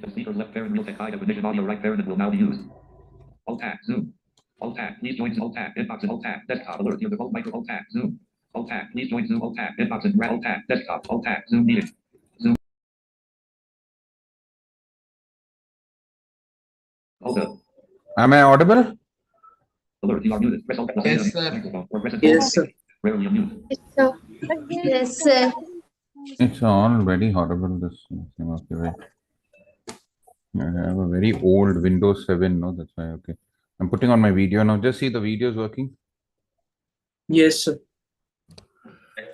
The speaker left parent will take high definition audio right parent will now be used. Alt tab Zoom. Alt tab. Please join Alt tab. Inbox and Alt tab. Desktop alert. Your default micro Alt tab Zoom. Alt tab. Please join Zoom Alt tab. Inbox and Alt tab. Desktop Alt tab Zoom meeting. Zoom. Alt. Am I audible? Alert. You are muted. Press Alt. Yes, sir. Microphone. Or press Yes, sir. Rarely unmute. So, yes, sir. It's all very horrible. This thing. Okay, wait. I have a very old Windows 7. No, that's why. Okay. I'm putting on my video now. Just see the video is working. Yes, sir.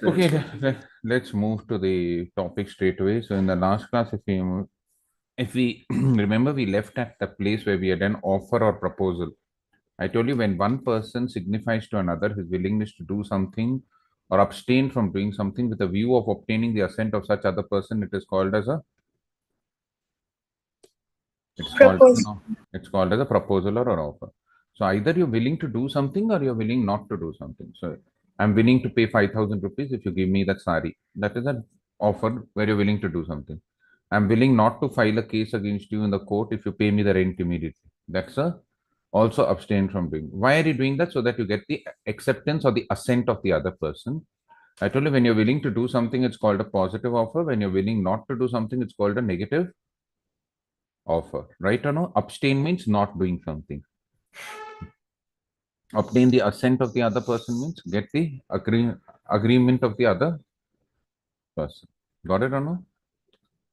Okay, let's move to the topic straight away. So in the last class, if we remember, we left at the place where we had an offer or proposal. I told you when one person signifies to another his willingness to do something or abstain from doing something with a view of obtaining the assent of such other person, it is called as a it's called as a proposal or an offer. So either you're willing to do something or you're willing not to do something. So I'm willing to pay 5,000 rupees if you give me that sari. That is an offer where you're willing to do something. I'm willing not to file a case against you in the court if you pay me the rent immediately. That's a also abstain from doing. Why are you doing that? So that you get the acceptance or the assent of the other person. I told you when you're willing to do something, it's called a positive offer. When you're willing not to do something, it's called a negative offer. Right or no? Abstain means not doing something. Obtain the assent of the other person means get the agreement of the other person. Got it or no?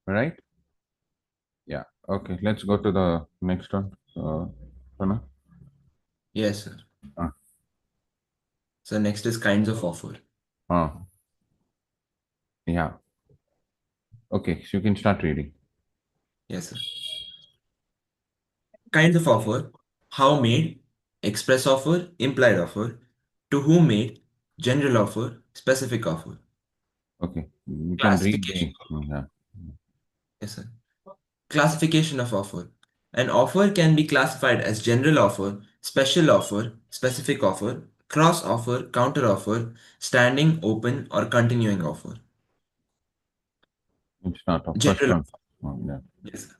Right? Yeah. Okay. Let's go to the next one. Pranav? Yes, sir. So next is kinds of offer. Yeah. Okay, so you can start reading. Yes, sir. Kinds of offer: how made, express offer, implied offer, to whom made, general offer, specific offer. Okay, you can read the. Yeah. Yes, sir. Classification of offer. An offer can be classified as general offer, special offer, specific offer, cross offer, counter offer, standing, open, or continuing offer. It's not a first General one. Yeah. Yes, sir.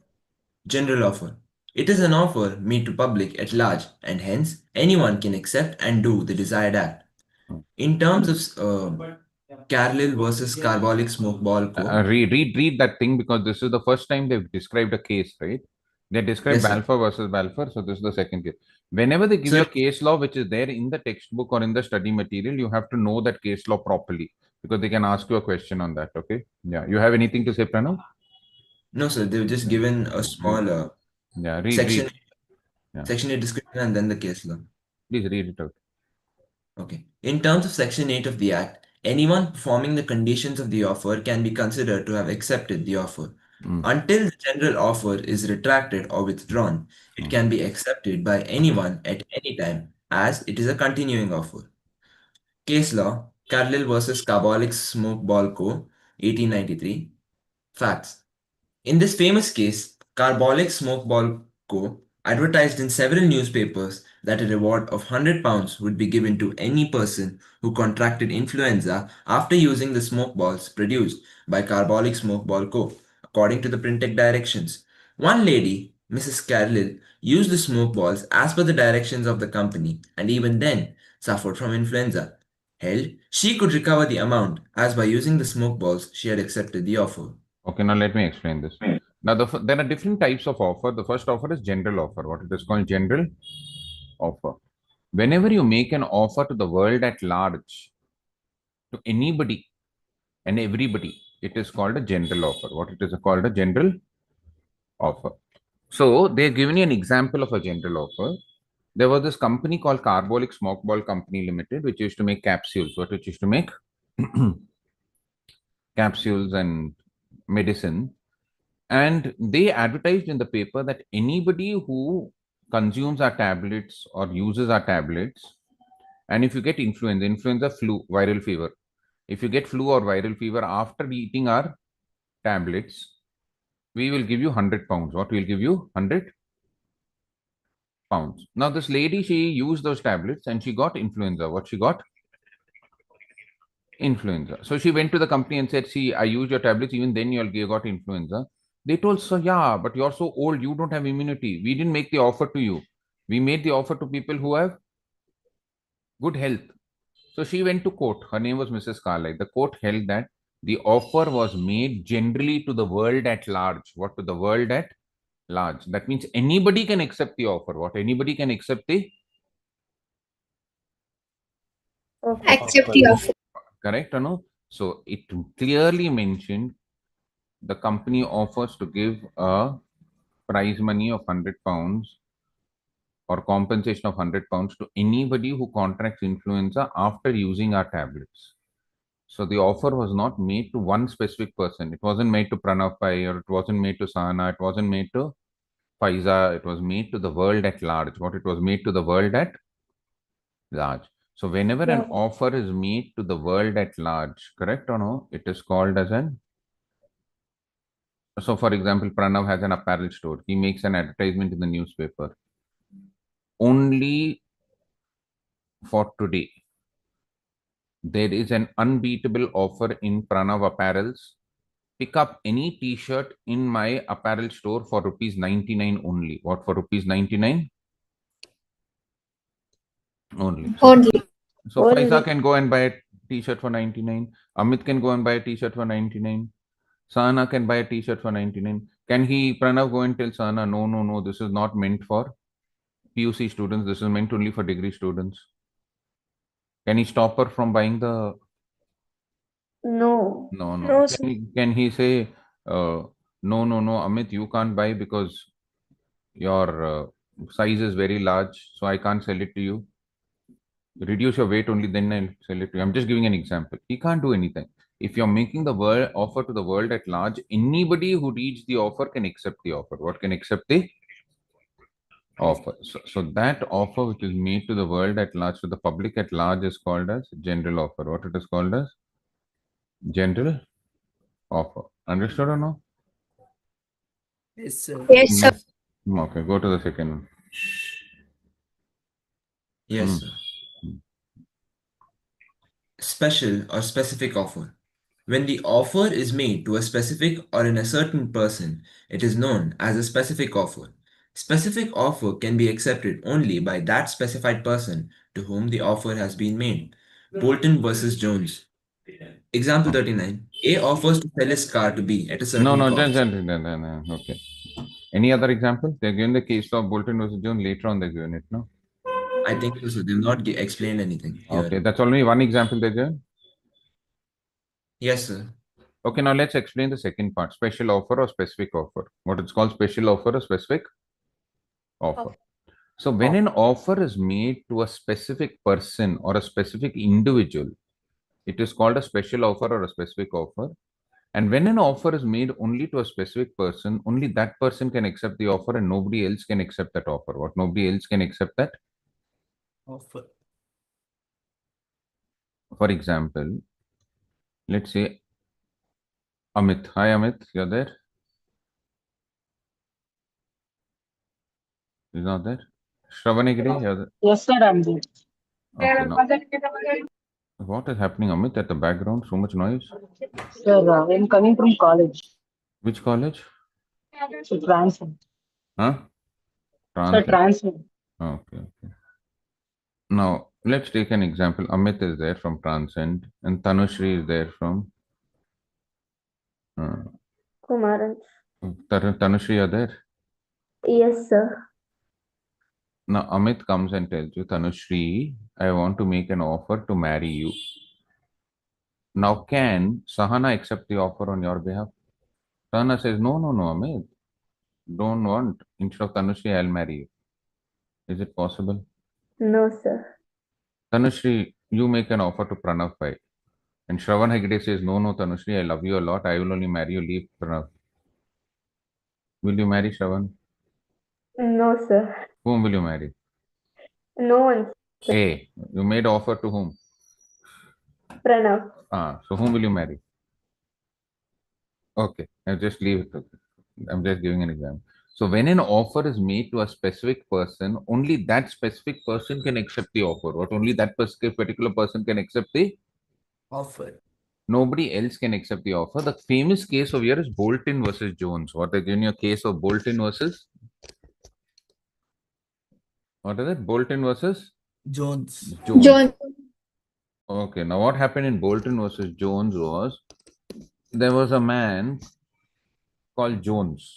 General offer. It is an offer made to public at large, and hence anyone can accept and do the desired act. In terms of Carlyle versus Carbolic Smoke Ball Co. Read that thing because this is the first time they've described a case, right? They described Yes, sir. Balfour versus Balfour, so this is the second case. Whenever they give you a case law which is there in the textbook or in the study material, you have to know that case law properly because they can ask you a question on that. Okay? Yeah. You have anything to say, Pranav? No, sir. They've just given a small section, Yeah. section 8 description and then the case law. Please read it out. Okay. In terms of Section 8 of the Act, anyone performing the conditions of the offer can be considered to have accepted the offer. Until the general offer is retracted or withdrawn, it can be accepted by anyone at any time as it is a continuing offer. Case law: Carlyle versus Carbolic Smoke Ball Co. 1893. Facts. In this famous case, Carbolic Smoke Ball Co. advertised in several newspapers that a reward of £100 would be given to any person who contracted influenza after using the smoke balls produced by Carbolic Smoke Ball Co. According to the printed directions, one lady, Mrs. Carlyle, used the smoke balls as per the directions of the company and even then suffered from influenza. Held, she could recover the amount as by using the smoke balls she had accepted the offer. Okay, now let me explain this. Now, there are different types of offer. The first offer is general offer. What it is called general offer. Whenever you make an offer to the world at large, to anybody and everybody, it is called a general offer. What it is called a general offer. So they've given you an example of a general offer. There was this company called Carbolic Smoke Ball Company Limited, which used to make capsules. What it used to make? Capsules and medicine. And they advertised in the paper that anybody who consumes our tablets or uses our tablets, and if you get influenza, flu, viral fever, if you get flu or viral fever after eating our tablets, we will give you £100. What will give you? £100. Now, this lady, she used those tablets and she got influenza. What she got? Influenza. So she went to the company and said, see, I used your tablets, even then you got influenza. They told, so yeah, but you're so old, you don't have immunity. We didn't make the offer to you. We made the offer to people who have good health. So she went to court. Her name was Mrs. Carlyle. The court held that the offer was made generally to the world at large. What, to the world at large? That means anybody can accept the offer. What, anybody can accept the Accept the offer. correct or no? So it clearly mentioned the company offers to give a prize money of £100 or compensation of £100 to anybody who contracts influenza after using our tablets. So the offer was not made to one specific person. It wasn't made to Pranav Pai, or it wasn't made to Sana, it wasn't made to Faiza, it was made to the world at large. What, it was made to the world at large. So whenever an offer is made to the world at large, correct or no, it is called as an. So for example, Pranav has an apparel store. He makes an advertisement in the newspaper. Only for today, there is an unbeatable offer in Pranav Apparels. Pick up any t-shirt in my apparel store for rupees 99 only. What, for rupees 99 only? Only. So Faiza can go and buy a t-shirt for 99. Amit can go and buy a t-shirt for 99. Sana can buy a t-shirt for 99. Can he, Pranav, go and tell Sana, no, no, no, this is not meant for PUC students. This is meant only for degree students. Can he stop her from buying the? No. No, no. No, Can he say, no, no, no, Amit, you can't buy because your size is very large, so I can't sell it to you. Reduce your weight only, then I'll sell it to you. I'm just giving an example. He can't do anything. If you're making the world offer to the world at large, anybody who reads the offer can accept the offer. What, can accept the offer? So that offer which is made to the world at large, to the public at large, is called as general offer. What it is called as? General offer. Understood or no? Yes, sir. yes, sir. Okay, go to the second one. Yes, Hmm. sir. Special or specific offer. When the offer is made to a specific or in a certain person, it is known as a specific offer. Specific offer can be accepted only by that specified person to whom the offer has been made. Bolton versus Jones. Example 39. A offers to sell his car to B at a No, certain no, cost. no. Okay. Any other example? They're given the case of Bolton versus Jones. Later on, they're given it, no? I think so. They've not explained anything here. Okay, that's only one example they're given. Yes, sir. Okay, now let's explain the second part. Special offer or specific offer. What it's called, special offer or specific offer. So when an offer is made to a specific person or a specific individual, it is called a special offer or a specific offer. And when an offer is made only to a specific person, only that person can accept the offer and nobody else can accept that offer. What, nobody else can accept that Offer. For example, let's say Amit. Hi Amit, you're there? He's not there. Shravanagiri, you're there? Yes, sir, I'm there. Okay, now what is happening, Amit, at the background? So much noise. Sir, I'm coming from college. Which college? So transfer. Huh? Sir, Trans. transfer. Okay, okay. Now let's take an example. Amit is there from Transcend and Tanushri is there from Kumaran. Tanushri, are there? Yes, sir. Now Amit comes and tells you, Tanushri, I want to make an offer to marry you. Now can Sahana accept the offer on your behalf? Sahana says, no, no, no, Amit, don't want. Instead of Tanushri, I'll marry you. Is it possible? No, sir. Tanushri, you make an offer to Pranav Pai. And Shravan Hegde says, no, no, Tanushri, I love you a lot. I will only marry you. Leave Pranav. Will you marry Shravan? No, sir. Whom will you marry? No one. A. You made offer to whom? Pranav. So whom will you marry? Okay, I'll just leave it. Okay. I'm just giving an example. So when an offer is made to a specific person, only that specific person can accept the offer. What, only that particular person can accept the Offer. Nobody else can accept the offer. The famous case of here is Bolton versus Jones. What is in your case of Bolton versus? What is it? Bolton versus Jones. Jones. Okay, now what happened in Bolton versus Jones was there was a man called Jones.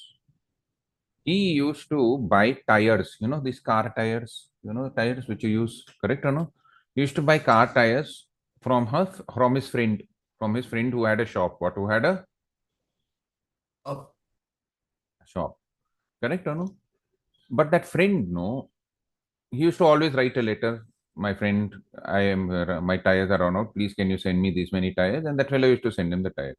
He used to buy tires, these car tires, tires which you use, correct or no? He used to buy car tires from his friend who had a shop. Who had a Oh, shop, correct or no? But that friend, no, he used to always write a letter. My friend, my tires are run out. Please, can you send me these many tires? And that fellow used to send him the tires.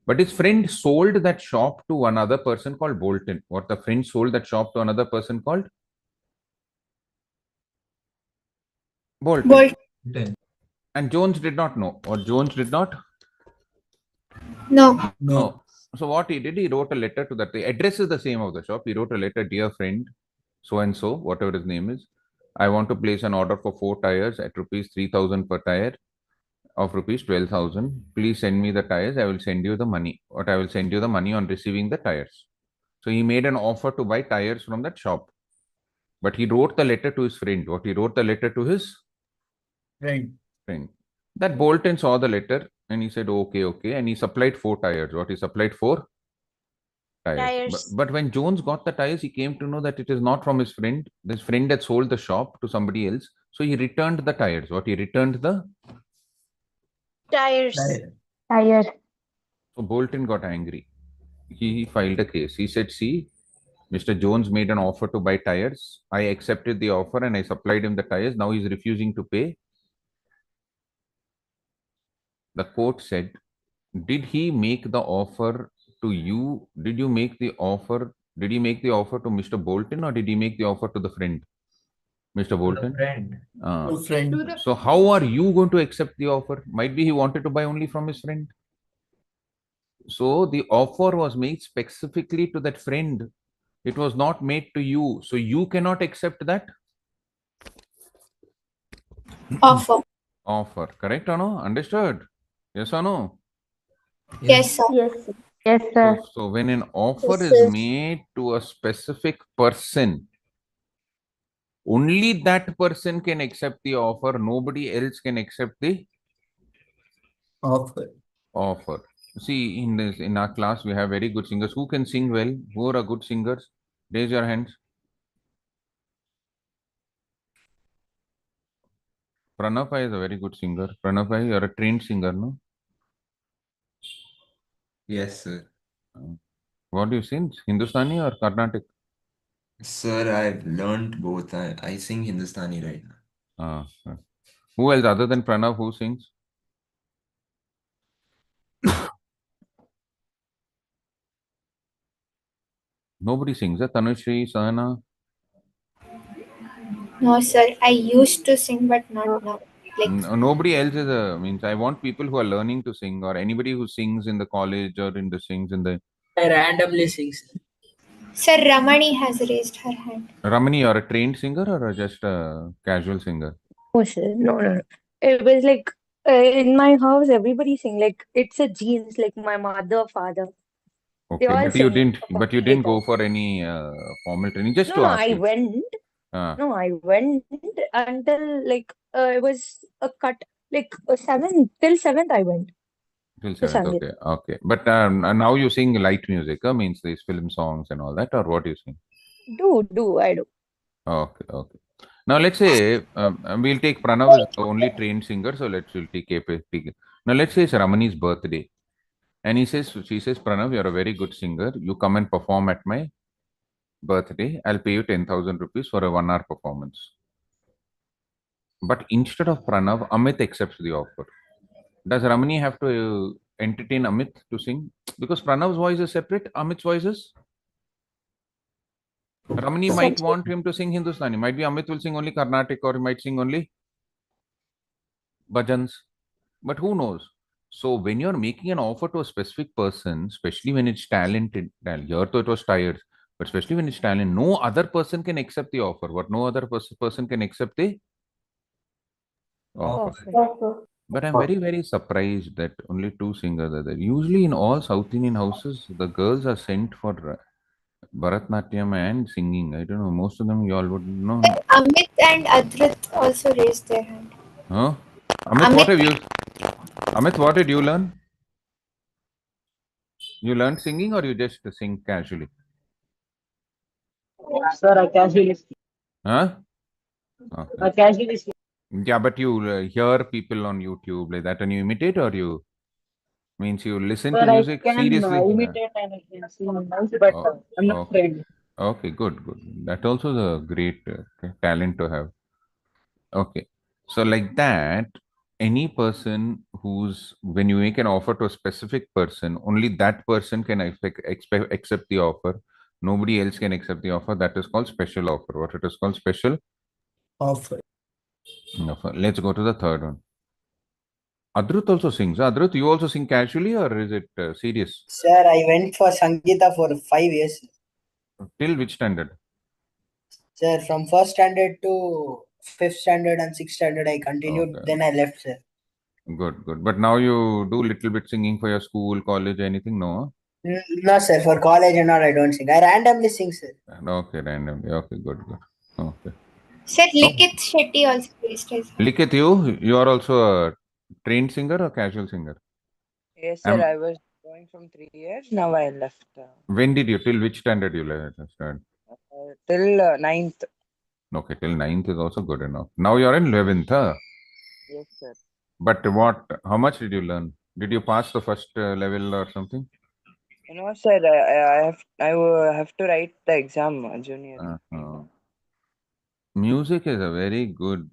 But his friend sold that shop to another person called Bolton. What the friend sold that shop to another person called Bolton. then. And Jones did not know, or Jones did not No. know. So what he did, he wrote a letter to that. The address is the same of the shop. He wrote a letter, dear friend, so and so, whatever his name is. I want to place an order for 4 tires at rupees 3,000 per tire of rupees 12,000. Please send me the tires. I will send you the money. I will send you the money on receiving the tires. So he made an offer to buy tires from that shop. But he wrote the letter to his friend. He wrote the letter to his Friend. friend. That Bolton saw the letter and he said, okay. And he supplied 4 tires. He supplied 4 tires. But when Jones got the tires, he came to know that it is not from his friend. This friend had sold the shop to somebody else. So he returned the tires. He returned the Tires. Tire. So Bolton got angry. He filed a case. He said, see, Mr. Jones made an offer to buy tires. I accepted the offer and I supplied him the tires. Now he's refusing to pay. The court said, did he make the offer to you? Did you make the offer? Did he make the offer to Mr. Bolton or did he make the offer to the friend? Mr. Bolton? Friend. To friend. So how are you going to accept the offer? Might be he wanted to buy only from his friend. So the offer was made specifically to that friend. It was not made to you. So you cannot accept that Offer. offer. Correct or no? Understood? Yes or no? Yes, sir. Yes, sir. Yes, sir. So when an offer Yes, is sir. made to a specific person, only that person can accept the offer. Nobody else can accept the Offer. offer. See, in our class, we have very good singers. Who can sing well? Who are good singers? Raise your hands. Pranav is a very good singer. Pranav, you are a trained singer, no? Yes, sir. What do you sing? Hindustani or Carnatic? Sir, I've learned both. I sing Hindustani right now. Who else other than Pranav who sings? Nobody sings. Tanushree, Sahana. No, sir. I used to sing, but not now. Like, Nobody else is means I want people who are learning to sing or anybody who sings in the college or in the sings in the I randomly sings. sir, Ramani has raised her hand. Ramani, you're a trained singer or just a casual singer? Oh, sir. No. It was like in my house, everybody sing. Like it's a genes. Like my mother, father, they Okay, all but you sing. didn't apart you didn't like go us. for any formal training just to No. ask I you. went. No, I went until like it was a cut. Like seventh till seventh, I went Till to seventh, Sangeet. okay. But now you sing light music, means these film songs and all that, or what do you sing? I do. Okay. Now let's say we'll take Pranav as the only trained singer, so we'll take KP. Now let's say it's Ramani's birthday, and she says, Pranav, you're a very good singer. You come and perform at my birthday. I'll pay you 10,000 rupees for a 1 hour performance. But instead of Pranav, Amit accepts the offer. Does Ramani have to entertain Amit to sing? Because Pranav's voice is separate, Amit's voice is. Ramani might want him to sing Hindustani. Might be Amit will sing only Carnatic or he might sing only bhajans. But who knows? So when you're making an offer to a specific person, especially when it's talented, here though it was tired, but especially when it's talent, no other person can accept the offer. What no other person can accept the offer. Offer. Yes, sir. But I'm very, very surprised that only two singers are there. Usually in all South Indian houses, the girls are sent for Bharatnatyam and singing. I don't know. Most of them you all would know. Amit and Adrit also raised their hand. Huh? Amit, what have Amit, you? Amit, what did you learn? You learned singing or you just sing casually? Sir, I casually sing. Huh? Okay. I casually sing. Yeah, but you hear people on YouTube like that and you imitate, or you means you listen to Sir, I music can seriously? imitate and I can sing nice, but Oh, I'm not okay. trained. Okay, good, good. That also is a great talent to have. Okay. So like that, any person who's when you make an offer to a specific person, only that person can accept the offer. Nobody else can accept the offer. That is called special offer. What it is called? Special offer. offer. Let's go to the third one. Adrut also sings. Adrut, you also sing casually or is it serious? Sir, I went for Sangeeta for 5 years. Till which standard? Sir, from first standard to fifth standard and sixth standard, I continued. Okay. Then I left, sir. Good, good. But now you do little bit singing for your school, college, anything? No? No, sir. For college and all, I don't sing. I randomly sing, sir. Okay, randomly. Okay, good, good. Okay. Sir, Oh, Likith Shetty also raised his hand. Likith, you are also a trained singer or casual singer? Yes, sir. I was going from 3 years. Now I left. When did you, till which standard you start? Till ninth. Okay, till ninth is also good enough. Now you're in 11th, huh? Yes, sir. But how much did you learn? Did you pass the first level or something? No, sir. I will have to write the exam, junior. Music is a very good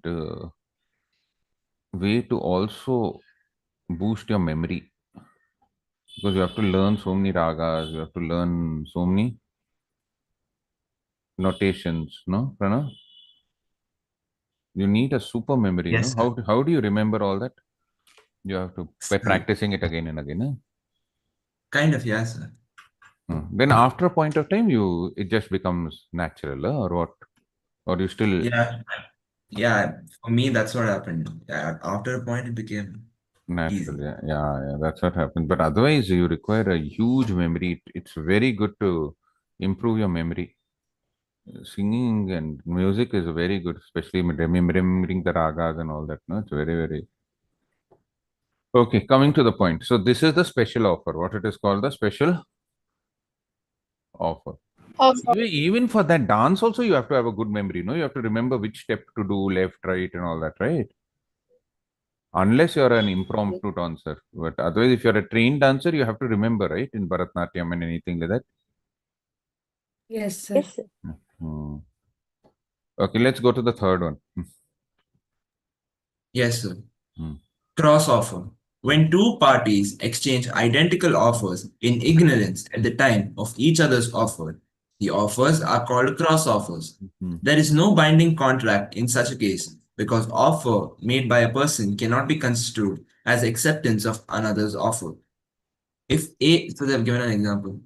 way to also boost your memory, because you have to learn so many ragas, you have to learn so many notations, no, Pranav? You need a super memory, no? Yes, sir. How do you remember all that? You have to by practicing it again and again, huh? Kind of, yes, sir. Then after a point of time, it just becomes natural, huh? Or what? Or you still Yeah, yeah. For me, that's what happened. Yeah, after a point, it became natural? easy. Yeah, that's what happens. But otherwise, you require a huge memory. It's very good to improve your memory. Singing and music is very good, especially remembering the ragas and all that. No, it's very, very okay. Coming to the point. So this is the special offer. What it is called, the special offer. Offer. Even for that dance, also you have to have a good memory. No, you have to remember which step to do, left, right, and all that, right? Unless you're an impromptu dancer, but otherwise, if you're a trained dancer, you have to remember, right? In Bharatnatyam and anything like that. Yes, sir. Yes, sir. Hmm. Okay, let's go to the third one. Yes, sir. Hmm. Cross offer. When two parties exchange identical offers in ignorance at the time of each other's offer, the offers are called cross offers. There is no binding contract in such a case because offer made by a person cannot be construed as acceptance of another's offer. If A, so they've given an example.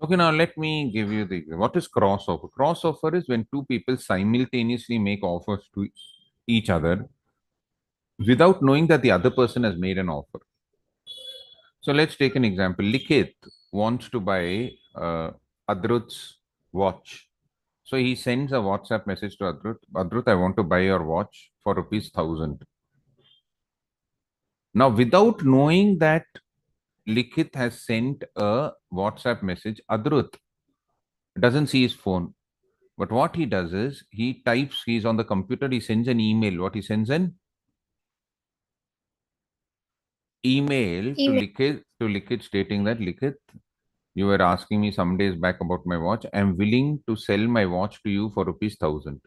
Okay, now let me give you the what is crossover. Crossover is when two people simultaneously make offers to each other without knowing that the other person has made an offer. So let's take an example. Likith wants to buy Adrut's watch. So he sends a WhatsApp message to Adrut. Adrut, I want to buy your watch for rupees 1,000. Now, without knowing that Likith has sent a WhatsApp message, Adrut doesn't see his phone. But what he does is he types, he's on the computer, he sends an email. What he sends an email to Likith stating that Likith, you were asking me some days back about my watch. I'm willing to sell my watch to you for rupees 1,000.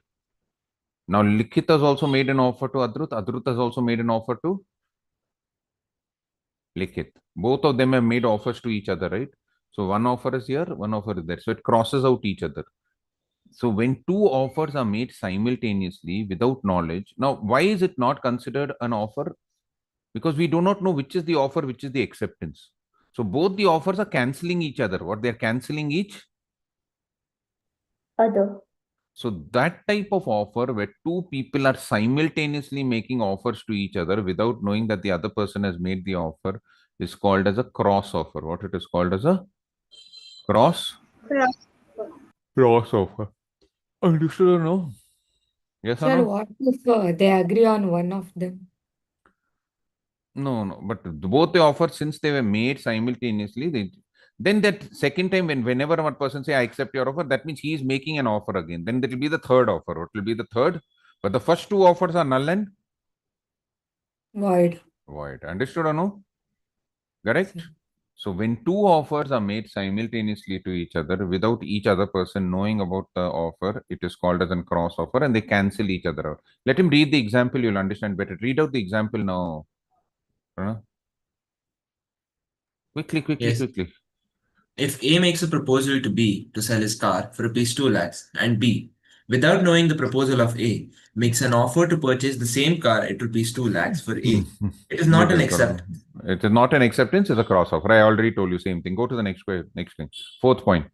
Now Likith has also made an offer to Adrut. Adrut has also made an offer to Likith. Both of them have made offers to each other, right? So one offer is here, one offer is there. So it crosses out each other. So when two offers are made simultaneously without knowledge, now why is it not considered an offer? Because we do not know which is the offer, which is the acceptance. So both the offers are cancelling each other. What they're cancelling each Other. So that type of offer where two people are simultaneously making offers to each other without knowing that the other person has made the offer is called as a cross offer. What it is called as a cross cross offer. Understood or no? Yes or Sir, no? what if they agree on one of them? No, no. But both the offers, since they were made simultaneously, then that second time whenever one person say I accept your offer, that means he is making an offer again. Then there will be the third offer. What will be the third? But the first two offers are null and Void. void. Understood or no? Yes, Correct? sir. So when two offers are made simultaneously to each other without each other person knowing about the offer, it is called as a cross offer and they cancel each other out. Let him read the example, you'll understand better. Read out the example now. Pranav. Quickly, quickly, Yes. quickly. If A makes a proposal to B to sell his car for rupees 2 lakhs and B, without knowing the proposal of A, makes an offer to purchase the same car at rupees 2 lakhs for A, it is not It an is correct. acceptance. It is not an acceptance, it's a cross offer. I already told you same thing. Go to the next thing. Fourth point.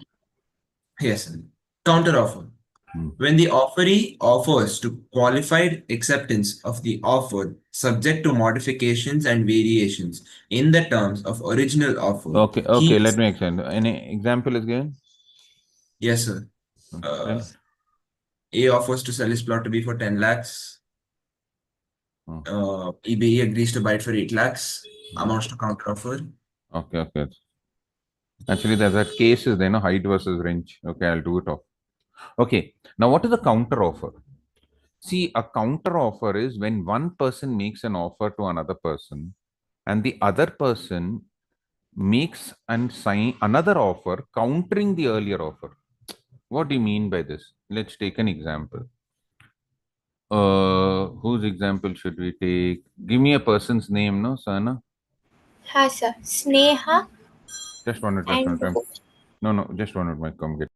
Yes, sir. Counter offer. Hmm. When the offeree offers to qualified acceptance of the offer subject to modifications and variations in the terms of original offer, Okay, okay, he let me explain. Any example is given? yes, sir. Tell. A offers to sell his plot to B for 10 lakhs. Hmm. EBE agrees to buy it for 8 lakhs. Hmm. Amounts to counter offer. Okay, okay. Actually, there's that case is there, no height versus range. Okay, I'll do it off. Okay, now what is a counter offer? See, a counter offer is when one person makes an offer to another person and the other person makes and sign another offer countering the earlier offer. What do you mean by this? Let's take an example. Whose example should we take? Give me a person's name, no, Sana? Ha, sir. Sneha Just 1 minute, just 1 and minute. No, no, just 1 minute, might come get.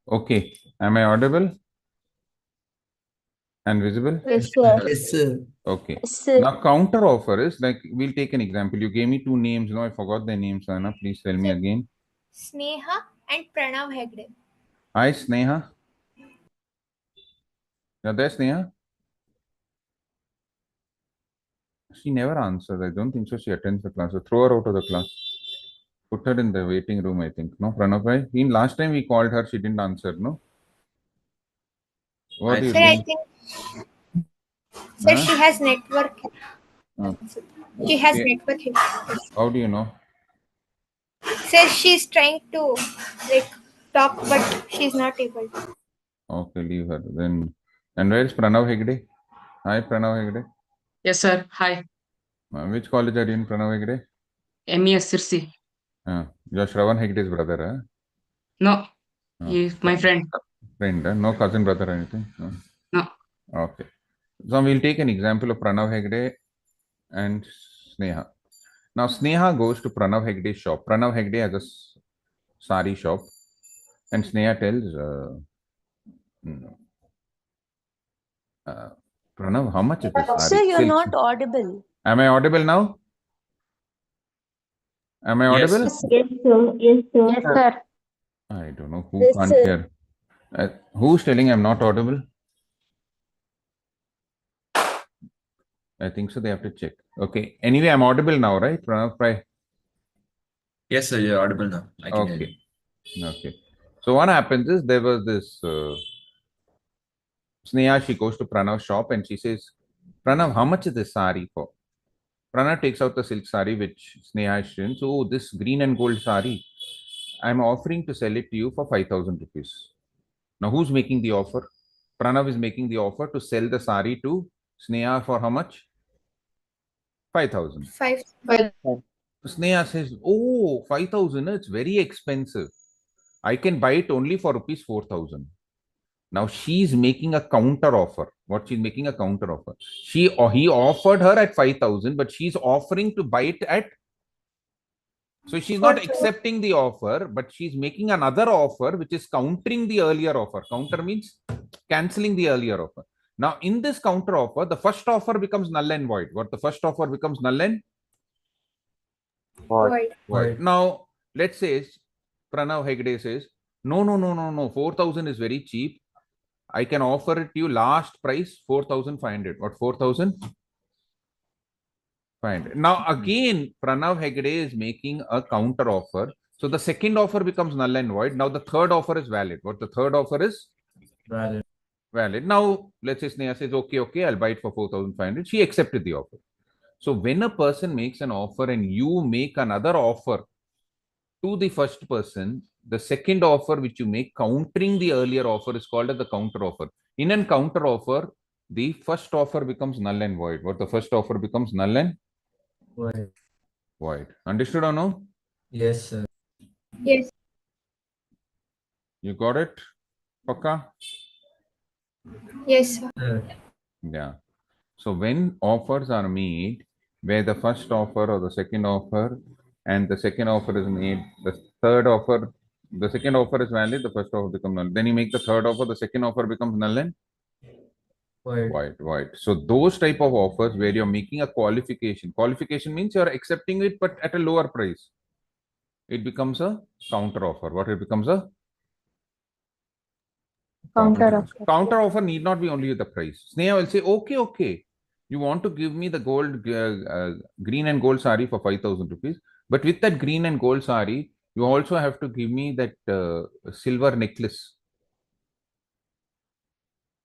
Okay. Am I audible and visible? Yes, sir. Yes, sir. Okay. Yes, sir. Now, counter offer is like, we'll take an example. You gave me two names. No, I forgot their names, Anna. Please tell me again. Sneha and Pranav Hegde. Hi, Sneha. You're there, Sneha? She never answers. I don't think so. She attends the class. So throw her out of the class. Put her in the waiting room, I think. No, Pranav bhai? In last time we called her, she didn't answer, no? What do you Sir, I think? think sir, she has network. Uh, She has okay. network. How do you know? Sir, she's trying to like talk, but she's not able to. Okay, leave her. Then, and where is Pranav Hegde? Hi, Pranav Hegde. Yes, sir. Hi. Which college are you in, Pranav Hegde? MES Sirsi. You're Shravan Hegde's brother, No, huh? he's my friend. Friend, no cousin brother or anything? No. Okay. So we'll take an example of Pranav Hegde and Sneha. Now, Sneha goes to Pranav Hegde's shop. Pranav Hegde has a sari shop, and Sneha tells, mm, Pranav, how much is the Sir, sari? you're Silk. not audible. Am I audible now? Am I Yes. audible? Yes, sir. Yes, sir. Yes, sir. I don't know who Yes, can't sir. hear. Who's telling I'm not audible? I think so. They have to check. Okay. Anyway, I'm audible now, right? Pranav, right? Yes, sir. You're audible now. I can hear Okay. you. Okay. So what happens is there was this Sneha, she goes to Pranav's shop and she says, Pranav, how much is this sari for? Pranav takes out the silk sari which Sneha has shown. So, oh, this green and gold sari, I'm offering to sell it to you for 5,000 rupees. Now, who's making the offer? Pranav is making the offer to sell the sari to Sneha for how much? 5,000. 5. Sneha says, oh, 5,000, it's very expensive. I can buy it only for rupees 4,000. Now she's making a counter offer. What she's making a counter offer. He offered her at 5,000, but she's offering to buy it at. So she's not accepting the offer, but she's making another offer which is countering the earlier offer. Counter means canceling the earlier offer. Now in this counter offer, the first offer becomes null and void. What the first offer becomes null and void. Now let's say Pranav Hegde says, no, 4,000 is very cheap. I can offer it to you last price 4,500. What 4,500? Now again, Pranav Hegde is making a counter offer. So the second offer becomes null and void. Now the third offer is valid. What the third offer is? Valid. Now let's say Sneha says, okay, I'll buy it for 4,500. She accepted the offer. So when a person makes an offer and you make another offer to the first person, the second offer which you make countering the earlier offer is called as the counter offer. In a counter offer, the first offer becomes null and void. What the first offer becomes null and void. Understood or no? Yes, sir. Yes. You got it, Pakka? Yes, sir. Yeah. So when offers are made, where the first offer or the second offer and the second offer is made, the third offer, the second offer is valid, the first offer becomes null. Then you make the third offer, the second offer becomes null and void. So those type of offers where you're making a qualification. Qualification means you're accepting it, but at a lower price. It becomes a counter offer. What it becomes a Counter offer. counter offer need not be only the price. Sneha will say, okay. You want to give me the gold, green and gold sari for 5,000 rupees. But with that green and gold sari, you also have to give me that silver necklace.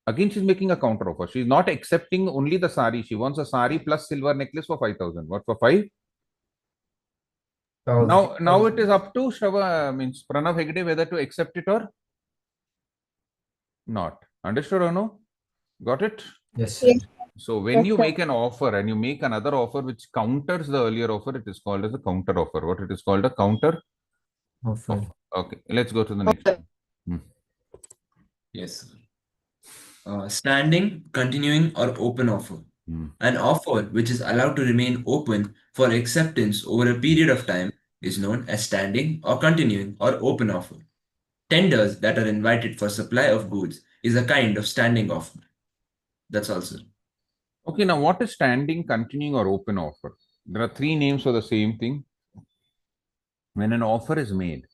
Again, she's making a counter offer. She's not accepting only the sari. She wants a sari plus silver necklace for 5,000. What for 5? Now it is up to Shravan, means Pranav Hegde whether to accept it or not. Understood or no? Got it? Yes, Yes. So when Yes, you sir. make an offer and you make another offer which counters the earlier offer, it is called as a counter offer. What it is called? A counter offer. Okay, let's go to the next one. Yes. Standing, continuing, or open offer. An offer which is allowed to remain open for acceptance over a period of time is known as standing or continuing or open offer. Tenders that are invited for supply of goods is a kind of standing offer. That's also. Okay, now what is standing, continuing, or open offer? There are three names for the same thing. When an offer is made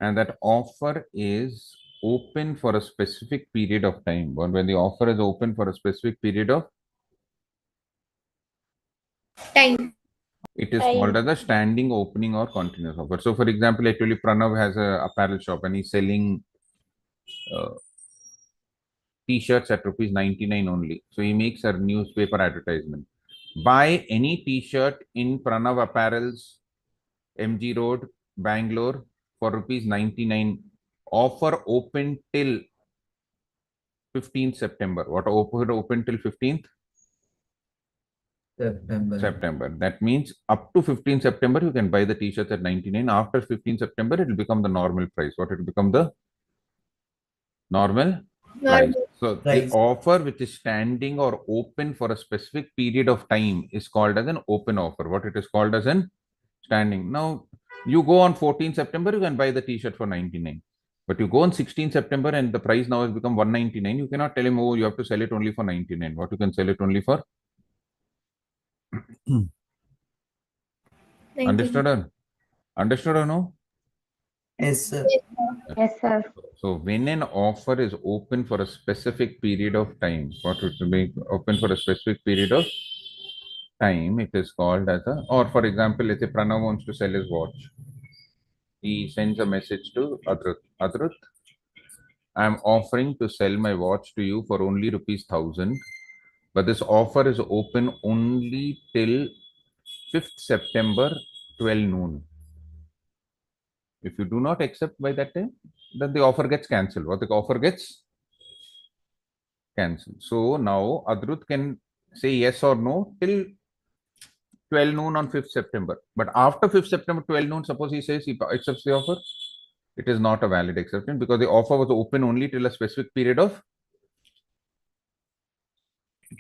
and that offer is open for a specific period of time, or when the offer is open for a specific period of Time. it is Time. called as a standing, opening, or continuous offer. So, for example, I told you Pranav has a apparel shop and he's selling uh, t-shirts at rupees 99 only. So he makes a newspaper advertisement. Buy any t-shirt in Pranav Apparels, MG Road, Bangalore for rupees 99. Offer open till 15th September. What offer open till 15th? September. That means up to 15th September, you can buy the t-shirts at 99. After 15th September, it will become the normal price. What it will become the normal price. Normal. So the offer which is standing or open for a specific period of time is called as an open offer. What it is called as an standing. Now you go on 14th September, you can buy the t-shirt for 99. But you go on 16th September and the price now has become 199. You cannot tell him, oh, you have to sell it only for 99. What you can sell it only for? Understood or understood or no? Yes, sir. Yes, sir. Yes, sir. So when an offer is open for a specific period of time, what it will be open for a specific period of time, it is called as a, or for example, let's say Pranav wants to sell his watch. He sends a message to Adrut. Adrut, I'm offering to sell my watch to you for only rupees 1000, but this offer is open only till 5th September, 12 noon. If you do not accept by that time, then the offer gets cancelled. What the offer gets cancelled. So now Adrut can say yes or no till 12 noon on 5th September. But after 5th September, 12 noon, suppose he says he accepts the offer, it is not a valid acceptance because the offer was open only till a specific period of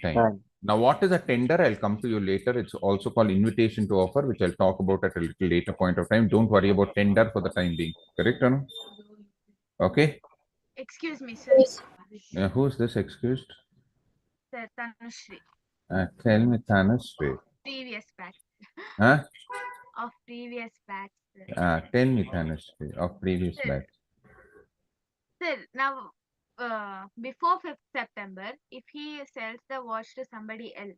time. Time. Now, what is a tender? I'll come to you later. It's also called invitation to offer, which I'll talk about at a little later point of time. Don't worry about tender for the time being. Correct or no? Okay. Excuse me, sir. Yes. Who's this excused? Sir, Tanushri. Tell me, Tanushree. Previous batch. Huh? Of previous batch, sir. Tell me, Tanushree, of previous Sir. batch. Sir, now, before 5th September, if he sells the watch to somebody else,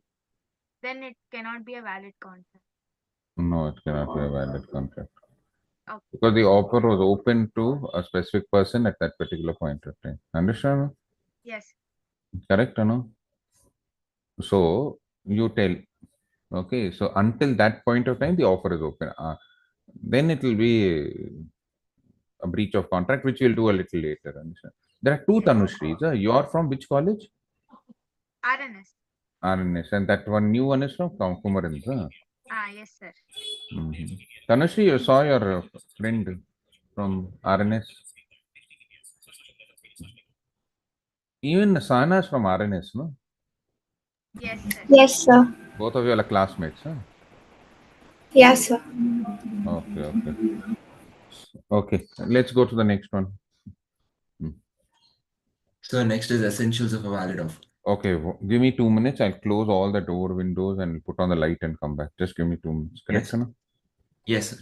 then it cannot be a valid contract. No, it cannot be a valid contract. Okay. Because the offer was open to a specific person at that particular point of time. Understand? Yes. Correct or no? So you tell, okay, so until that point of time, the offer is open. Then it will be a breach of contract, which we'll do a little later. Understand? There are two Tanushris. You are from which college? RNS. RNS. And that one new one is from Kumarins. Yes, sir. Tanushri, you saw your friend from RNS. Even Sana is from RNS, no? Yes, sir. Yes, sir. Both of you are classmates, huh? Yes, sir. Okay, okay. Okay, let's go to the next one. So next is essentials of a valid offer. Okay, give me 2 minutes. I'll close all the door windows and put on the light and come back. Just give me 2 minutes. Correct, Yes. Sana? Yes, sir.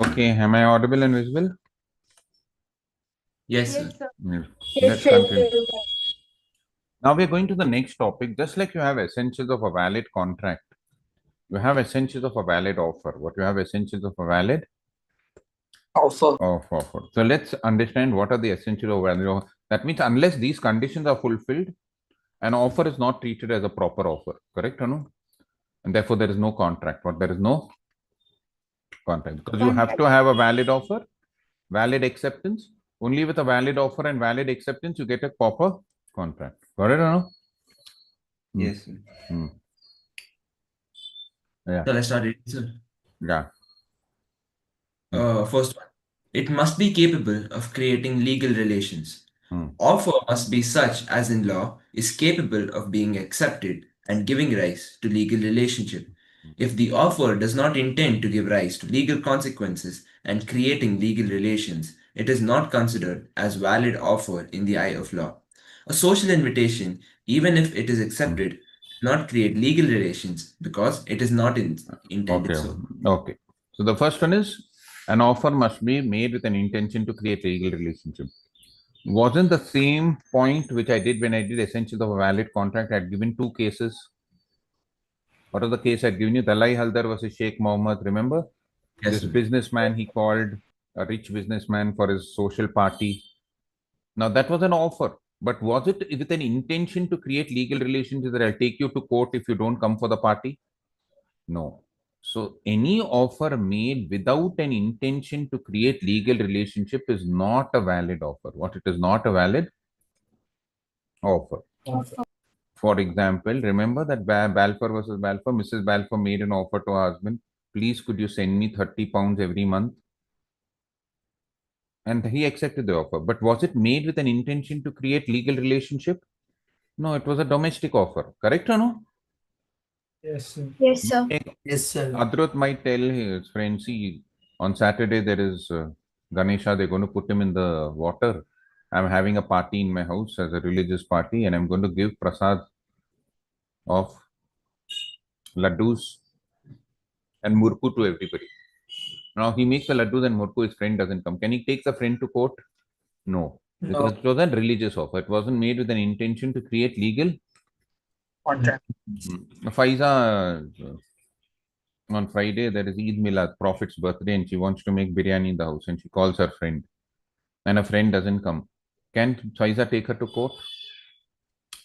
Okay, am I audible and visible? Yes, sir. Yes. Yes, Let's sir. continue. Now we're going to the next topic. Just like you have essentials of a valid contract, you have essentials of a valid offer. What you have essentials of a valid offer. So let's understand what are the essentials of valid offer. That means unless these conditions are fulfilled, an offer is not treated as a proper offer. Correct or no? And therefore there is no contract. What there is no contract because you have to have a valid offer, valid acceptance. Only with a valid offer and valid acceptance you get a proper contract. Got it or no? Yes, sir. Hmm. Yeah. So let's start it, sir. Yeah. First one, it must be capable of creating legal relations. Hmm. Offer must be such as in law is capable of being accepted and giving rise to legal relationship. If the offer does not intend to give rise to legal consequences and creating legal relations, it is not considered as valid offer in the eye of law. A social invitation, even if it is accepted, does not create legal relations because it is not intended Okay. so. Okay. So the first one is an offer must be made with an intention to create legal relationship. Wasn't the same point which I did when I did essentials of a valid contract? I had given two cases. What was the case I'd given you? Dalai Haldar versus Sheikh Mohammed. Remember? Yes, This sir. businessman, he called a rich businessman for his social party. Now that was an offer, but was it with an intention to create legal relations that I'll take you to court if you don't come for the party? No. So any offer made without an intention to create legal relationship is not a valid offer. What it is not a valid offer. For example, remember that Balfour versus Balfour, Mrs. Balfour made an offer to her husband, please could you send me 30 pounds every month? And he accepted the offer. But was it made with an intention to create legal relationship? No, it was a domestic offer. Correct or no? Yes, sir. Yes, sir. Yes, sir. Adrut might tell his friend, see, on Saturday there is Ganesha, they're going to put him in the water. I'm having a party in my house as a religious party, and I'm going to give prasad of laddus and murku to everybody. Now he makes the laddus and murku, his friend doesn't come. Can he take the friend to court? No, because it was a religious offer. It wasn't made with an intention to create legal Contract. Faiza, on Friday, there is Eid Milad, Prophet's birthday, and she wants to make biryani in the house, and she calls her friend, and her friend doesn't come. Can Faiza take her to court?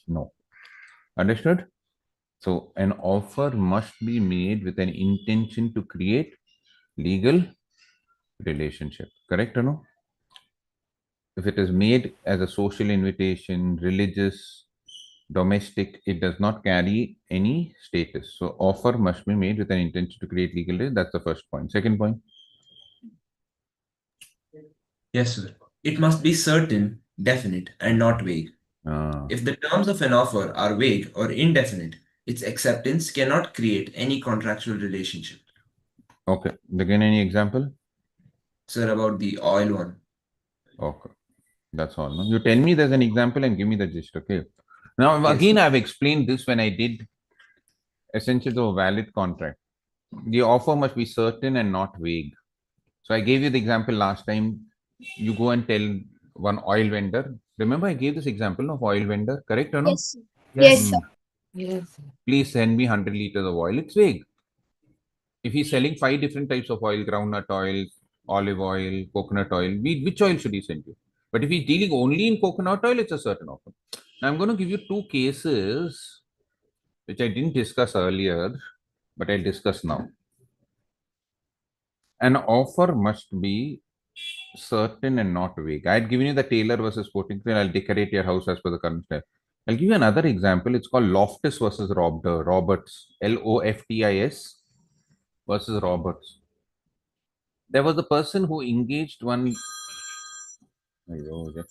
No. Understood? So, an offer must be made with an intention to create legal relationship. Correct or no? If it is made as a social invitation, religious, domestic, it does not carry any status. So offer must be made with an intention to create legal risk. That's the first point. Second point. Yes, sir. It must be certain, definite, and not vague. If the terms of an offer are vague or indefinite, its acceptance cannot create any contractual relationship. Okay. Again, any example? Sir, about the oil one. Okay. That's all. No? You tell me there's an example and give me the gist. Okay. Now, Yes, again, sir. I've explained this when I did essentials of a valid contract. The offer must be certain and not vague. So I gave you the example last time. You go and tell one oil vendor. Remember, I gave this example of oil vendor, correct or no? Yes, sir. Yes, Hmm. sir. Yes. Please send me 100 liters of oil. It's vague. If he's selling five different types of oil, groundnut oil, olive oil, coconut oil, which oil should he send you? But if he's dealing only in coconut oil, it's a certain offer. Now I'm going to give you two cases which I didn't discuss earlier, but I'll discuss now. An offer must be certain and not vague. I had given you the Taylor versus Pottington. I'll decorate your house as per the current style. I'll give you another example. It's called Loftus versus Roberts. Loftis versus Roberts. There was a person who engaged one. Just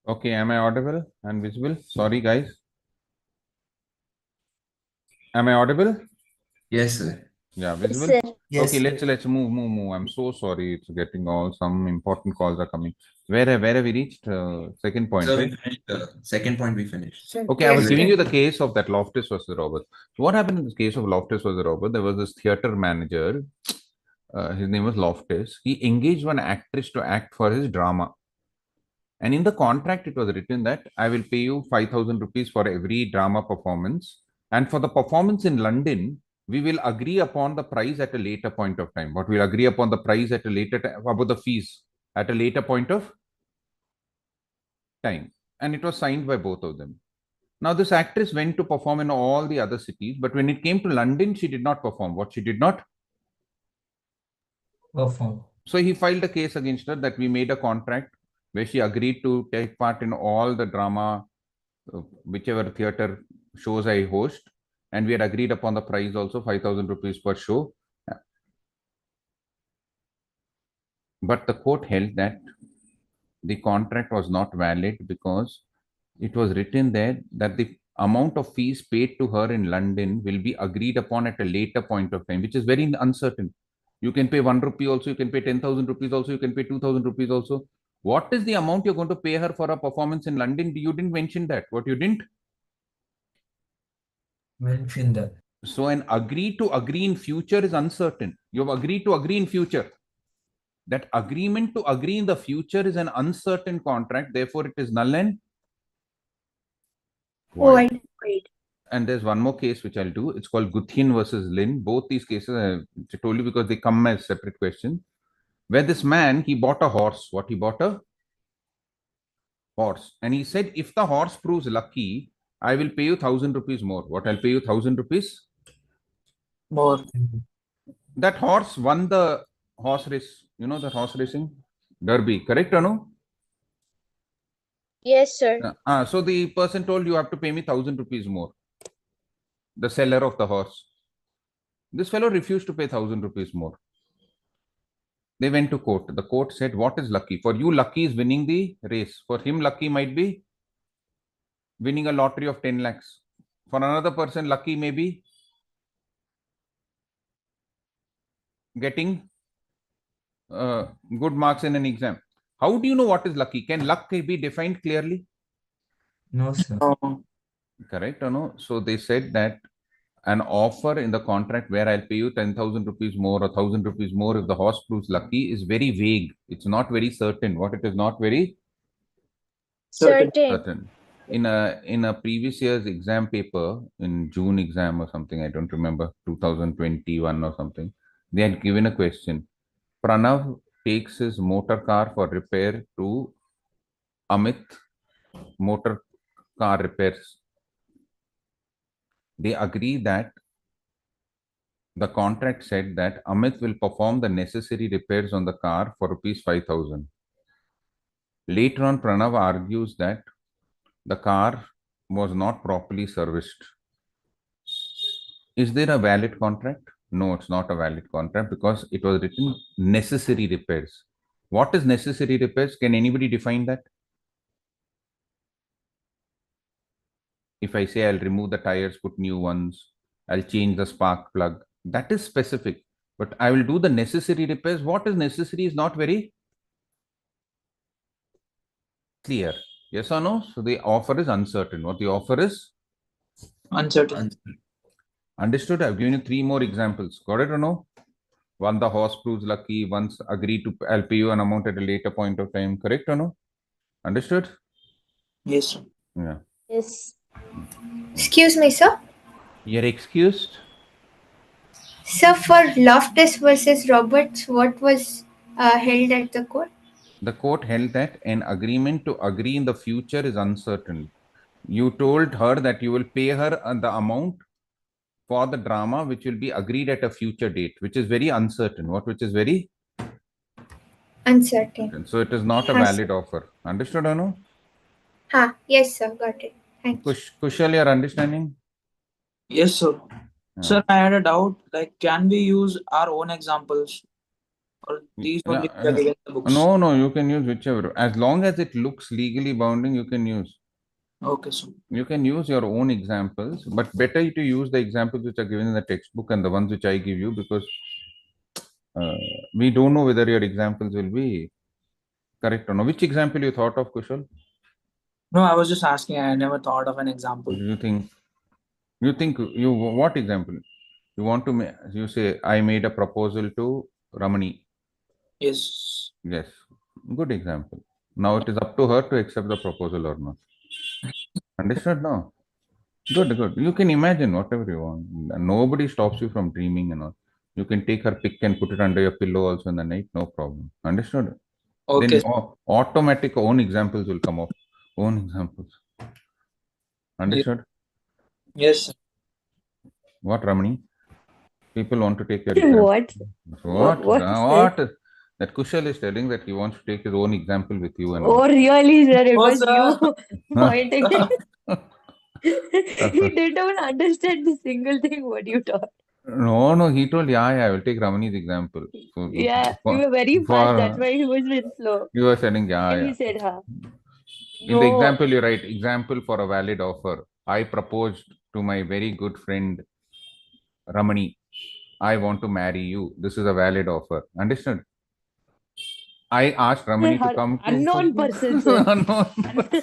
Okay, am I audible and visible? Sorry, guys. Am I audible? Yes, sir. Yeah, Yes, visible. sir. Okay, Yes. let's move. I'm so sorry. It's getting all some important calls are coming. Where have we reached? Second point, So right? we finished the second point we finished. Okay, I was Yes, giving sir. you the case of that Loftus versus Robert. So what happened in this case of Loftus versus Robert? There was this theater manager. His name was Loftus. He engaged one actress to act for his drama. And in the contract, it was written that I will pay you 5,000 rupees for every drama performance. And for the performance in London, we will agree upon the price at a later point of time. But we'll agree upon the price at a later time, about the fees at a later point of time. And it was signed by both of them. Now, this actress went to perform in all the other cities, but when it came to London, she did not perform. What she did not Perform. So he filed a case against her that we made a contract where she agreed to take part in all the drama, whichever theater shows I host, and we had agreed upon the price also 5,000 rupees per show. But the court held that the contract was not valid because it was written there that the amount of fees paid to her in London will be agreed upon at a later point of time, which is very uncertain. You can pay 1 rupee also, you can pay 10,000 rupees also, you can pay 2,000 rupees also. What is the amount you're going to pay her for a performance in London? You didn't mention that. What you didn't? Mention that. So an agree to agree in future is uncertain. You have agreed to agree in future. That agreement to agree in the future is an uncertain contract. Therefore, it is null and void. Wait. And there's one more case which I'll do. It's called Guthian versus Lin. Both these cases I told you because they come as separate questions. Where this man, he bought a horse. What he bought? A horse. And he said, if the horse proves lucky, I will pay you 1,000 rupees more. What? I'll pay you 1,000 rupees? More. That horse won the horse race. You know the horse racing? Derby. Correct or no? Yes, sir. So the person told you have to pay me 1,000 rupees more. The seller of the horse. This fellow refused to pay 1,000 rupees more. They went to court. The court said, what is lucky? For you, lucky is winning the race. For him, lucky might be winning a lottery of 10 lakhs. For another person, lucky may be getting good marks in an exam. How do you know what is lucky? Can luck be defined clearly? No, sir. Correct or no? So they said that an offer in the contract where I'll pay you 10,000 rupees more or 1,000 rupees more if the horse proves lucky is very vague. It's not very certain. What it is not very certain. In a previous year's exam paper, in June exam or something, I don't remember, 2021 or something, they had given a question. Pranav takes his motor car for repair to Amit motor car repairs. They agree that the contract said that Amit will perform the necessary repairs on the car for rupees 5,000. Later on, Pranav argues that the car was not properly serviced. Is there a valid contract? No, it's not a valid contract because it was written necessary repairs. What is necessary repairs? Can anybody define that? If I say I'll remove the tires, put new ones, I'll change the spark plug, that is specific. But I will do the necessary repairs. What is necessary is not very clear. Yes or no? So the offer is uncertain. What the offer is? Uncertain. Understood? I've given you 3 more examples. Got it or no? One, the horse proves lucky. Once agree to, I'll pay you an amount at a later point of time. Correct or no? Understood? Yes. Yeah. Yes. Excuse me, sir. You're excused. Sir, for Loftus versus Roberts, what was held at the court? The court held that an agreement to agree in the future is uncertain. You told her that you will pay her the amount for the drama which will be agreed at a future date, which is very uncertain. Which is very uncertain. So it is not a valid offer. Understood or no? Yes, sir. Got it. Thank you. Kushal, your understanding? Yes, sir. Yeah. Sir, I had a doubt. Like, can we use our own examples? Or these only Yeah, which are given in the books? no, you can use whichever. As long as it looks legally bounding, you can use. Okay, sir. You can use your own examples, but better to use the examples which are given in the textbook and the ones which I give you, because uh, we don't know whether your examples will be correct or not. Which example you thought of, Kushal? No, I was just asking. I never thought of an example. You think you what example? You want to make, you say, I made a proposal to Ramani. Yes. Yes, good example. Now it is up to her to accept the proposal or not. Understood? No. Good, good. You can imagine whatever you want. Nobody stops you from dreaming and all. You can take her pick and put it under your pillow also in the night, no problem. Understood? Then Okay. automatic own examples will come up. Own examples. Yes. Understood? Yes. What, Ramani? People want to take your example. What? What? What's this? What? That Kushal is telling that he wants to take his own example with you and all. Oh, really, sir? It Oh, was you sir. pointing. He didn't even understand the single thing what you taught. No, he told, yeah, I will take Ramani's example. Yeah, you For, were very fast. That's for why he was in slow. you were saying, yeah, And he yeah. said, huh? In the No. example, you write, example for a valid offer. I proposed to my very good friend Ramani, I want to marry you. This is a valid offer. Understood? I asked Sir, Ramani to come to unknown person, sir. Unknown person.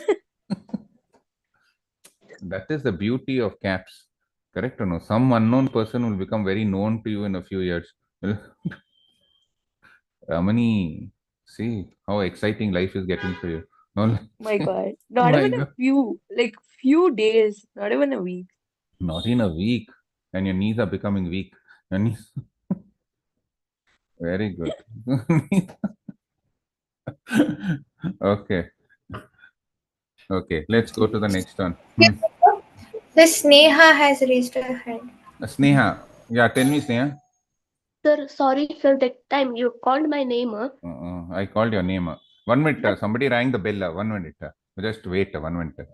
That is the beauty of caps. Correct or no? Some unknown person will become very known to you in a few years. Ramani, see how exciting life is getting for you. No, My God. Not my even a God. few, like few days, not even a week. Not in a week, and your knees are becoming weak. Your knees, very good. Okay, okay. Let's go to the next one. The Sneha has raised her hand. Sneha, yeah, tell me, Sneha. Sir, sorry, sir, that time you called my name. I called your name. 1 minute. But Somebody rang the bell. 1 minute. Just wait. 1 minute.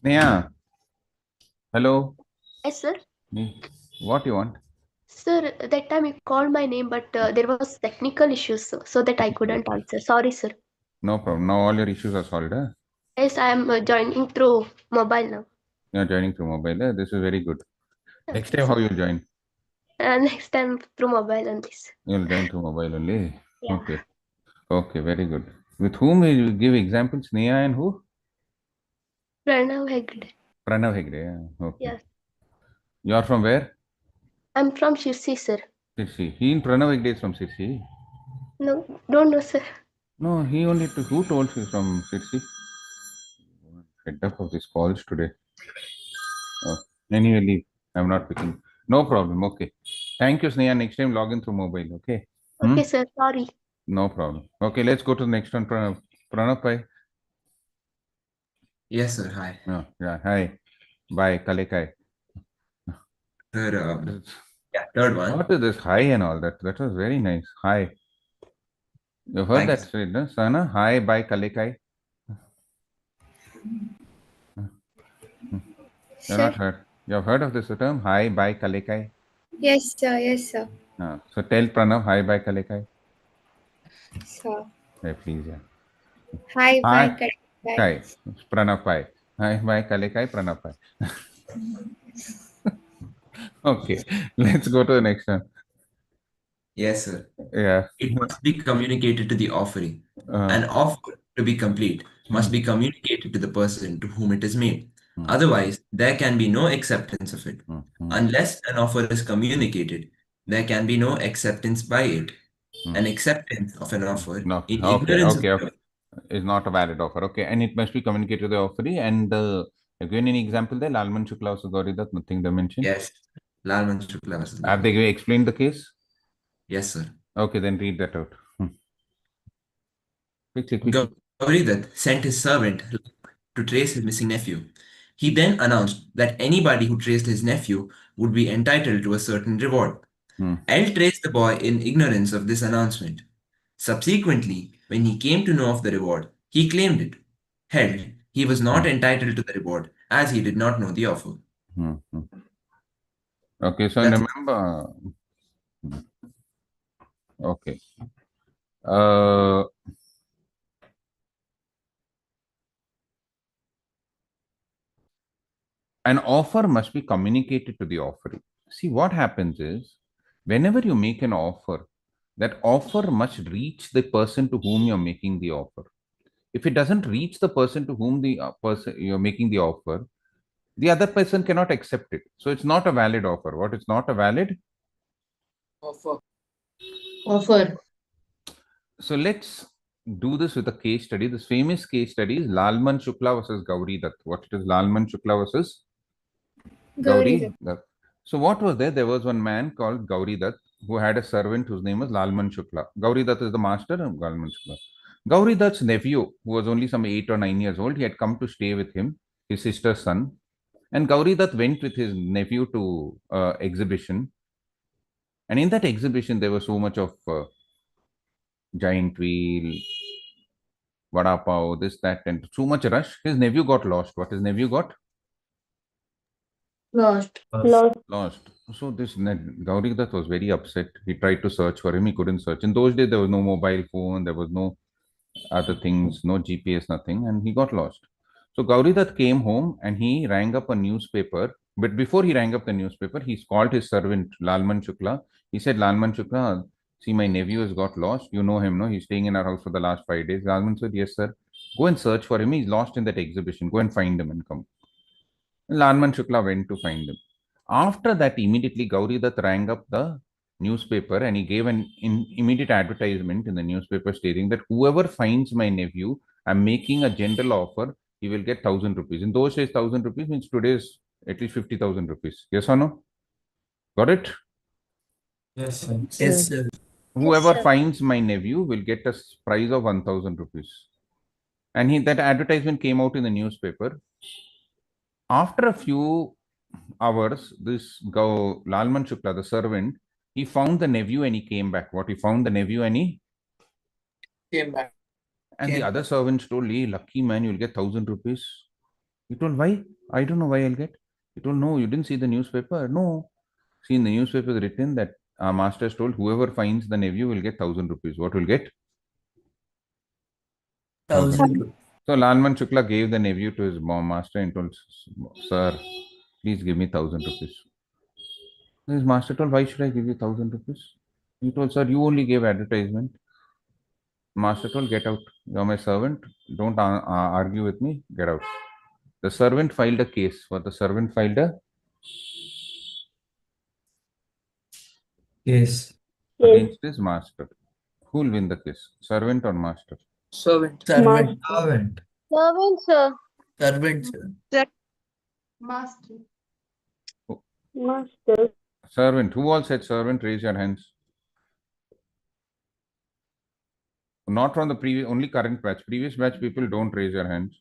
Sneha, hello. Yes, sir. What you want? Sir, that time you called my name, but there was technical issues, so that I couldn't answer. Sorry, sir. No problem. Now all your issues are solved. Huh? Yes, I am joining through mobile now. You are joining through mobile. This is very good. Next Okay, time, how sir. you'll join? Next time through mobile on this. You'll join through mobile only. Yeah. Okay. Okay. Very good. With whom will you give examples? Sneha and who? Pranav Hegde. Pranav Hegde. Yeah. Okay. Yes. You are from where? I'm from Shirsi, sir. Sirsi. He in Pranav Hegde is from Sirsi. No, don't know, sir. No, he only who told you from Sirsi? Head up of these calls today. Oh, anyway, leave. I'm not picking. No problem. Okay. Thank you, Sneha. Next time log in through mobile. Okay. Okay, sir. Sorry. No problem. Okay, let's go to the next one. Pranav. Pranav, bye. Yes, sir. Hi. Yeah. Hi. Bye. Kalekai. Sir, yeah, third one. What is this hi and all that? That was very nice. Hi. You heard Thank you, that straight, no? Sana? Hi, bye, Kalekai. You're not Sir. heard. You have heard of this term? Hi, bye, Kalekai. Yes, sir. Yes, sir. So tell Pranav, hi, bye, Kalekai. Sir. Hey, please, yeah. Hi, bye, Hi. bye. Hi. Pranav, bye. Hi, bye, Kalekai, Pranav, bye. Okay, let's go to the next one. Yes, sir. Yeah. It must be communicated to the offering. An offer, to be complete, must be communicated to the person to whom it is made. Otherwise, there can be no acceptance of it. Unless an offer is communicated, there can be no acceptance by it. An acceptance of an offer No. in Okay. ignorance of Okay. the Okay. Is not a valid offer. Okay. And it must be communicated to the offeree. And again, any example there? Lalman Shukla versus Gauridat, nothing they mentioned. Yes. Lalman Shukla versus Have they explained the case? Yes, sir. Okay, then read that out. Quickly. Gauridat sent his servant to trace his missing nephew. He then announced that anybody who traced his nephew would be entitled to a certain reward. L traced the boy in ignorance of this announcement. Subsequently, when he came to know of the reward, he claimed it. Held, he was not entitled to the reward as he did not know the offer. Okay, so That's remember. Okay. An offer must be communicated to the offeree. See, what happens is, whenever you make an offer, that offer must reach the person to whom you're making the offer. If it doesn't reach the person to whom the person you're making the offer, the other person cannot accept it. So it's not a valid offer. What is not a valid? Offer. So let's do this with a case study. This famous case study is Lalman Shukla versus Gauri Dutt. What it is Lalman Shukla versus Gauri Dutt. So what was there? There was one man called Gauri Dutt who had a servant whose name was Lalman Shukla. Gauri Dutt is the master of Lalman Shukla. Gauri Dutt's nephew, who was only some 8 or 9 years old, he had come to stay with him, his sister's son. And Gauri Dutt went with his nephew to exhibition. And in that exhibition, there was so much of giant wheel, vada pav, this, that, and so much rush. His nephew got lost. What his nephew got? Lost. Lost. So this Gauri Dutt was very upset. He tried to search for him. He couldn't search. In those days, there was no mobile phone. There was no other things, no GPS, nothing. And he got lost. So Gauri Dutt came home and he rang up a newspaper. But before he rang up the newspaper, he called his servant, Lalman Shukla. He said, Lalman Shukla, see, my nephew has got lost. You know him, no? He's staying in our house for the last 5 days. Lalman said, yes, sir. Go and search for him. He's lost in that exhibition. Go and find him and come. Lalman Shukla went to find him. After that, immediately Gauri Dutt rang up the newspaper and he gave an immediate advertisement in the newspaper stating that whoever finds my nephew, I'm making a general offer, he will get 1,000 rupees. In those days, 1,000 rupees means today's at least 50,000 rupees. Yes or no? Got it? Yes, sir. Yes, sir. Whoever finds my nephew will get a prize of 1,000 rupees. And that advertisement came out in the newspaper. After a few hours, this Lalman Shukla, the servant, he found the nephew and he came back. What he found the nephew and he Came back. And the other servants told, hey, lucky man, you'll get 1,000 rupees. He told, why? I don't know why I'll get. He told, no, you didn't see the newspaper. No. See, in the newspaper is written that our master has told whoever finds the nephew will get 1,000 rupees. What will get? 1,000. So Lalman Shukla gave the nephew to his master and told, sir, please give me 1,000 rupees. His master told, why should I give you 1,000 rupees? He told, sir, you only gave advertisement. Master told, get out. You're my servant. Don't argue with me. Get out. The servant filed a case. What the servant filed a Yes. against his master. Who will win the case? Servant or master? Servant. Master. Servant. Servant, sir. Servant, sir. Master. Master. Servant. Who all said servant? Raise your hands. Not from the previous, only current batch. Previous batch people don't raise your hands.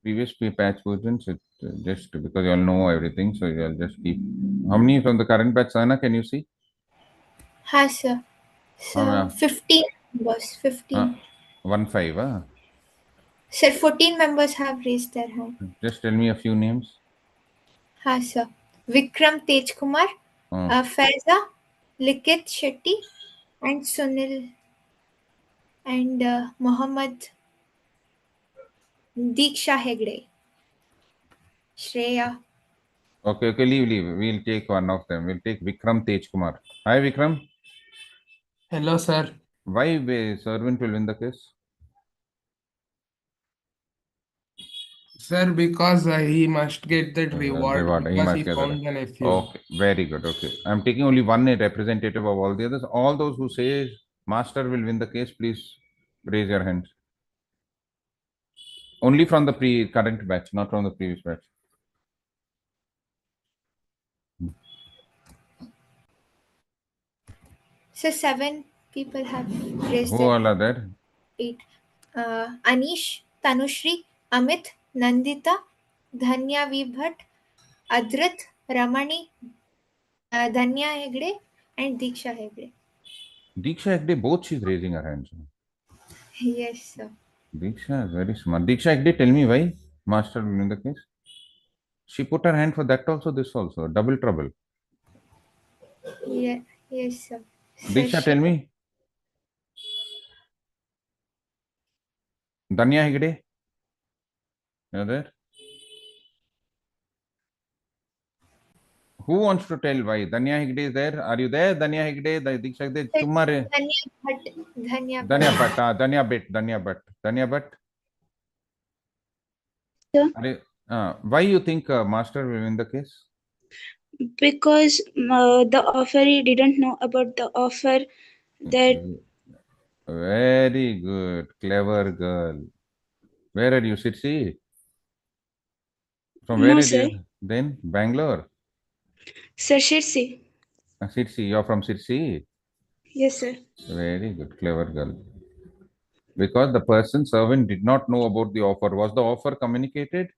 Previous batch persons, just because you all know everything, so you all just keep. How many from the current batch, Sana? Can you see? Ha, sir. How So, many? 15 members. 15. 1-5. Sir, 14 members have raised their hand. Just tell me a few names. Ha, sir. Vikram Tejkumar, Faiza, Likit Shetty, and Sunil, and Mohammed Diksha Hegde. Shreya. Okay, leave. We'll take one of them. We'll take Vikram Tejkumar. Hi, Vikram. Hello, sir. Why servant will win the case? Sir, because he must get that reward Reward. He because must he get the found the nephew. Okay, very good. Okay, I'm taking only one representative of all the others. All those who say master will win the case, please raise your hands. Only from the current batch, not from the previous batch. So 7 people have raised Who their all are hand. there? 8. Anish, Tanushri, Amit, Nandita, Dhanya Vibhat, Adrit, Ramani, Dhanya Hegde, and Diksha Hegde. Diksha Hegde, both she's raising her hands. Yes, sir. Diksha is very smart. Diksha Hegde, tell me why master will win the case. She put her hand for that also, this also. Double trouble. Yeah, yes, sir. So Diksha, tell me. Danya Hegde, you're there? Who wants to tell why? Danya Hegde is there. Are you there? Danya Hegde, Diksha Hegde, Tumare. Dhanya Bhatt. Dhanya Danya Bhatt. Bhatt, Danya Bhatt. Danya Bhatt. Sir? Why you think master will win the case? Because the offeree didn't know about the offer that Very good, clever girl. Where are you, Sitsi? From where no, are sir. you? Then Bangalore. Sir Shirsi. Sitsi, you're from Sitsi. Yes, sir. Very good, clever girl. Because the person servant did not know about the offer. Was the offer communicated?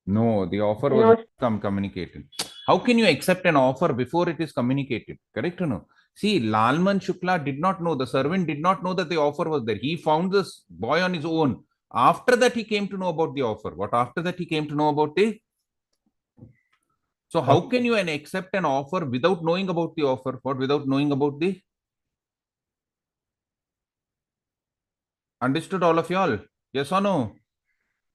No, the offer was not communicated. How can you accept an offer before it is communicated? Correct or no? See, Lalman Shukla did not know, the servant did not know that the offer was there. He found this boy on his own. After that, he came to know about the offer. What after that he came to know about it? So how can you accept an offer without knowing about the offer? What without knowing about the? Understood all of y'all? Yes or no?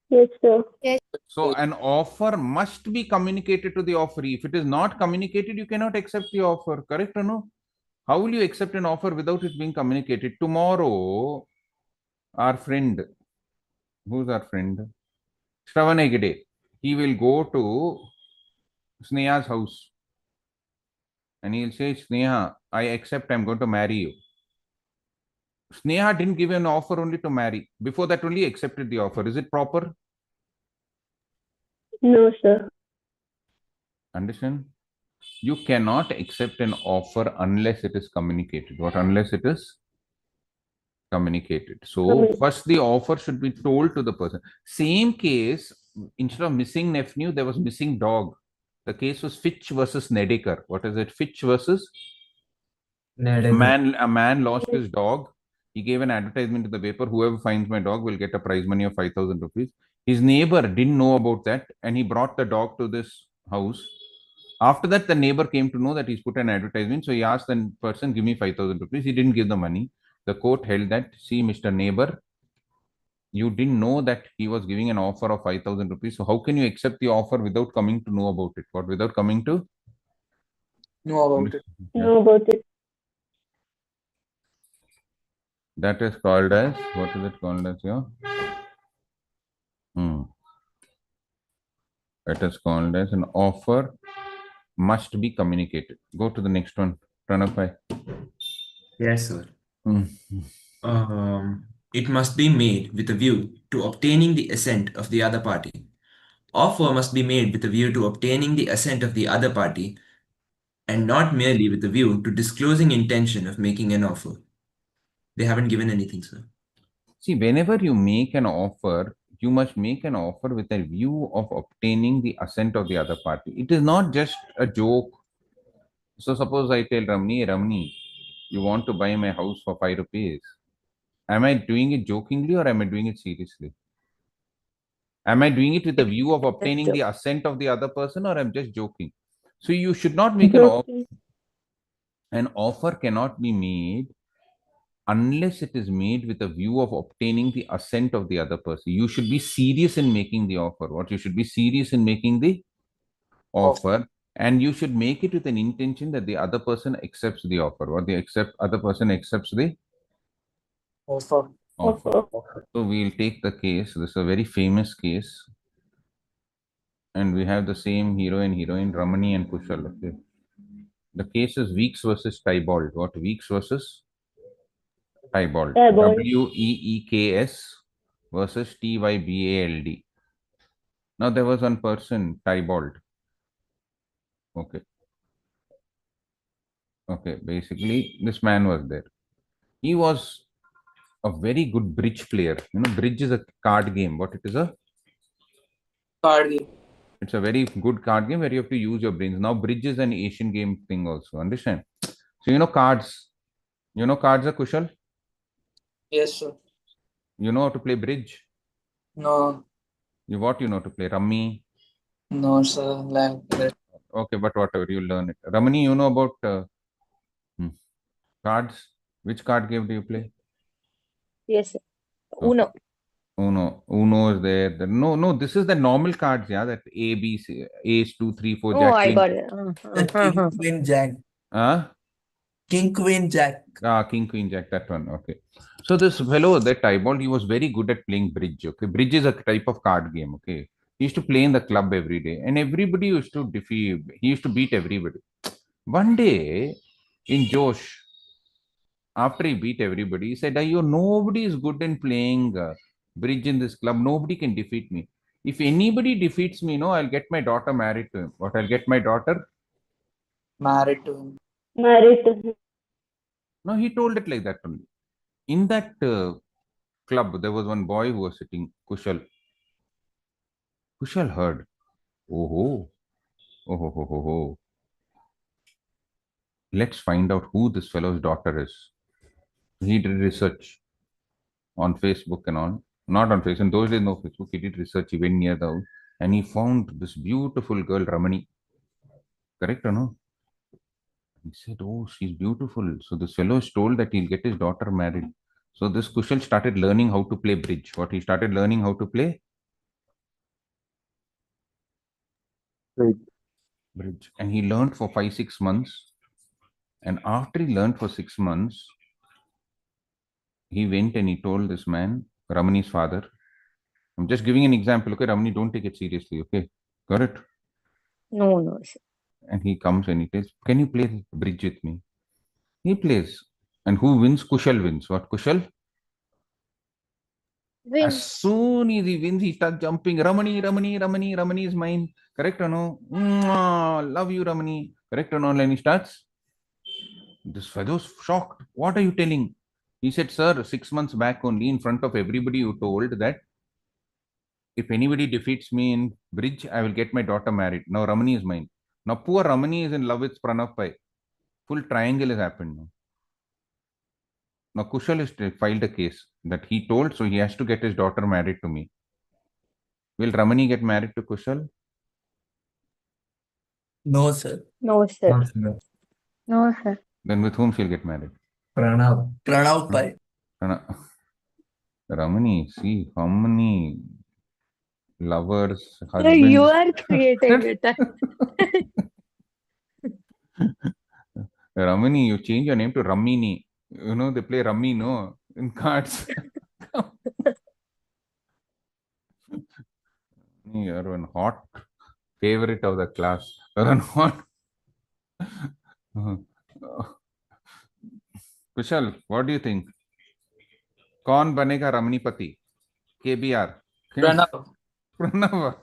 Yes, sir. Yes. So an offer must be communicated to the offeree. If it is not communicated, you cannot accept the offer. Correct or no? How will you accept an offer without it being communicated? Tomorrow, our friend, who's our friend? Shravan Hegde, he will go to Sneha's house and he'll say, Sneha, I accept, I'm going to marry you. Sneha didn't give an offer only to marry. Before that, only accepted the offer. Is it proper? No, sir. Understand? You cannot accept an offer unless it is communicated. What? Unless it is communicated. So first the offer should be told to the person. Same case, instead of missing nephew, there was missing dog. The case was Fitch versus Nedekar. What is it? Fitch versus a man lost his dog. He gave an advertisement to the paper. Whoever finds my dog will get a prize money of 5,000 rupees. His neighbor didn't know about that, and he brought the dog to this house. After that, the neighbor came to know that he's put an advertisement. So he asked the person, "Give me 5,000 rupees." He didn't give the money. The court held that, "See, Mr. Neighbor, you didn't know that he was giving an offer of 5,000 rupees. So how can you accept the offer without coming to know about it? What, without coming to Know about it. Know about it. That is called as, what is it called as here? It is called as an offer must be communicated. Go to the next one, Pranab. Yes, sir. Hmm. It must be made with a view to obtaining the assent of the other party. Offer must be made with a view to obtaining the assent of the other party and not merely with a view to disclosing intention of making an offer. They haven't given anything, sir. See, whenever you make an offer, you must make an offer with a view of obtaining the assent of the other party. It is not just a joke. So suppose I tell Ramni, you want to buy my house for 5 rupees. Am I doing it jokingly or am I doing it seriously? Am I doing it with a view of obtaining the assent of the other person or I'm just joking? So you should not make an offer. An offer cannot be made unless it is made with a view of obtaining the assent of the other person. You should be serious in making the offer. What you should be serious in making the offer, and you should make it with an intention that the other person accepts the offer. What the other person accepts the Offer. offer. So we'll take the case. This is a very famous case, and we have the same hero and heroine, Ramani and Kushal. Okay. The case is Weeks versus Tybalt. What, Weeks versus Tybalt? Tybalt. Weeks versus Tybald. Now there was one person, Tybalt. Okay. Okay. Basically, this man was there. He was a very good bridge player. You know, bridge is a card game. What it is a Card game. It's a very good card game where you have to use your brains. Now, bridge is an Asian game thing also. Understand? So you know cards. You know cards are Kushal. Yes, sir. You know how to play bridge. No. You know to play rummy. No, sir. Like that. Okay, but whatever, you learn it. Ramani, you know about cards? Which card game do you play? Yes, sir. Okay. Uno. Uno is there. No, this is the normal cards, yeah. That A, B, C, Ace, 2, 3, 4, Oh, Jack, I Queen. got it. King, Queen, Jack. King, Queen, Jack. King, Queen, Jack, that one. Okay. So this fellow, that Tybalt, he was very good at playing bridge. Okay. Bridge is a type of card game. Okay. He used to play in the club every day and everybody used to defeat, he used to beat everybody. One day in Josh, after he beat everybody, he said, nobody is good in playing bridge in this club. Nobody can defeat me. If anybody defeats me, I'll get my daughter married to him. What, I'll get my daughter? Married to him. Married to him. No, he told it like that only. In that club, there was one boy who was sitting, Kushal. Kushal heard, oh, ho. Let's find out who this fellow's daughter is. He did research on Facebook and all. Not on Facebook. In those days, no Facebook. He did research. He went near the house and he found this beautiful girl, Ramani. Correct or no? He said, oh, she's beautiful. So this fellow is told that he'll get his daughter married. So this Kushal started learning how to play bridge. What, he started learning how to play? Bridge. And he learned for 5-6 months. And after he learned for 6 months, he went and he told this man, Ramani's father. I'm just giving an example. Okay, Ramani, don't take it seriously. Okay, got it? No, sir. And he comes and he tells, can you play bridge with me? He plays. And who wins? Kushal wins. What, Kushal? As soon as he wins, he starts jumping. Ramani is mine. Correct or no? Love you, Ramani. Correct or no? And he starts. This fellow's shocked. What are you telling? He said, sir, 6 months back only, in front of everybody, you told that if anybody defeats me in bridge, I will get my daughter married. Now Ramani is mine. Now poor Ramani is in love with Pranav Pai. Full triangle has happened now. Now Kushal has filed a case that he told, so he has to get his daughter married to me. Will Ramani get married to Kushal? No, sir. No, sir. Not sir. No, sir. Then with whom she'll get married? Pranav. Pranav Pai. Ramani, see how many lovers, Sir, you husbands. are creating it. Ramani, you change your name to Ramini. You know, they play Rummy, no? In cards. You're one hot favorite of the class. You're one hot. Kushal, what do you think? कौन बनेगा रमणीपति? KBR. Pranav. Pranav.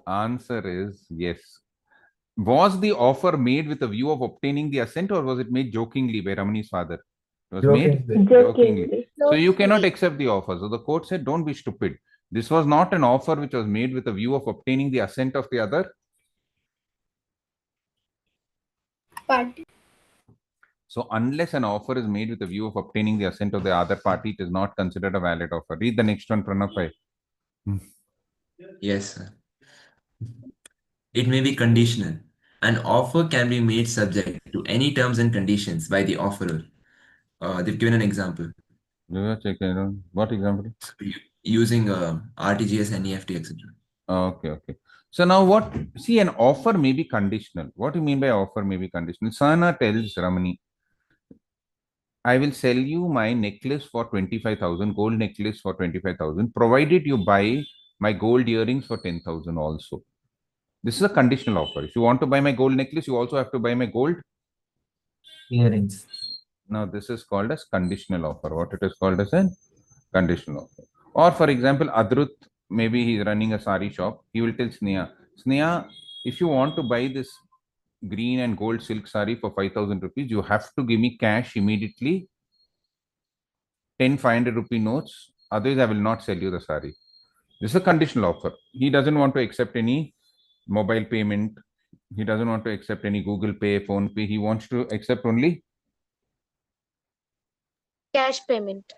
Answer is yes. Was the offer made with a view of obtaining the assent, or was it made jokingly by Ramani's father? It was made jokingly. So you cannot accept the offer. So the court said, don't be stupid. This was not an offer which was made with a view of obtaining the assent of the other Party. So unless an offer is made with a view of obtaining the assent of the other party, it is not considered a valid offer. Read the next one, Pranav. Yes, sir. It may be conditional. An offer can be made subject to any terms and conditions by the offerer. They've given an example. What example? Using RTGS, NEFT, etc. Okay, okay. So now what? See, an offer may be conditional. What do you mean by offer may be conditional? Sana tells Ramani, I will sell you my necklace for 25,000, gold necklace for 25,000, provided you buy my gold earrings for 10,000 also. This is a conditional offer. If you want to buy my gold necklace, you also have to buy my gold earrings. Now, this is called as conditional offer. What it is called as a conditional offer. Or for example, Adrut, maybe he's running a sari shop. He will tell Sneha, Sneha, if you want to buy this green and gold silk sari for 5,000 rupees, you have to give me cash immediately, 10 500 rupee notes. Otherwise, I will not sell you the sari. This is a conditional offer. He doesn't want to accept any mobile payment. He doesn't want to accept any Google Pay, Phone Pay. He wants to accept only Cash payment.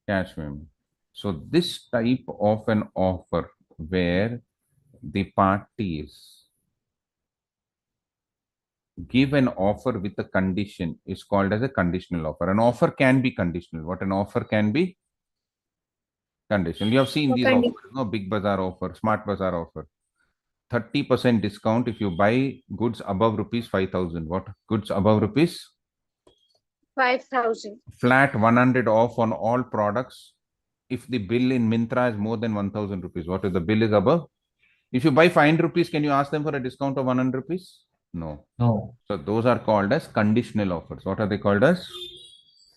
cash payment. So this type of an offer where the parties give an offer with a condition is called as a conditional offer. An offer can be conditional. What an offer can be? Conditional. You have seen these offers, no? Big Bazaar offer, Smart Bazaar offer. 30% discount if you buy goods above rupees 5,000. What goods above rupees? 5,000. Flat 100 off on all products. If the bill in Myntra is more than 1,000 rupees, what if the bill is above? If you buy 500 rupees, can you ask them for a discount of 100 rupees? No. No. So those are called as conditional offers. What are they called as?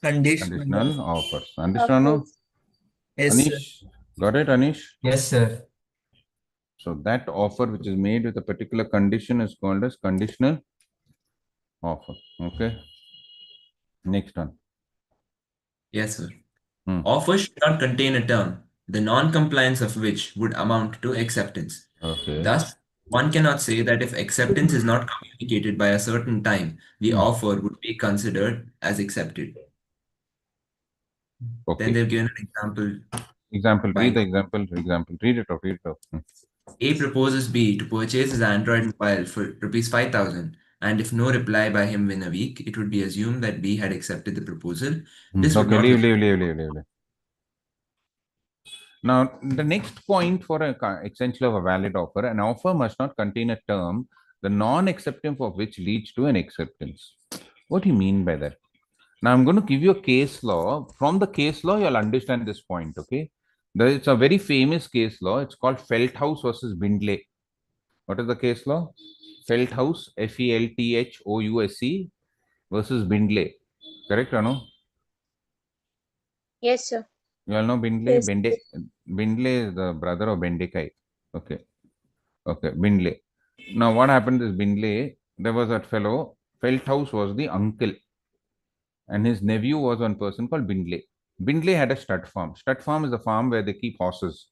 Conditional offers. Understand now? Yes, Anish, got it, Anish? Yes, sir. So that offer which is made with a particular condition is called as conditional offer. Okay. Next one. Yes, sir. Offer should not contain a term, the non-compliance of which would amount to acceptance. Okay. Thus, one cannot say that if acceptance is not communicated by a certain time, the offer would be considered as accepted. Okay. Then they've given an example. Example. Read the example. Example. Read it off. Read it off. A proposes B to purchase his Android mobile for rupees 5,000, and if no reply by him within a week, it would be assumed that B had accepted the proposal. This would Okay, not leave. Now, the next point for an extension of a valid offer, an offer must not contain a term, the non-acceptance of which leads to an acceptance. What do you mean by that? Now, I'm going to give you a case law. From the case law, you'll understand this point, okay? It's a very famous case law. It's called Feldhaus versus Bindley. What is the case law? Feldhaus, Felthouse versus Bindley. Correct or no? Yes, sir. You all know Bindley? Yes. Bindley is the brother of Bendekai. Okay. Okay, Bindley. Now, what happened is Bindley, there was that fellow, Feldhaus was the uncle, and his nephew was one person called Bindley. Bindley had a stud farm. Stud farm is a farm where they keep horses.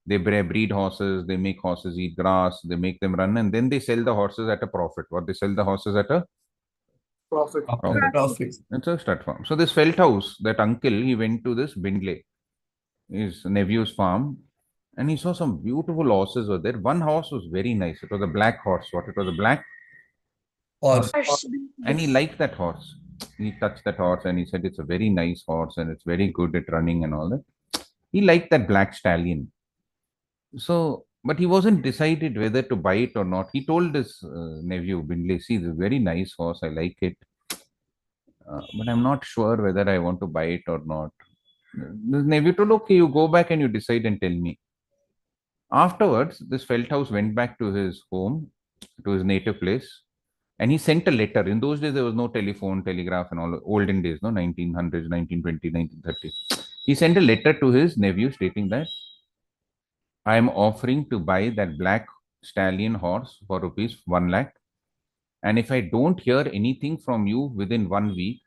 They breed horses, they make horses eat grass, they make them run, and then they sell the horses at a profit. What they sell the horses at a Profit. Profit. It's a stud farm. So this Feldhaus, that uncle, he went to this Bindley his nephew's farm, and he saw some beautiful horses were there. One horse was very nice. It was a black horse. What? It was a black Horse. Horse. and he liked that horse. He touched that horse and he said it's a very nice horse and it's very good at running and all that. He liked that black stallion. So, but he wasn't decided whether to buy it or not. He told his nephew, Bindley, see, it's a very nice horse. I like it. But I'm not sure whether I want to buy it or not. The nephew told, okay, you go back and you decide and tell me. Afterwards, this Feldhaus went back to his home, to his native place, and he sent a letter. In those days, there was no telephone, telegraph, and all olden days, no 1900s, 1920, 1930. He sent a letter to his nephew stating that I am offering to buy that black stallion horse for rupees 1 lakh. And if I don't hear anything from you within 1 week,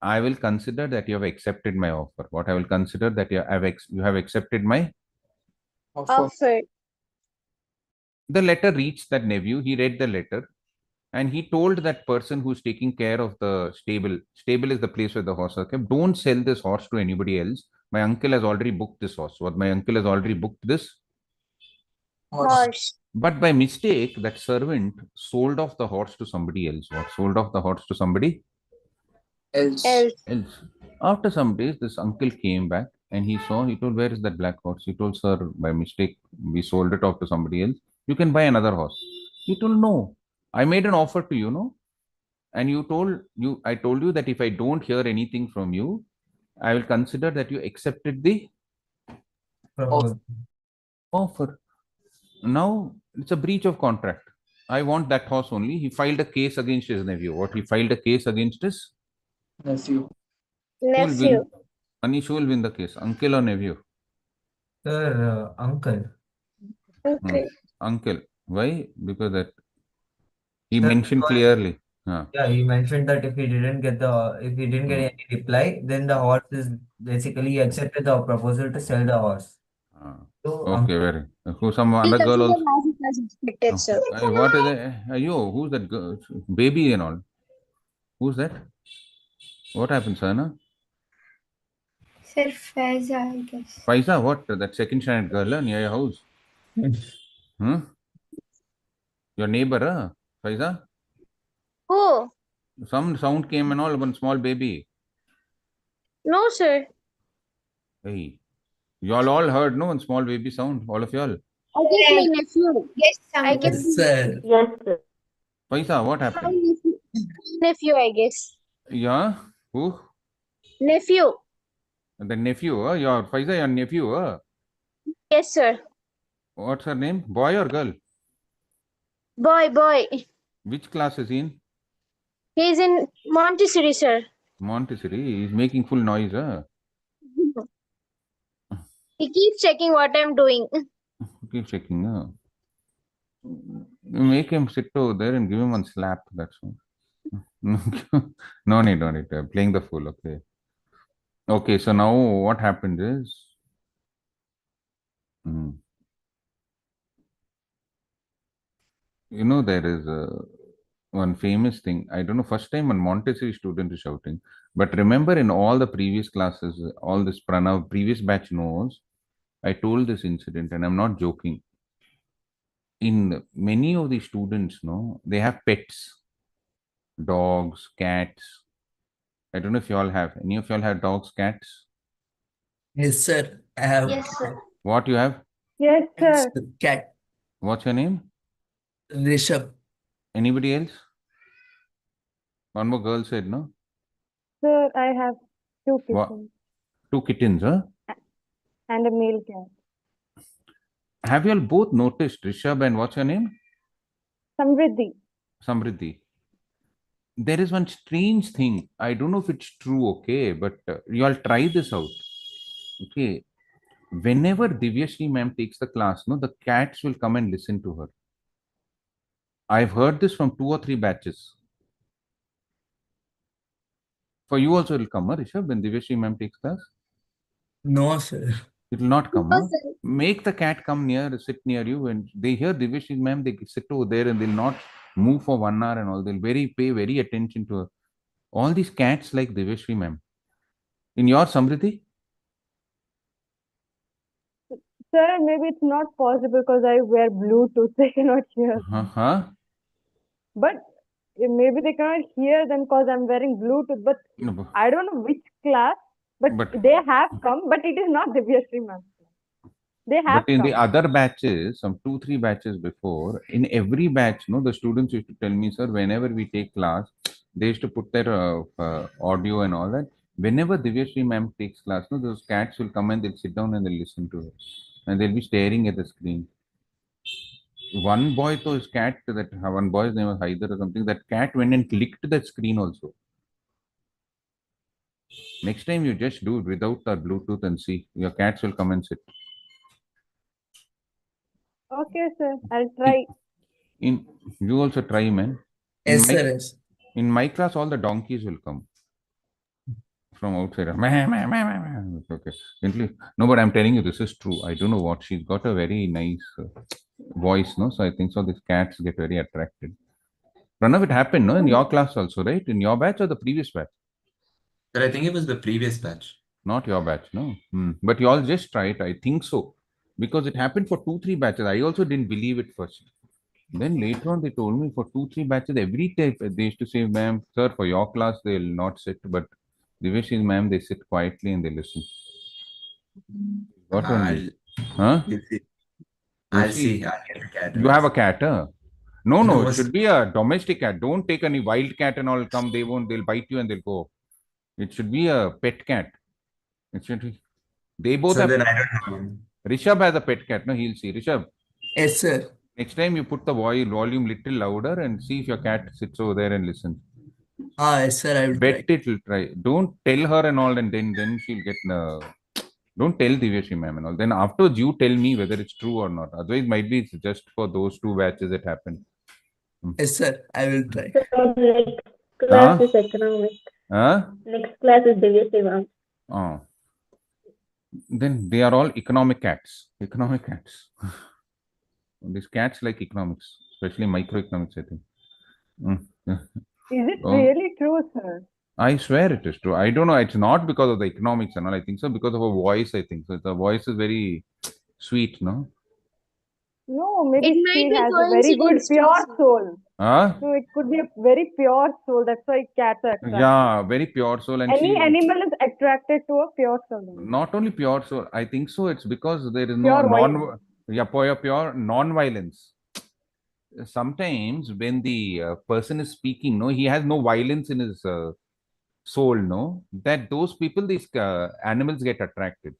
I will consider that you have accepted my offer. What I will consider that you have accepted my Offer. The letter reached that nephew. He read the letter and he told that person who's taking care of the stable. Stable is the place where the horse are kept. Don't sell this horse to anybody else. My uncle has already booked this horse. What my uncle has already booked this. Horse. But by mistake, that servant sold off the horse to somebody else. What? Sold off the horse to somebody Else. else. After some days, this uncle came back and he told, where is that black horse? He told, sir, by mistake, we sold it off to somebody else. You can buy another horse. He told, no, I made an offer to you, no? And I told you that if I don't hear anything from you, I will consider that you accepted the offer. Now it's a breach of contract. I want that horse only. He filed a case against his nephew. What? He filed a case against his Nephew. Who will Nephew. win? Anish, who will win the case? Uncle or nephew? Sir, uncle. Okay. Uncle. Why? Because that he Sir, mentioned because clearly. yeah, he mentioned that if he didn't get any reply, then the horse is basically he accepted the proposal to sell the horse. So Okay, very. Who some He other girl considered also? as it was expected, sir. What is it? Yo, who's that girl? Baby and all. Who's that? What happened, Sana? Sir Faiza, I guess. Faisa, what? That second standard girl near your house? Hmm? Your neighbor, Faisa? Who? Some sound came and all, one small baby. No, sir. Hey, y'all all heard, no? One small baby sound, all of y'all. I guess my nephew. Yes, I guess Yes, sir. yes, sir. Faisa, what My happened? nephew, I guess. Yeah? Who? Nephew. The nephew, your Faisa, your nephew, Yes, sir. What's her name? Boy or girl? Boy. Which class is he in? He's in Montessori, sir. Montessori. He's making full noise, He keeps checking what I'm doing. Keep checking, Make him sit over there and give him one slap, that's all. No need. Playing the fool, okay. Okay, so now what happened is, there is one famous thing. I don't know, first time one Montessori student is shouting, but remember in all the previous classes, all this Pranav, previous batch knows, I told this incident and I'm not joking. In many of the students, they have pets, dogs, cats. I don't know if you all have. Any of you all have dogs, cats? Yes, sir. I have Yes, sir. What you have? Yes, sir. cat. What's your name? Rishabh. Anybody else? One more girl said, no? Sir, I have two What? kittens 2 kittens, huh? and a male cat. Have you all both noticed Rishabh and what's your name? Samriddhi. Samriddhi. There is one strange thing. I don't know if it's true, okay, but you all try this out. Okay. Whenever Divyashree ma'am takes the class, the cats will come and listen to her. I've heard this from 2 or 3 batches. For you also it will come, Rishabh, when Divyashree ma'am takes class? No, sir. It will not come. No, Huh? sir. Make the cat come sit near you. When they hear Divyashree ma'am, they sit over there and they'll not move for 1 hour and all. They'll pay very attention to her. All these cats like Divyashree ma'am. In your Samriddhi? Sir, maybe it's not possible because I wear Bluetooth. They cannot hear. Uh-huh. But maybe they cannot hear them because I'm wearing Bluetooth. But No, but, I don't know which class. But they have come. But it is not Divyashree ma'am. They have but in the come. other batches, some 2-3 batches before, in every batch, no, the students used to tell me, sir, whenever we take class, they used to put their audio and all that. Whenever Divyashree ma'am takes class, no, those cats will come and they'll sit down and they'll listen to her. And they'll be staring at the screen. One boy, though, his cat, that one boy's name was Haider or something, that cat went and clicked that screen also. Next time you just do it without the Bluetooth and see, your cats will come and sit. Okay, sir. I'll try. You also try, man. Yes, sir. Yes. In my class, all the donkeys will come from outside. Meh, meh, meh, meh, meh. Okay. No, but I'm telling you, this is true. I don't know what she's got a very nice voice, no? So I think so. These cats get very attracted. Pranav, it happened, no? In your class also, right? In your batch or the previous batch? But I think it was the previous batch. Not your batch, no. But you all just try it. I think so. Because it happened for 2-3 batches. I also didn't believe it first. Then later on, they told me for 2-3 batches, every time they used to say, ma'am, sir, for your class, they'll not sit. But Divyashree, ma'am, they sit quietly and they listen. What only? Huh? I'll see. I'll get a cat. You have a cat, huh? No, No, it should be a domestic cat. Don't take any wild cat and all come. They'll bite you and they'll go. It should be a pet cat. It should be. They both So have. then I don't know. Rishabh has a pet cat. No, he'll see. Rishabh. Yes, sir. Next time you put the volume little louder and see if your cat sits over there and listens. Yes, sir. I will Bet try. it will try. Don't tell her and all, and then she'll get. Don't tell Divyashree ma'am and all. Then afterwards you tell me whether it's true or not. Otherwise, might be it's just for those 2 batches it happened. Yes, sir. I will try. So next class is economic. Next class is Divyashree ma'am. Oh. Then they are all economic cats. Economic cats. These cats like economics, especially microeconomics, I think. Is it really true, sir? I swear it is true. I don't know. It's not because of the economics and all. I think so because of her voice. I think so. The voice is very sweet, no? No, maybe It might she be has a very good coincidence too, pure sir. soul. Huh? So it could be a very pure soul. That's why cats are attracted. Yeah, very pure soul. And Any she animal is attracted to a pure soul. not only pure soul. I think so. It's because there is Pure pure non-violence. Sometimes when the person is speaking, no, he has no violence in his soul, no, that those people, these animals get attracted.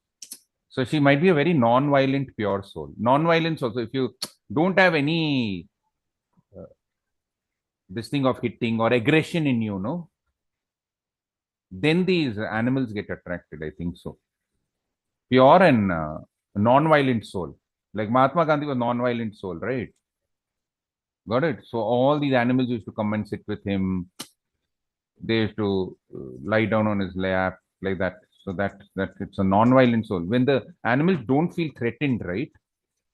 So she might be a very non-violent, pure soul. Non-violence also, if you don't have any this thing of hitting or aggression in you, no, then these animals get attracted. I think so. Pure and non-violent soul. Like Mahatma Gandhi was non-violent soul, right? Got it? So all these animals used to come and sit with him. They used to lie down on his lap like that. So that it's a non-violent soul. When the animals don't feel threatened, right?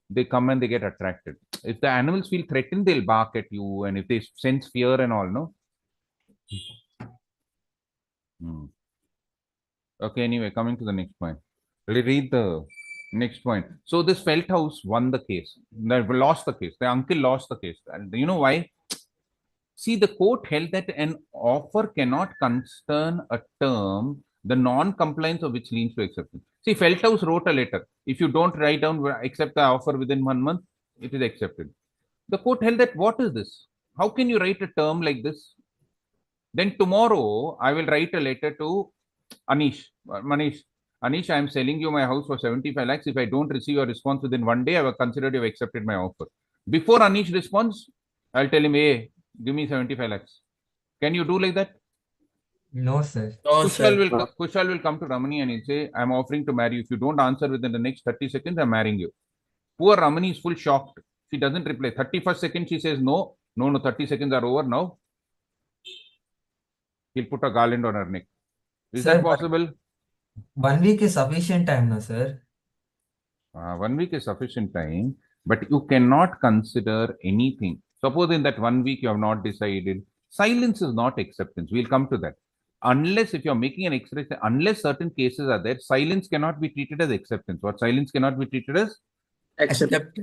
They come and they get attracted. If the animals feel threatened, they'll bark at you. And if they sense fear and all, no? Okay, anyway, coming to the next point. Will you read the next point? So this Feldhaus won the case. They lost the case. The uncle lost the case. And you know why? See, the court held that an offer cannot concern a term, the non-compliance of which leads to acceptance. See, Feldhaus wrote a letter. If you don't write down, accept the offer within 1 month, it is accepted. The court held that, what is this? How can you write a term like this? Then tomorrow, I will write a letter to Anish. Anish, I am selling you my house for 75 lakhs. If I don't receive your response within 1 day, I will consider you have accepted my offer. Before Anish responds, I'll tell him, hey, give me 75 lakhs. Can you do like that? No, sir. Kushal will come to Ramani and he'll say, I'm offering to marry you. If you don't answer within the next 30 seconds, I'm marrying you. Poor Ramani is full shocked. She doesn't reply. 31st second, she says, no, 30 seconds are over now. He'll put a garland on her neck. Is that possible? 1 week is sufficient time, no, sir? 1 week is sufficient time, but you cannot consider anything. Suppose in that 1 week you have not decided. Silence is not acceptance. We'll come to that. Unless if you're making an expression, unless certain cases are there, silence cannot be treated as acceptance. What silence cannot be treated as? Accept.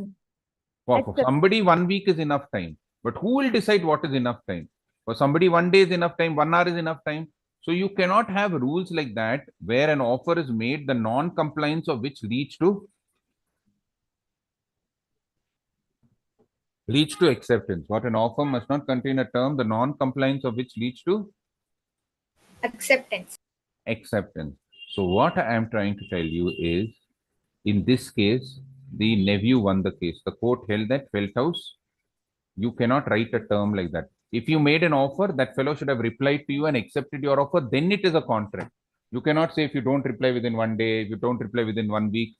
For somebody, 1 week is enough time. But who will decide what is enough time? For somebody, 1 day is enough time, 1 hour is enough time. So you cannot have rules like that where an offer is made, the non-compliance of which leads to acceptance. What an offer must not contain a term, the non-compliance of which leads to Acceptance. acceptance. So what I am trying to tell you is, in this case, the nephew won the case. The court held that Feldhaus, you cannot write a term like that. If you made an offer, that fellow should have replied to you and accepted your offer, then it is a contract. You cannot say if you don't reply within 1 day, if you don't reply within 1 week.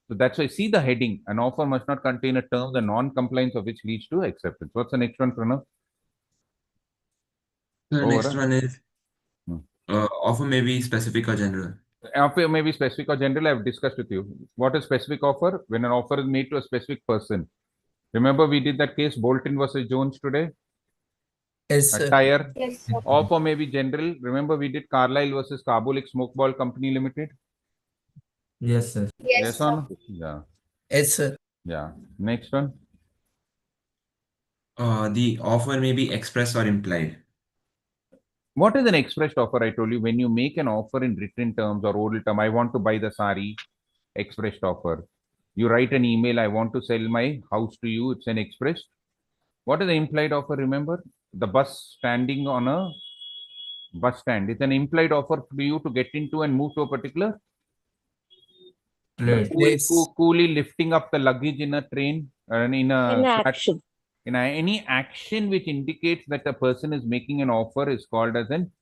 So that's why, see the heading, an offer must not contain a term, the non-compliance of which leads to acceptance. What's the next one, Pranav? The next one is Hmm. offer may be specific or general. Offer may be specific or general. I've discussed with you. What is specific offer? When an offer is made to a specific person. Remember, we did that case Bolton versus Jones today. Yes, A sir. tire. Yes, sir. Offer may be general. Remember, we did Carlisle versus Carbolik Smokeball Company Limited. Yes, sir. Yes or no? Yeah. Yes, sir. Yeah. Next one. The offer may be express or implied. What is an expressed offer? I told you, when you make an offer in written terms or oral term, I want to buy the sari, expressed offer. You write an email, I want to sell my house to you, it's an expressed. What is the implied offer? Remember, the bus standing on a bus stand. It's an implied offer for you to get into and move to a particular Place. coolie lifting up the luggage in a train and in a action. Any action which indicates that a person is making an offer is called as an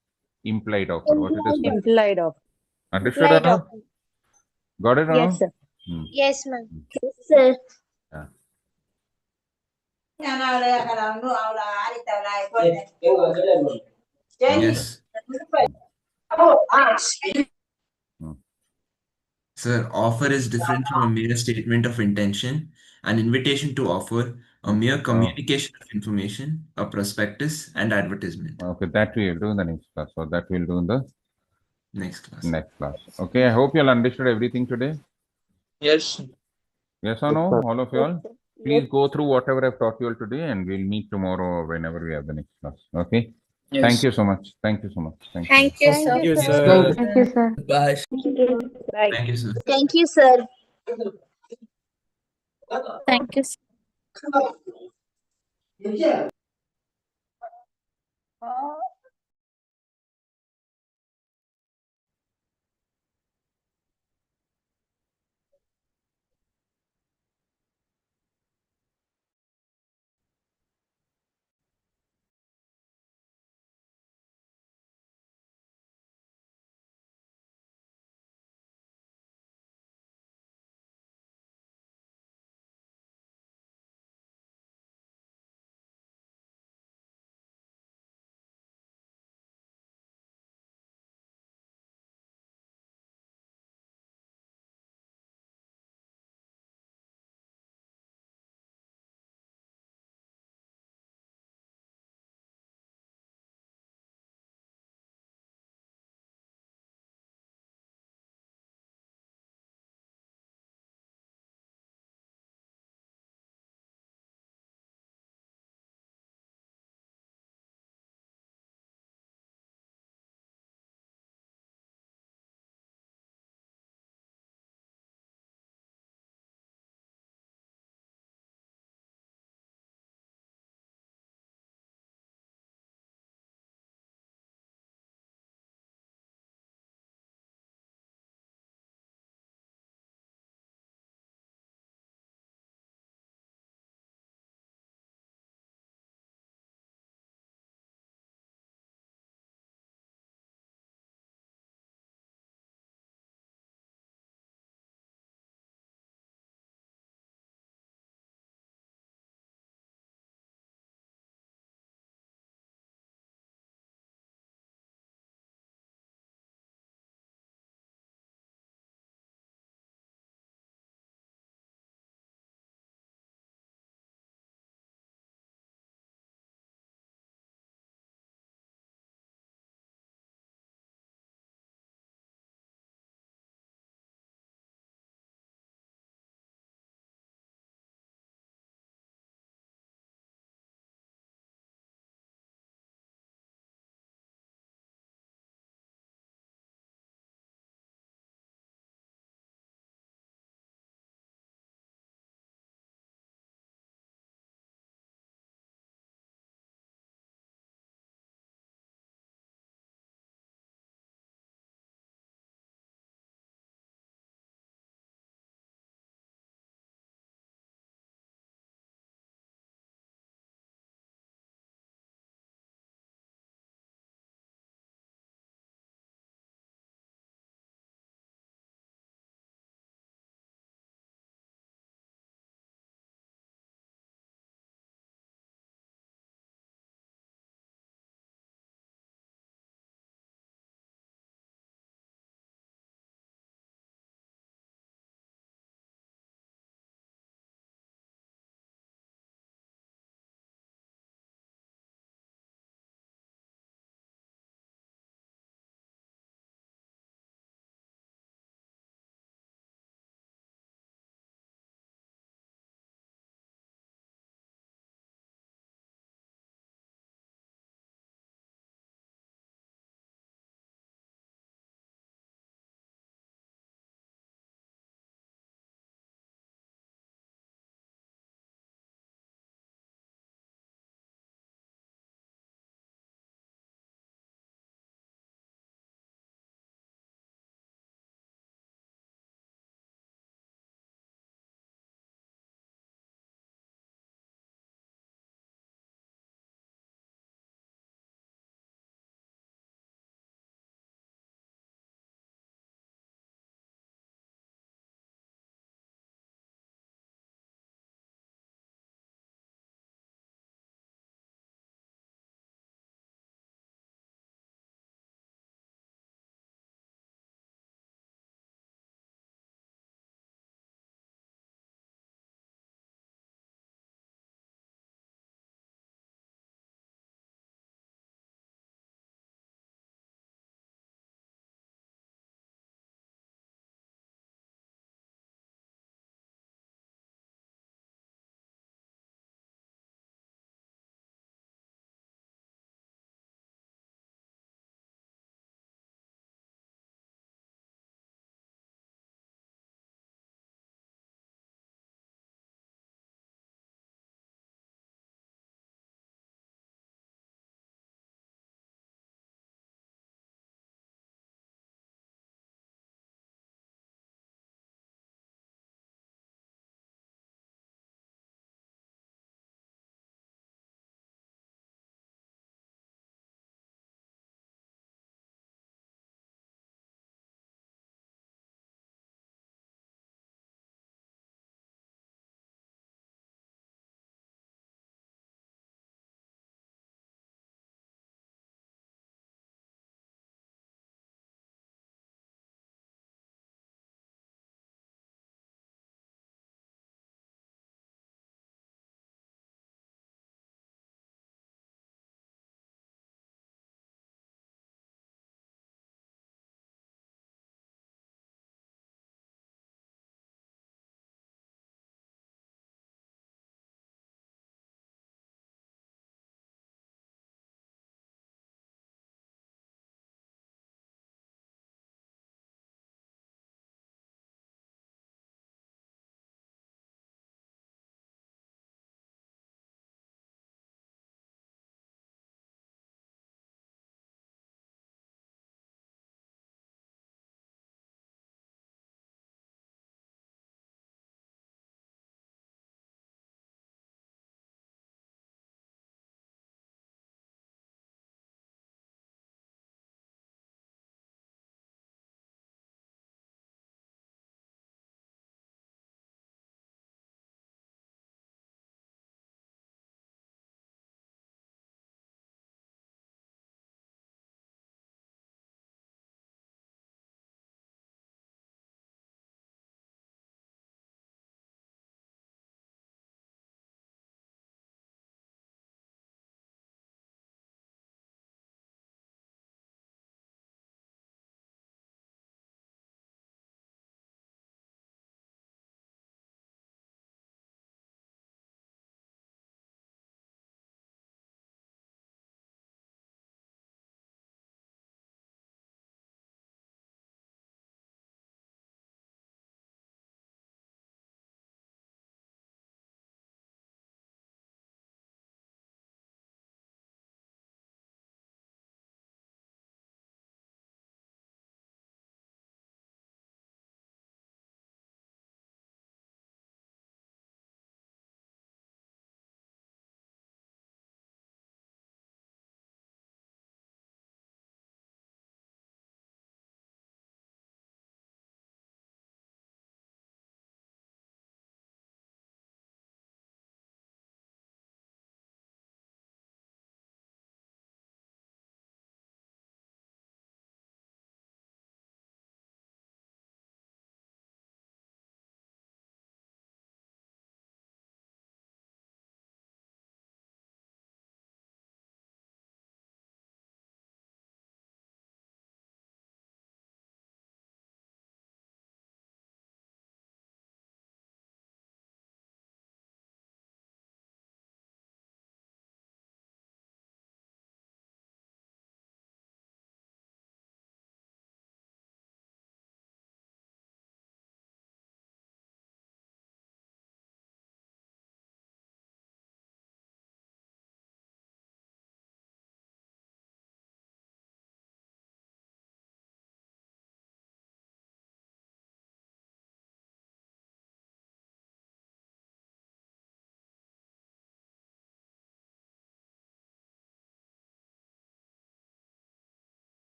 implied offer. What it is? Implied offer. Understood or no? Got it or no? Yes, sir. Yes, ma'am. Yes, sir. Yeah. Yes. Hmm. Sir, offer is different from a mere statement of intention, an invitation to offer, a mere communication of information, a prospectus, and advertisement. Okay, that we will do in the next class. So that we'll do in the Next class. next class. Okay, I hope you all understood everything today. Yes. Yes or no? All of you all? Please go through whatever I've taught you all today and we'll meet tomorrow or whenever we have the next class. Okay? Yes. Thank you so much. Thank you so much. Thank you. Thank you, sir. Thank you, Thank sir. Thank you, sir. Bye. Bye. Thank you, sir. Thank you, sir. Thank you.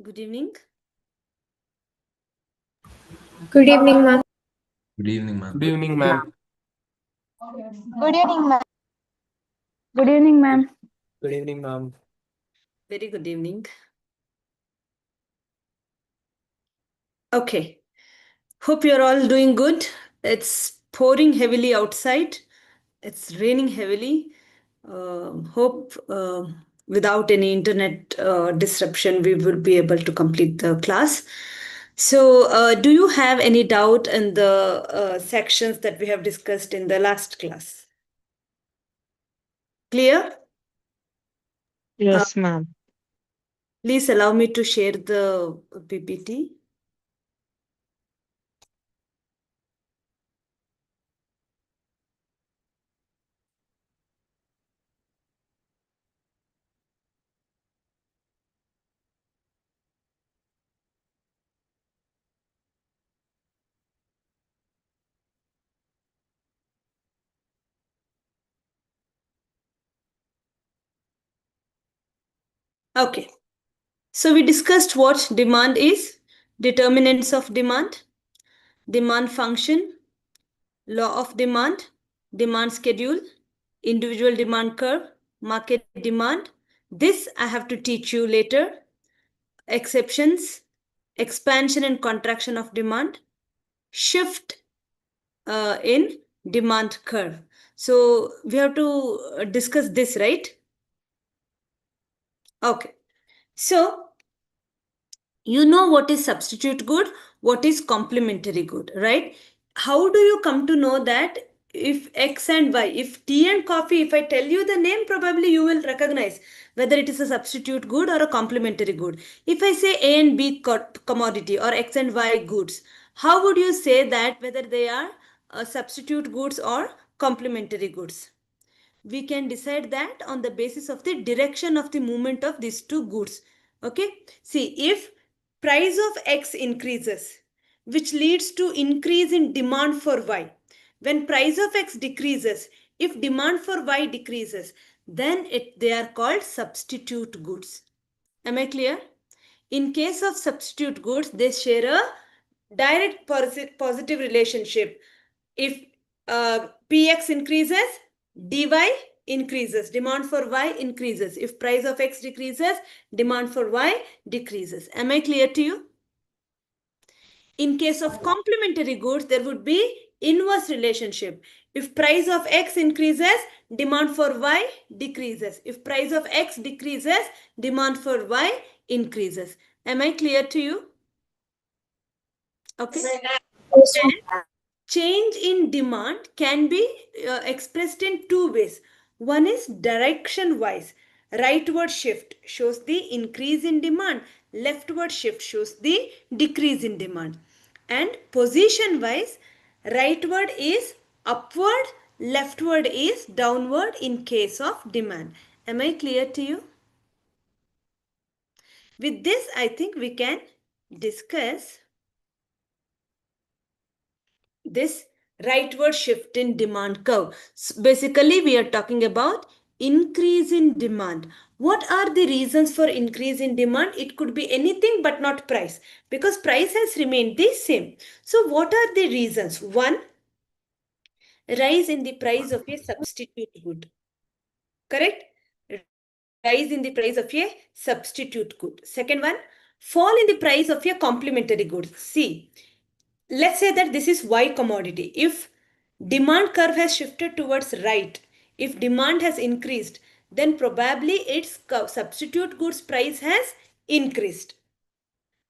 Good evening. Good evening, ma'am. Good evening, ma'am. Good evening, ma'am. Good evening, ma'am. Good evening, ma'am. Good evening, ma'am. Very good evening. Okay. Hope you're all doing good. It's pouring heavily outside. It's raining heavily. Hope without any internet disruption, we will be able to complete the class. So, do you have any doubt in the sections that we have discussed in the last class? Clear? Yes, ma'am. Please allow me to share the PPT. Okay. So we discussed what demand is, determinants of demand, demand function, law of demand, demand schedule, individual demand curve, market demand. This I have to teach you later. Exceptions, expansion and contraction of demand, shift in demand curve. So we have to discuss this, right? Okay. So you know what is substitute good, what is complementary good, right? How do you come to know that if X and Y, if tea and coffee, if I tell you the name, probably you will recognize whether it is a substitute good or a complementary good. If I say A and B commodity or X and Y goods, how would you say that whether they are substitute goods or complementary goods? We can decide that on the basis of the direction of the movement of these two goods. Okay, see, if price of X increases, which leads to increase in demand for Y, when price of X decreases, if demand for Y decreases, then they are called substitute goods. Am I clear? In case of substitute goods, they share a direct positive relationship. If Px increases, dy increases, demand for Y increases. If price of X decreases, demand for Y decreases. Am I clear to you? In case of complementary goods, there would be inverse relationship. If price of X increases, demand for Y decreases. If price of X decreases, demand for Y increases. Am I clear to you? Okay. And change in demand can be expressed in two ways. One is direction wise. Rightward shift shows the increase in demand. Leftward shift shows the decrease in demand. And position wise, rightward is upward, leftward is downward in case of demand. Am I clear to you? With this, I think we can discuss this rightward shift in demand curve. So basically, we are talking about increase in demand. What are the reasons for increase in demand? It could be anything but not price, because price has remained the same. So what are the reasons? One, rise in the price of a substitute good. Correct? Rise in the price of a substitute good. Second one, fall in the price of a complementary good. See, let's say that this is Y commodity. If demand curve has shifted towards right, if demand has increased, then probably its substitute goods price has increased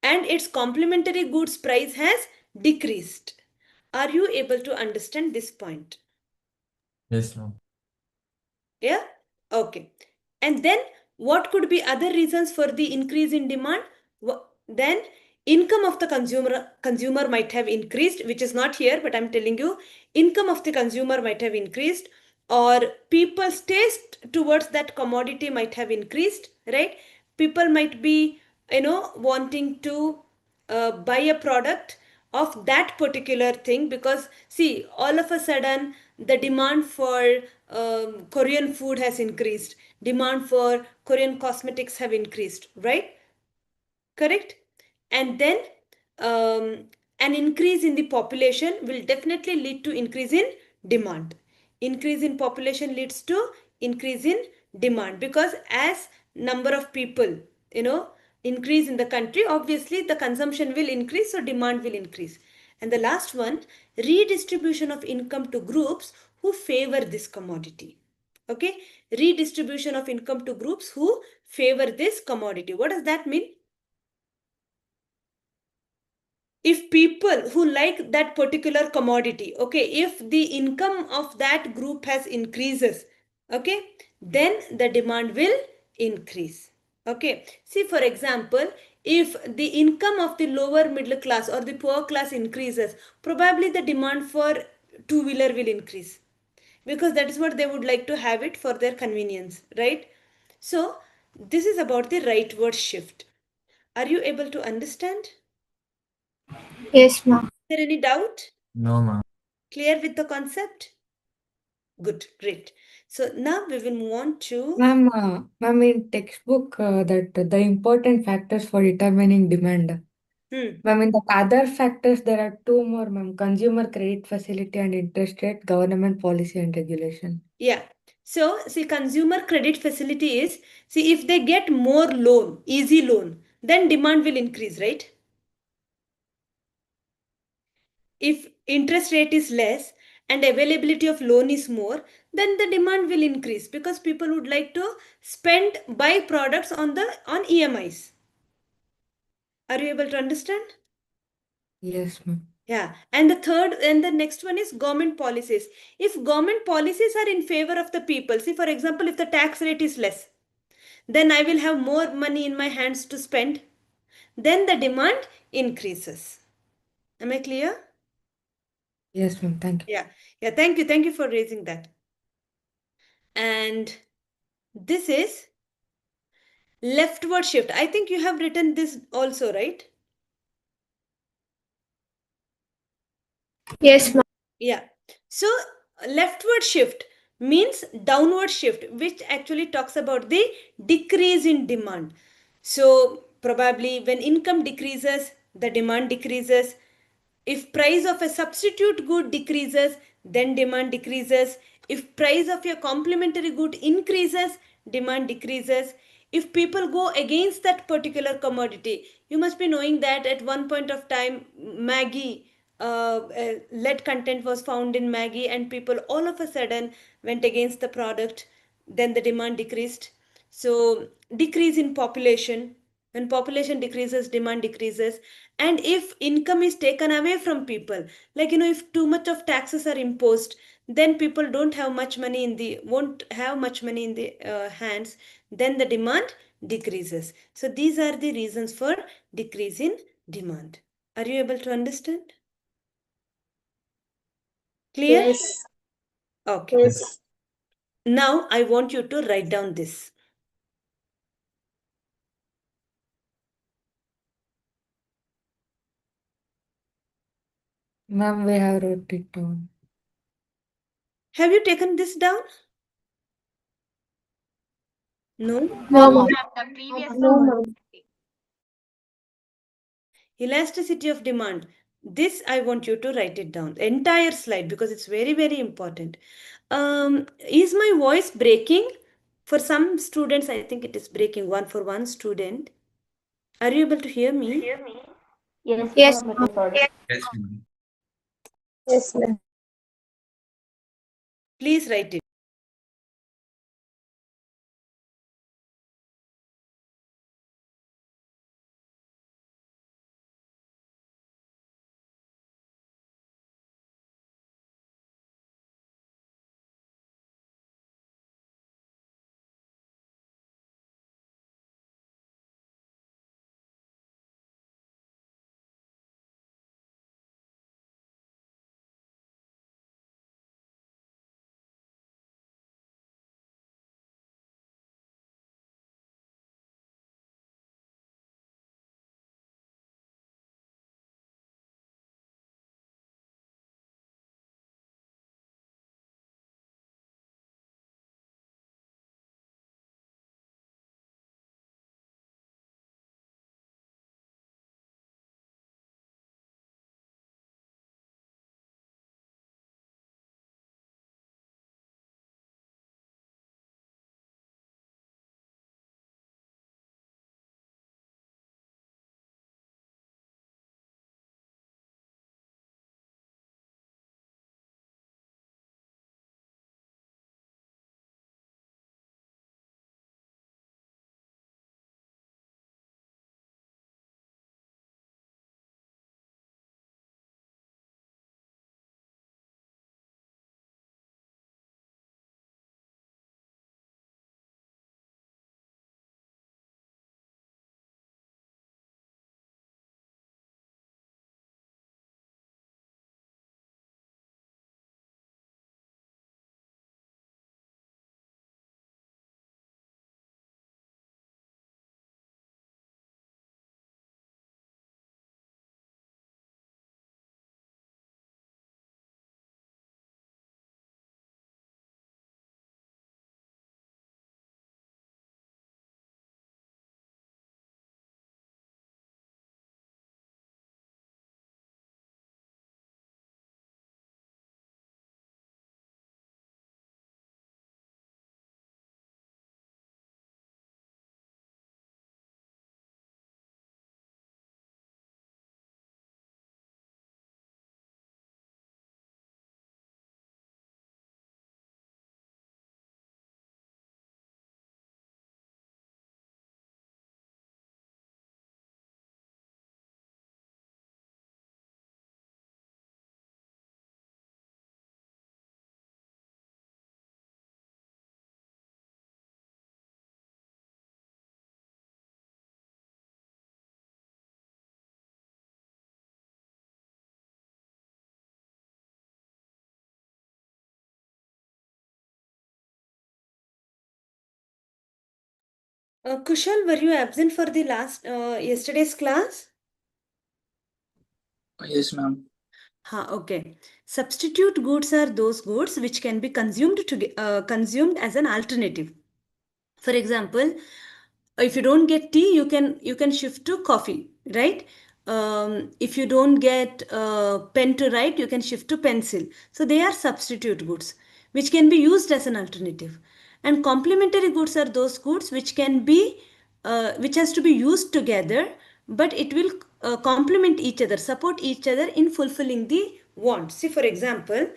and its complementary goods price has decreased. Are you able to understand this point? Yes, ma'am. Yeah? Okay. And then what could be other reasons for the increase in demand? Then income of the consumer might have increased, which is not here, but I'm telling you, income of the consumer might have increased, or people's taste towards that commodity might have increased, right? People might be, wanting to buy a product of that particular thing, because see, all of a sudden the demand for Korean food has increased, demand for Korean cosmetics have increased, right? correct? And then an increase in the population will definitely lead to increase in demand. Increase in population leads to increase in demand, because as number of people, increase in the country, obviously the consumption will increase, so demand will increase. And the last one, redistribution of income to groups who favor this commodity. Okay, redistribution of income to groups who favor this commodity. What does that mean? If people who like that particular commodity, okay, if the income of that group has increases, okay, then the demand will increase. Okay, see, for example, if the income of the lower middle class or the poor class increases, probably the demand for two-wheeler will increase, because that is what they would like to have it for their convenience, right? So this is about the rightward shift. Are you able to understand? Yes, ma'am. Is there any doubt? No, ma'am. Clear with the concept? Good, great. So now we will move on to Ma'am, in textbook, that the important factors for determining demand. Ma'am, in the other factors, there are two more, ma'am. Consumer credit facility and interest rate, government policy and regulation. Yeah. So see, consumer credit facility is, see, if they get more loan, easy loan, then demand will increase, right? If interest rate is less and availability of loan is more, then the demand will increase, because people would like to spend, buy products on EMIs. Are you able to understand? Yes, ma'am. Yeah. And the next one is government policies. If government policies are in favor of the people, see, for example, if the tax rate is less, then I will have more money in my hands to spend. Then the demand increases. Am I clear? Yes, ma'am. Thank you. Yeah. Yeah. Thank you. Thank you for raising that. And this is leftward shift. I think you have written this also, right? Yes, ma'am. Yeah. So leftward shift means downward shift, which actually talks about the decrease in demand. So probably when income decreases, the demand decreases. If price of a substitute good decreases, then demand decreases. If price of your complementary good increases, demand decreases. If people go against that particular commodity, you must be knowing that at one point of time, Maggie, lead content was found in Maggie, and people all of a sudden went against the product, then the demand decreased. So decrease in population, when population decreases, demand decreases. And if income is taken away from people, like, if too much of taxes are imposed, then people don't have much money won't have much money in the hands, then the demand decreases. So these are the reasons for decrease in demand. Are you able to understand? Clear? Yes. Okay. Yes. Now I want you to write down this. Ma'am, we have wrote it down. Have you taken this down? No? No, ma'am. The previous No, one. ma'am. Elasticity of demand. This I want you to write it down. The entire slide, because it's very, very important. Is my voice breaking? For some students, I think it is breaking. One for one student. Are you able to hear me? Yes, Yes, ma'am, it ma'am. is audible. Yes, ma'am. Yes, ma'am. Please write it. Kushal, were you absent for the last yesterday's class? Yes, ma'am. Okay. Substitute goods are those goods which can be consumed as an alternative. For example, if you don't get tea, you can shift to coffee, right? If you don't get pen to write, you can shift to pencil. So they are substitute goods which can be used as an alternative. And complementary goods are those goods which has to be used together, but it will complement each other, support each other in fulfilling the want. See, for example,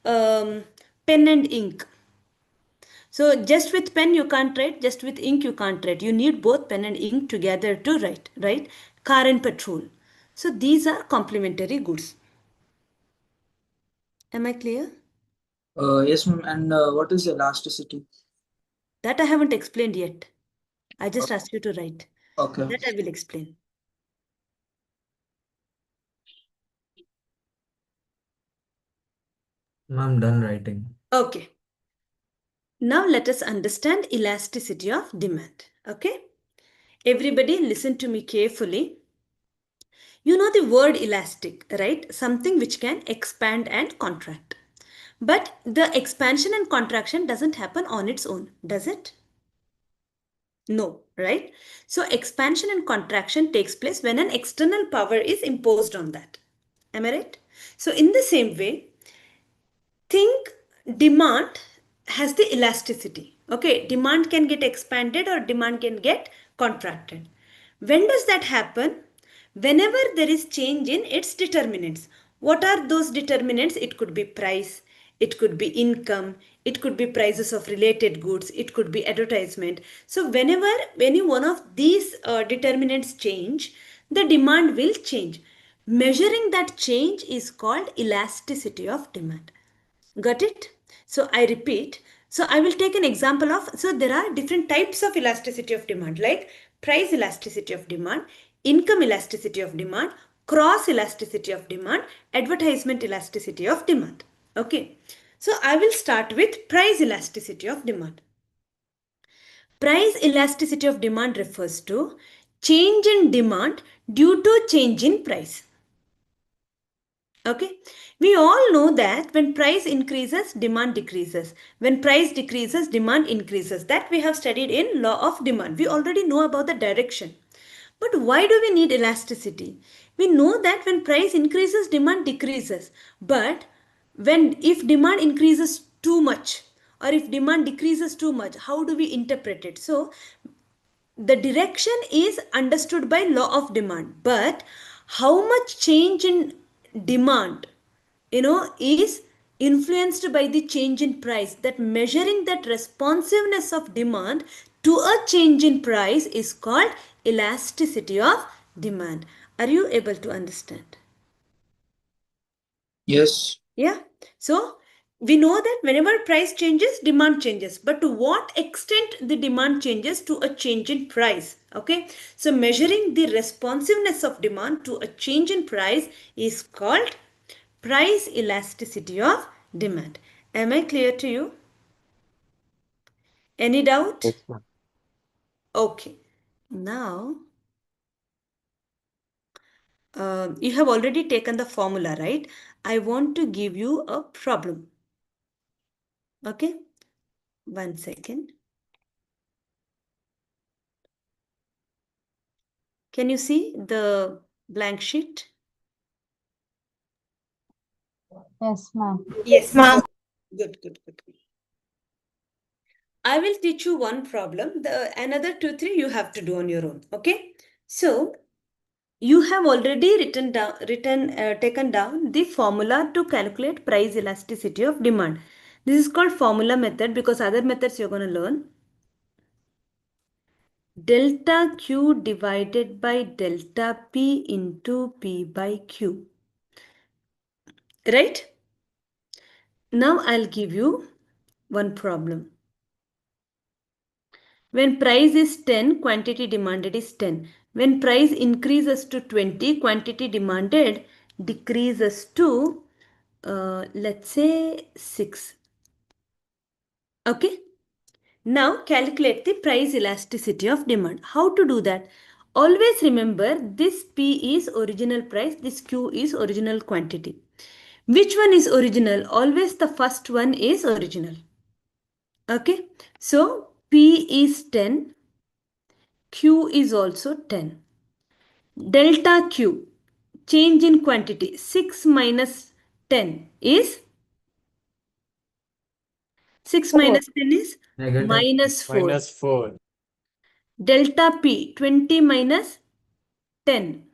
pen and ink. So just with pen you can't write, just with ink you can't write. You need both pen and ink together to write, right? Car and petrol. So these are complementary goods. Am I clear? Yes, ma'am. And what is elasticity? That I haven't explained yet. I just asked you to write. Okay. That I will explain. I'm done writing. Okay. Now let us understand elasticity of demand. Okay. Everybody listen to me carefully. You know the word elastic, right? Something which can expand and contract. But the expansion and contraction doesn't happen on its own, does it? No, right? So expansion and contraction takes place when an external power is imposed on that. Am I right? So in the same way, think demand has the elasticity. Okay, demand can get expanded or demand can get contracted. When does that happen? Whenever there is change in its determinants. What are those determinants? It could be price, it could be income, it could be prices of related goods, it could be advertisement. So whenever any one of these determinants change, the demand will change. Measuring that change is called elasticity of demand. Got it? So I repeat. So I will take an example of, so there are different types of elasticity of demand, like price elasticity of demand, income elasticity of demand, cross elasticity of demand, advertisement elasticity of demand. Okay. So I will start with price elasticity of demand. Price elasticity of demand refers to change in demand due to change in price. Okay, we all know that when price increases, demand decreases. When price decreases, demand increases. That we have studied in law of demand. We already know about the direction. But why do we need elasticity? We know that when price increases, demand decreases. But if demand increases too much or if demand decreases too much, how do we interpret it? So the direction is understood by law of demand, but how much change in demand is influenced by the change in price. That measuring that responsiveness of demand to a change in price is called elasticity of demand. Are you able to understand? Yes. Yeah. So we know that whenever price changes, demand changes. But to what extent the demand changes to a change in price? Okay. So measuring the responsiveness of demand to a change in price is called price elasticity of demand. Am I clear to you? Any doubt? Yes, ma'am. Okay. Now, you have already taken the formula, right? I want to give you a problem. Okay. 1 second. Can you see the blank sheet? Yes, ma'am. Yes, ma'am. Good, good, good. I will teach you one problem. The another 2, 3 you have to do on your own. Okay. So you have already taken down the formula to calculate price elasticity of demand. This is called formula method because other methods you're going to learn. Delta Q divided by delta P into P by Q. Right? Now I'll give you one problem. When price is 10, quantity demanded is 10. When price increases to 20, quantity demanded decreases to, let's say, 6. Okay. Now calculate the price elasticity of demand. How to do that? Always remember this P is original price, this Q is original quantity. Which one is original? Always the first one is original. Okay. So P is 10, Q is also 10. Delta Q, change in quantity, 6 minus 10 is 6 minus 10 is Negative. minus 4. -4. Delta P, 20 minus 10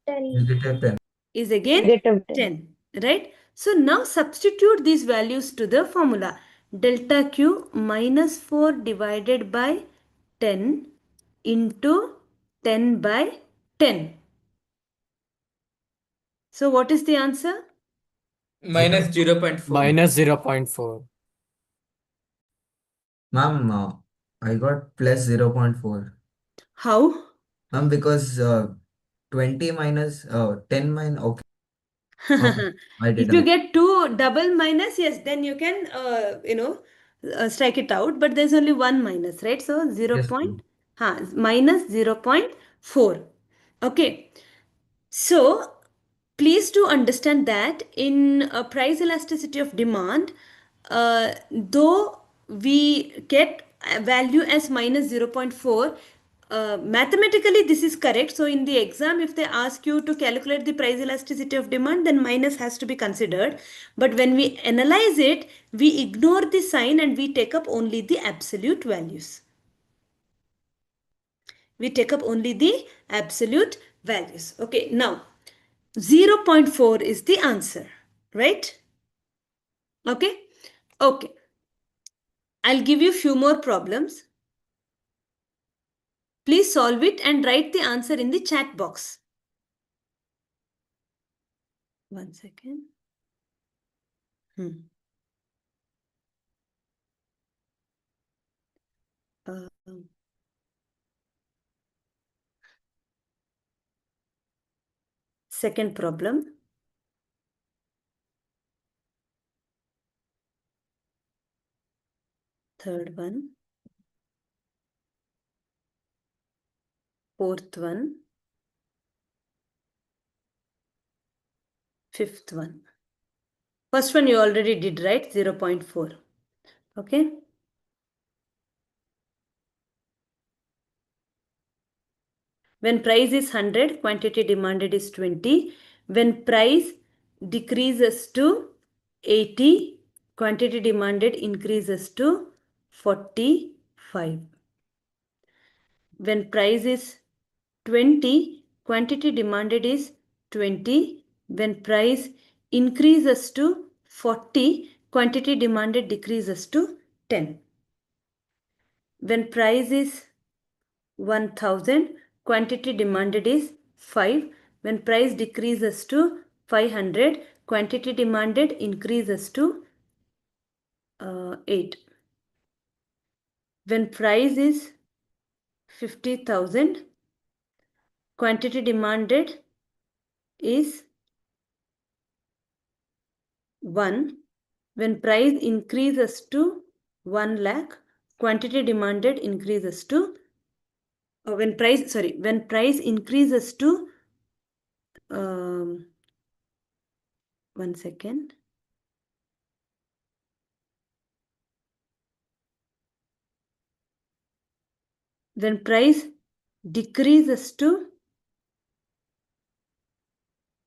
-10. is again Negative 10, right? So now substitute these values to the formula. Delta Q minus 4 divided by 10 into 10 by 10. So what is the answer? Minus 0.4. -0.4. Ma'am, I got plus 0.4. How? Ma'am, because 20 minus 10 minus, okay. I If did you a get two double minus, yes, then you can, strike it out. But there's only one minus, right? So 0. Yes, ma'am. Minus 0.4. Okay. So please do understand that in a price elasticity of demand, though we get a value as minus 0.4, mathematically this is correct. So in the exam, if they ask you to calculate the price elasticity of demand, then minus has to be considered. But when we analyze it, we ignore the sign and we take up only the absolute values. We take up only the absolute values. Okay, now 0.4 is the answer, right? Okay, okay. I'll give you few more problems. Please solve it and write the answer in the chat box. 1 second. Second problem. Third one. Fourth one. Fifth one. First one you already did, right? 0.4. Okay. When price is 100, quantity demanded is 20. When price decreases to 80, quantity demanded increases to 45. When price is 20, quantity demanded is 20. When price increases to 40, quantity demanded decreases to 10. When price is 1000, quantity demanded is 5. When price decreases to 500, quantity demanded increases to 8. When price is 50,000, quantity demanded is 1. When price increases to 1 lakh, quantity demanded increases to when price increases to 1 second. When price decreases to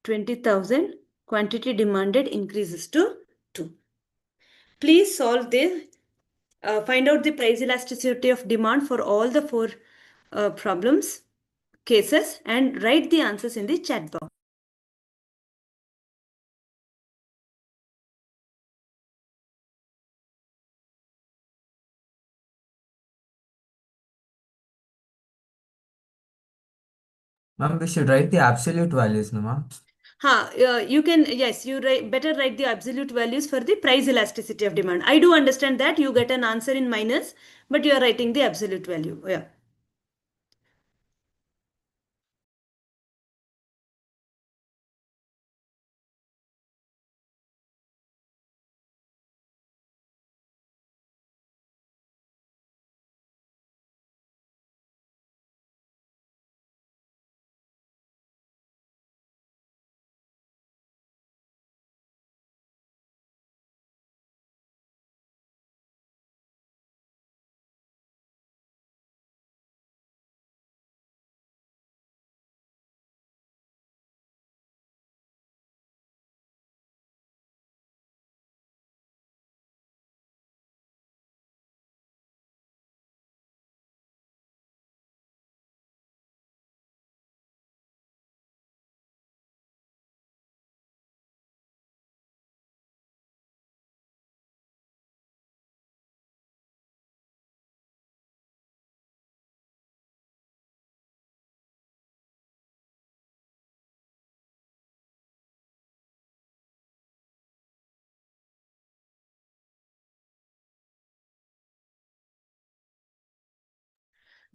20,000, quantity demanded increases to 2. Please solve the find out the price elasticity of demand for all the 4 problems cases and write the answers in the chat box. Ma'am, we should write the absolute values, no, ma'am? You can, yes, better write the absolute values for the price elasticity of demand. I do understand that you get an answer in minus, but you are writing the absolute value. Yeah.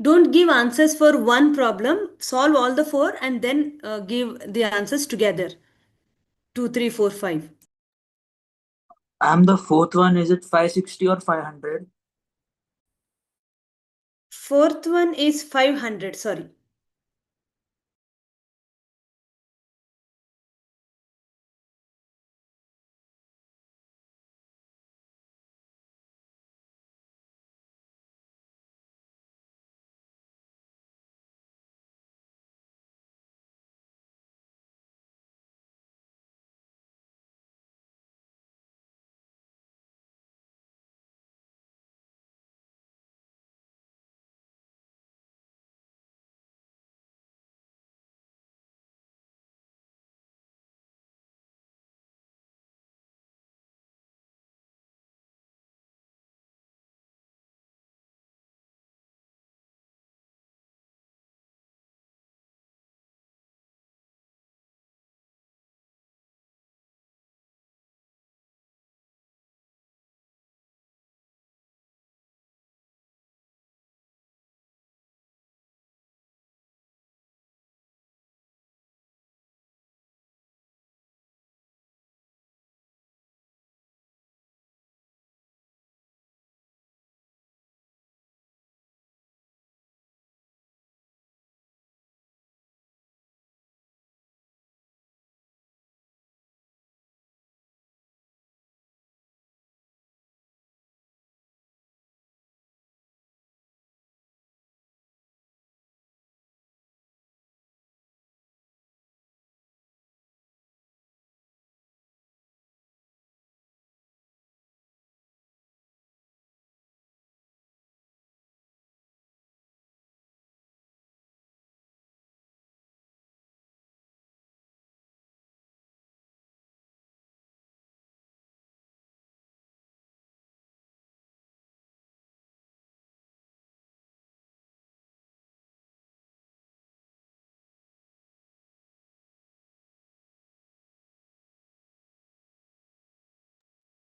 Don't give answers for one problem. Solve all the four and then give the answers together. 2, 3, 4, 5. I'm the fourth one. Is it 560 or 500? Fourth one is 500. Sorry.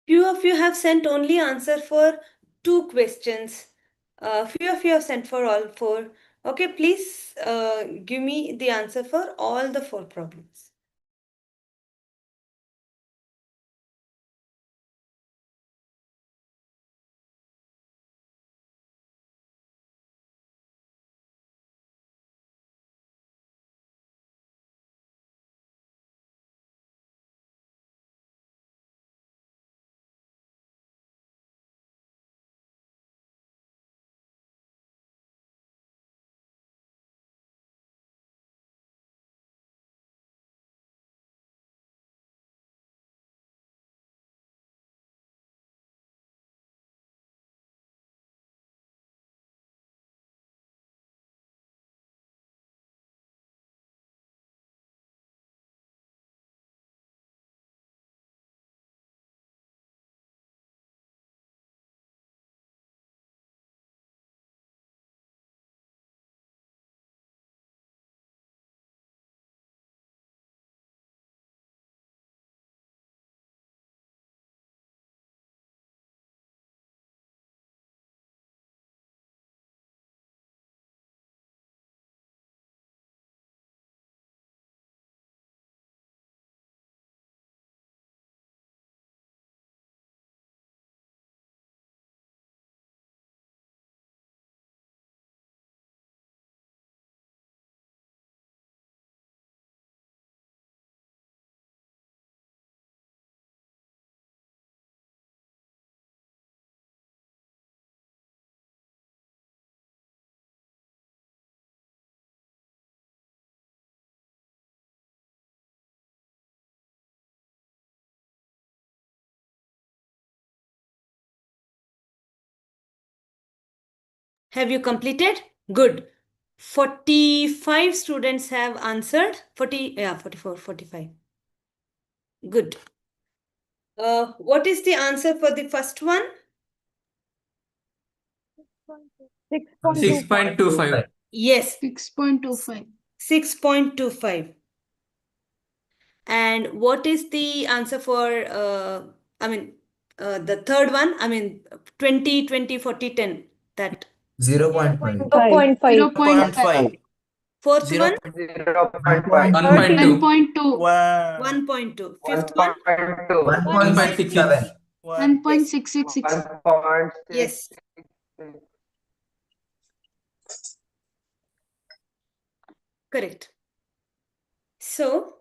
Few of you have sent only answer for 2 questions. Few of you have sent for all 4. Okay, please give me the answer for all the 4 problems. Have you completed? Good. 45 students have answered. 40, yeah, 44, 45. Good. What is the answer for the first one? 6.25. Yes, 6.25. 6.25. And what is the answer for, the third one? 20, 20, 40, 10. That 0.5. 0.5. 0.5. Fourth one, 0.5. 1.2. 1.2. Fifth one, 1.67. 1.666. yes. Correct. So,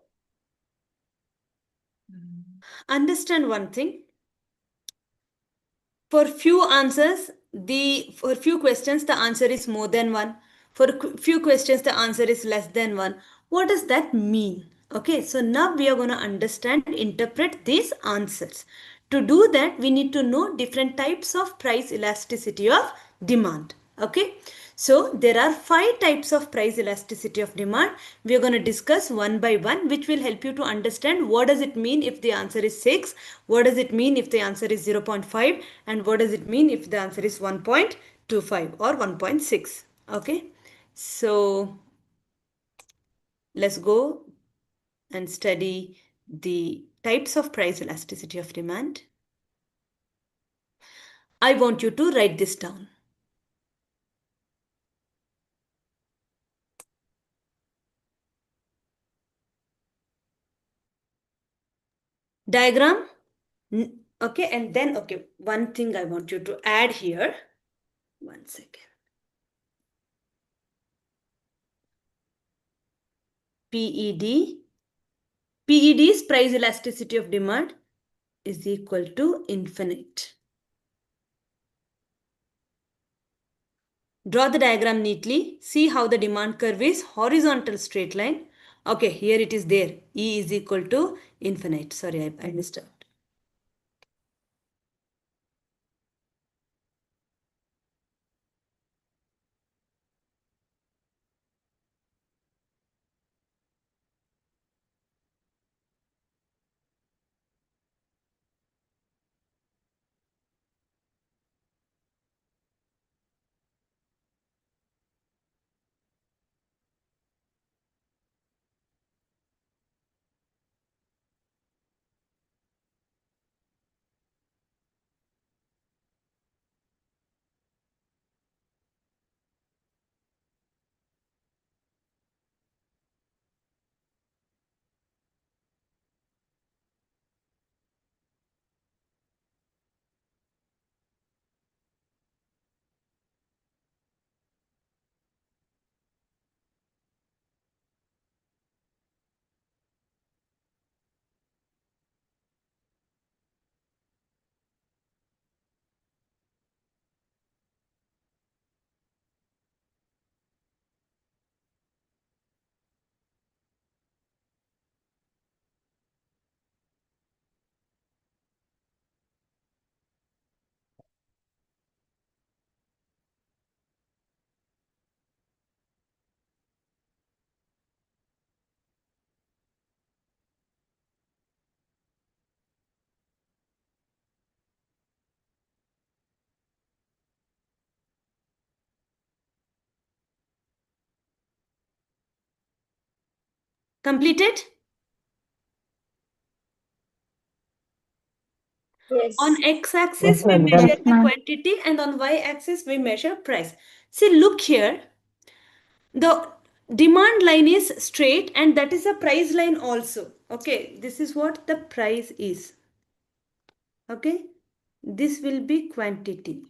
understand one thing. For few answers, for few questions, the answer is more than one. For few questions, the answer is less than one. What does that mean? Okay, so now we are going to understand, interpret these answers. To do that, we need to know different types of price elasticity of demand. Okay, so there are 5 types of price elasticity of demand. We are going to discuss one by one, which will help you to understand what does it mean if the answer is 6, what does it mean if the answer is 0.5, and what does it mean if the answer is 1.25 or 1.6. Okay, so let's go and study the types of price elasticity of demand. I want you to write this down. Diagram. Okay, and then, okay, one thing I want you to add here. One second. PED. PED's price elasticity of demand is equal to infinite. Draw the diagram neatly. See how the demand curve is horizontal straight line. Okay, here it is there. E is equal to infinite. Sorry, I missed out. Completed? Yes. On x-axis, we measure the quantity, and on y-axis, we measure price. See, look here. The demand line is straight, and that is a price line also. Okay, this is what the price is. Okay, this will be quantity.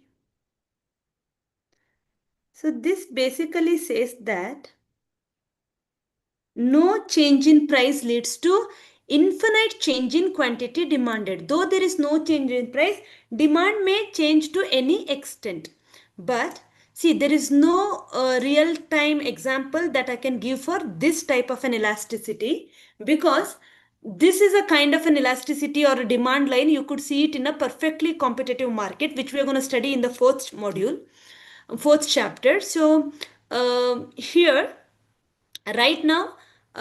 So this basically says that no change in price leads to infinite change in quantity demanded. Though there is no change in price, demand may change to any extent. But see, there is no real-time example that I can give for this type of an elasticity, because this is a kind of an elasticity or a demand line. You could see it in a perfectly competitive market, which we are going to study in the fourth chapter. So here, right now,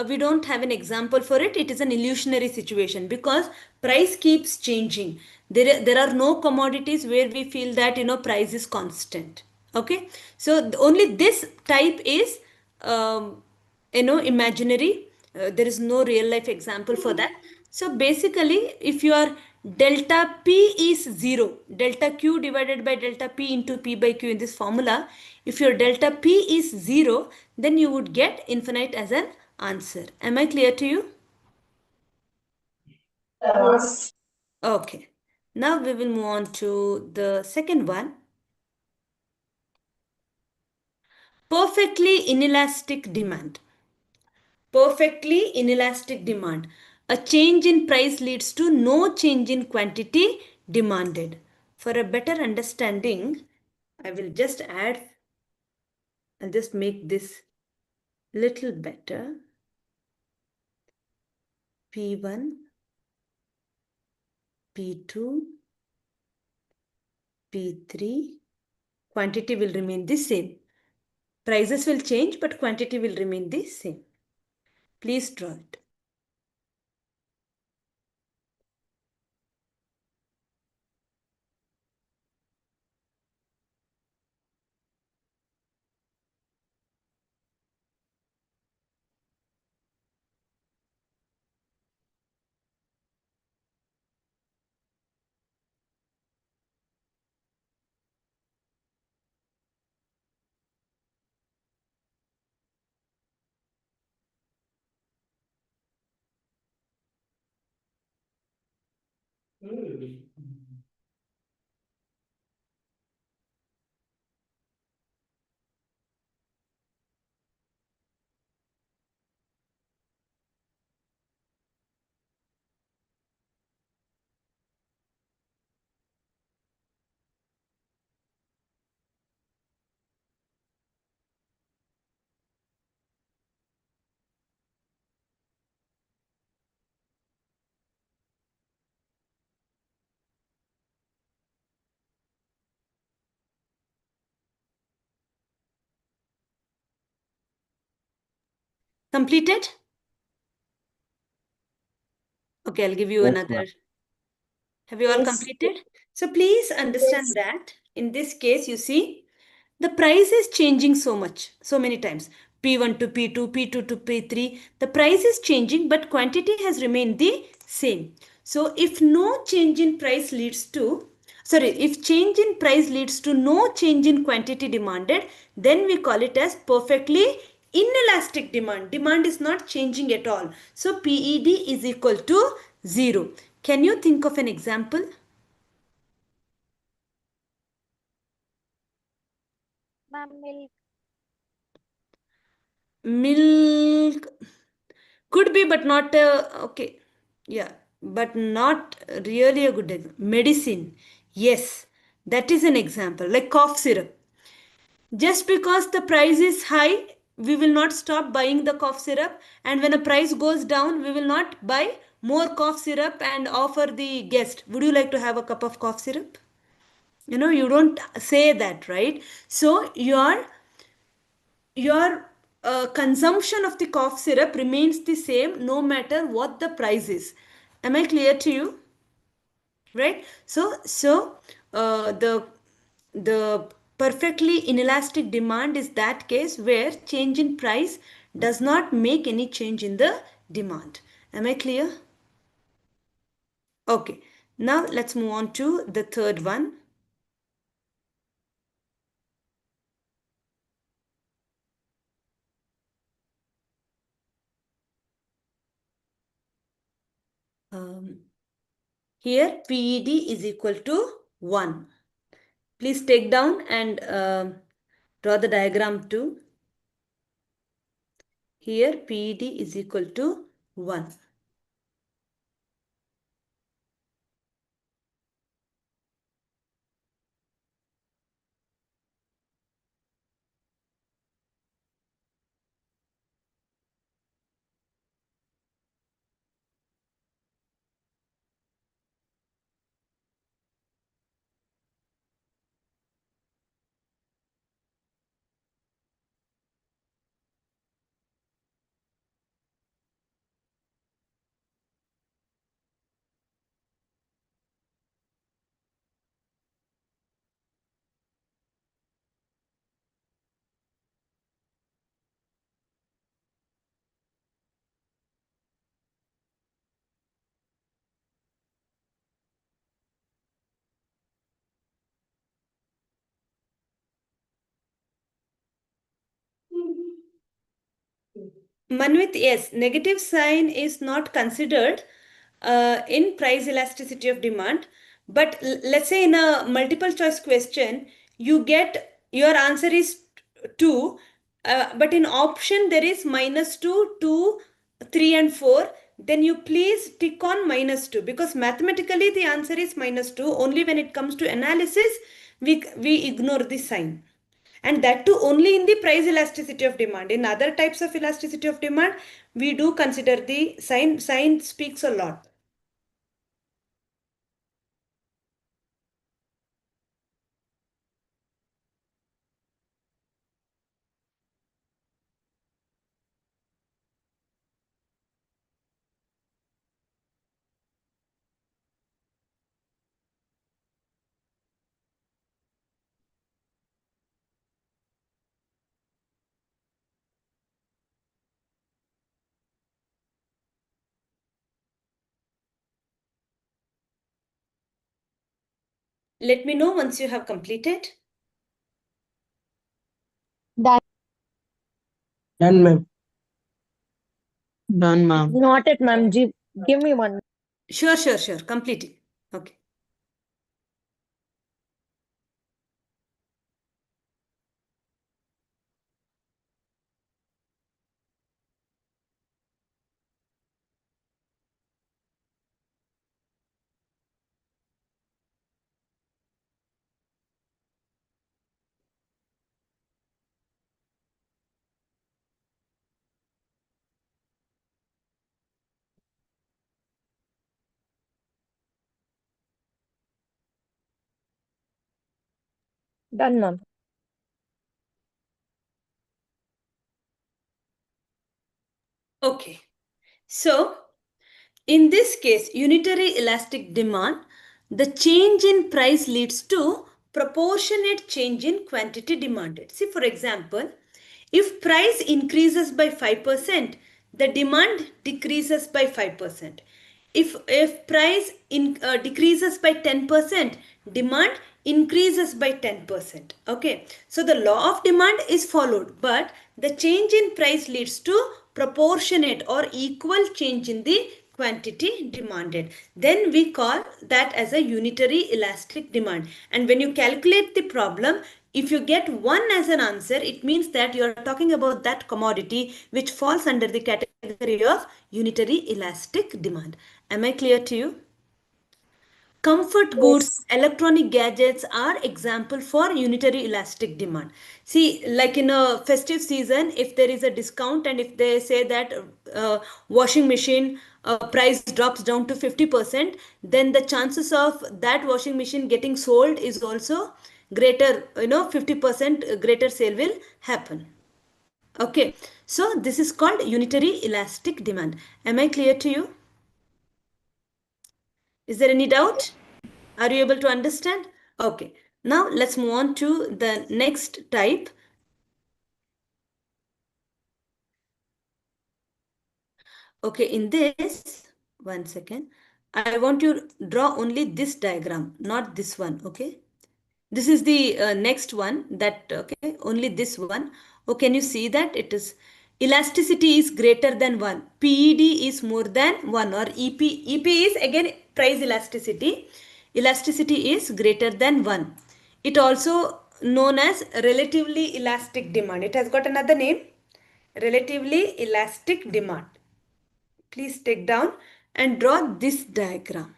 we don't have an example for it. It is an illusionary situation because price keeps changing. There are no commodities where we feel that, price is constant. Okay, so only this type is imaginary. There is no real life example for that. So basically, if you are delta P is 0. Delta Q divided by delta P into P by Q in this formula. If your delta P is 0, then you would get infinite as an answer. Am I clear to you? Yes. Okay. Now we will move on to the second one. Perfectly inelastic demand. Perfectly inelastic demand. A change in price leads to no change in quantity demanded. For a better understanding, I will just add, I'll just make this little better. P1, P2, P3, quantity will remain the same. Prices will change, but quantity will remain the same. Please draw it. Completed? Okay, I'll give you Yes, another. ma'am. Have you all Yes. completed? So please understand Yes. that in this case, you see, the price is changing so much, so many times. P1 to P2, P2 to P3. The price is changing, but quantity has remained the same. So if no change in price leads to, sorry, if change in price leads to no change in quantity demanded, then we call it as perfectly inelastic demand. Demand is not changing at all. So PED is equal to 0. Can you think of an example? Milk could be, but not okay. Yeah, but not really a good example. Medicine, yes, that is an example. Like cough syrup. Just because the price is high, we will not stop buying the cough syrup, and when a price goes down, we will not buy more cough syrup and offer the guest, would you like to have a cup of cough syrup? You don't say that, right? So your consumption of the cough syrup remains the same no matter what the price is. Am I clear to you? Right? So the perfectly inelastic demand is that case where change in price does not make any change in the demand. Am I clear? Okay. Now let's move on to the third one. Here PED is equal to 1. Please take down and draw the diagram too. Here PED is equal to 1. Manvit, yes, negative sign is not considered in price elasticity of demand. But let's say in a multiple choice question, you get your answer is 2, but in option there is -2, 2, 3, and 4. Then you please tick on -2 because mathematically the answer is -2. Only when it comes to analysis, we ignore the sign. And that too only in the price elasticity of demand. In other types of elasticity of demand, we do consider the sign. Sign speaks a lot. Let me know once you have completed. Done. Done, ma'am. Done, ma'am. Not it, ma'am. Give me one. Sure. Complete it. Okay. Done, ma'am. Okay. So, in this case, unitary elastic demand, the change in price leads to proportionate change in quantity demanded. See, for example, if price increases by 5%, the demand decreases by 5%. If price decreases by 10%, demand increases by 10%. Okay, so the law of demand is followed, but the change in price leads to proportionate or equal change in the quantity demanded. Then we call that as a unitary elastic demand. And when you calculate the problem, if you get 1 as an answer, it means that you are talking about that commodity which falls under the category of unitary elastic demand. Am I clear to you? Comfort goods, Yes. electronic gadgets are example for unitary elastic demand. See, like in a festive season, if there is a discount and if they say that washing machine price drops down to 50%, then the chances of that washing machine getting sold is also greater, 50% greater sale will happen. Okay, so this is called unitary elastic demand. Am I clear to you? Is there any doubt? Are you able to understand? Okay. Now let's move on to the next type. Okay, in this, one second. I want you to draw only this diagram, not this one. Okay. This is the next one that, okay, only this one. Oh, can you see that? It is elasticity is greater than 1. PED is more than 1 or EP. EP is again price elasticity. Elasticity is greater than 1. It also known as relatively elastic demand. It has got another name. Relatively elastic demand. Please take down and draw this diagram.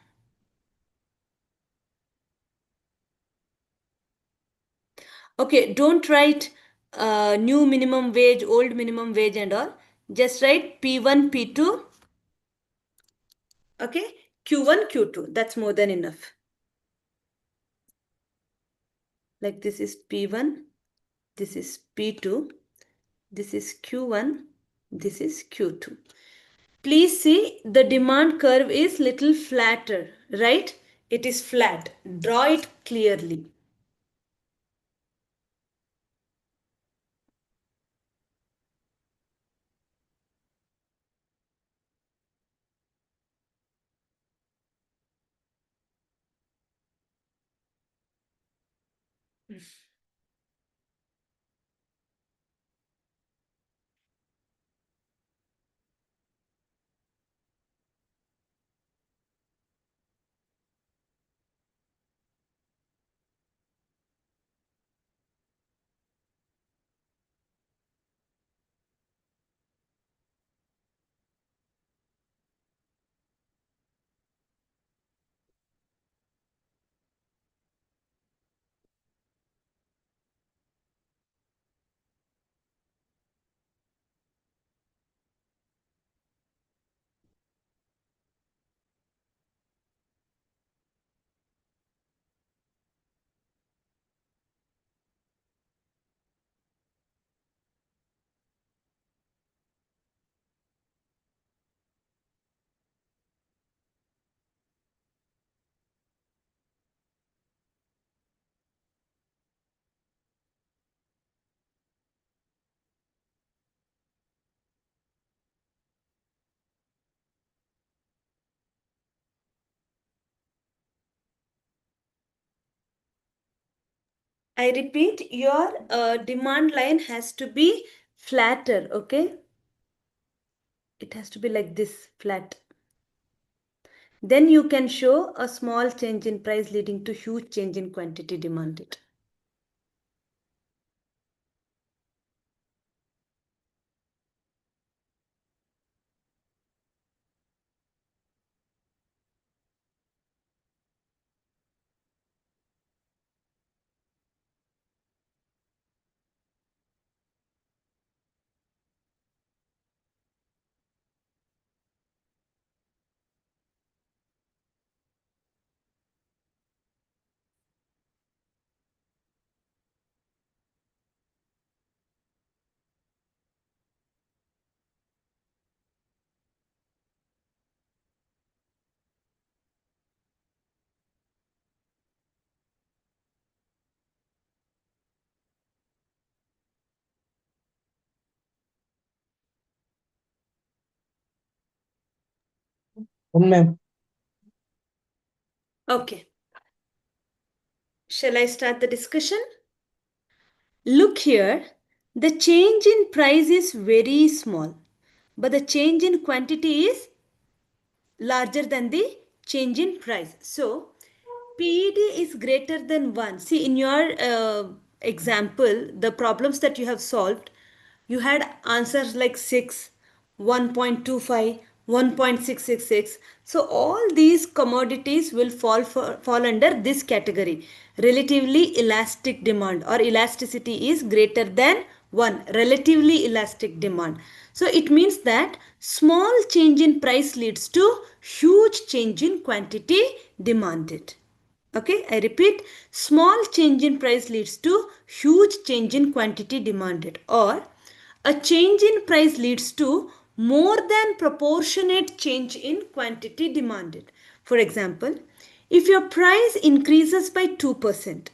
Okay, don't write new minimum wage, old minimum wage and all. Just write P1, P2. Okay, Q1, Q2. That's more than enough. Like this is P1, this is P2, this is Q1, this is Q2. Please see the demand curve is little flatter, right? It is flat. Draw it clearly. I repeat, your demand line has to be flatter, okay? It has to be like this, flat. Then you can show a small change in price leading to huge change in quantity demanded. Ma'am. Okay. Shall I start the discussion? Look here, the change in price is very small, but the change in quantity is larger than the change in price. So, PED is greater than 1. See, in your example, the problems that you have solved, you had answers like 6, 1.25, 1.666. So all these commodities will fall under this category. Relatively elastic demand or elasticity is greater than 1. Relatively elastic demand. So it means that small change in price leads to huge change in quantity demanded. Okay, I repeat, small change in price leads to huge change in quantity demanded, or a change in price leads to more than proportionate change in quantity demanded. For example, if your price increases by 2%,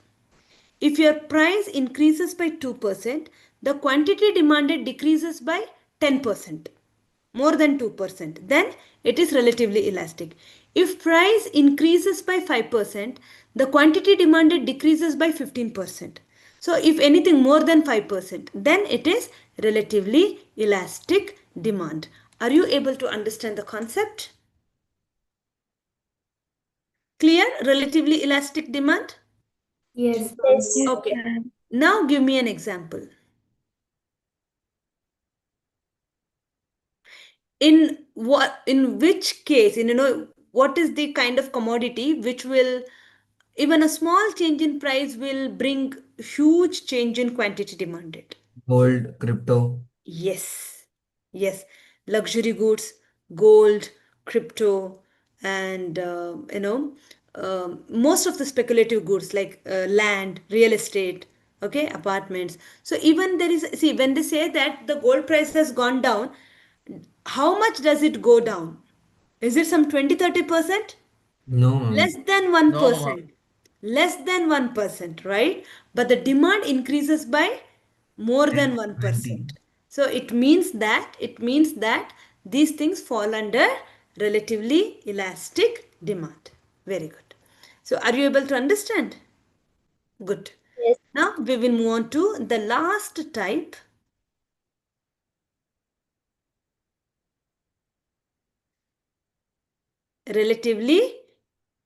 if your price increases by 2%, the quantity demanded decreases by 10%, more than 2%, then it is relatively elastic. If price increases by 5%, the quantity demanded decreases by 15%. So if anything more than 5%, then it is relatively elastic demand. Are you able to understand the concept? Clear? Relatively elastic demand? Yes, Yes, Okay. ma'am. Now give me an example. In which case, what is the kind of commodity which will, even a small change in price will bring huge change in quantity demanded? Gold, crypto. Yes, yes, luxury goods, gold, crypto, and most of the speculative goods like land, real estate, okay, apartments. So even there is, see, when they say that the gold price has gone down, how much does it go down? Is it some 20-30%? No. Less than 1%. Less than 1%, right? But the demand increases by more than 20. 1%. So it means that these things fall under relatively elastic demand. Very good. So are you able to understand? Good. Yes. Now we will move on to the last type. Relatively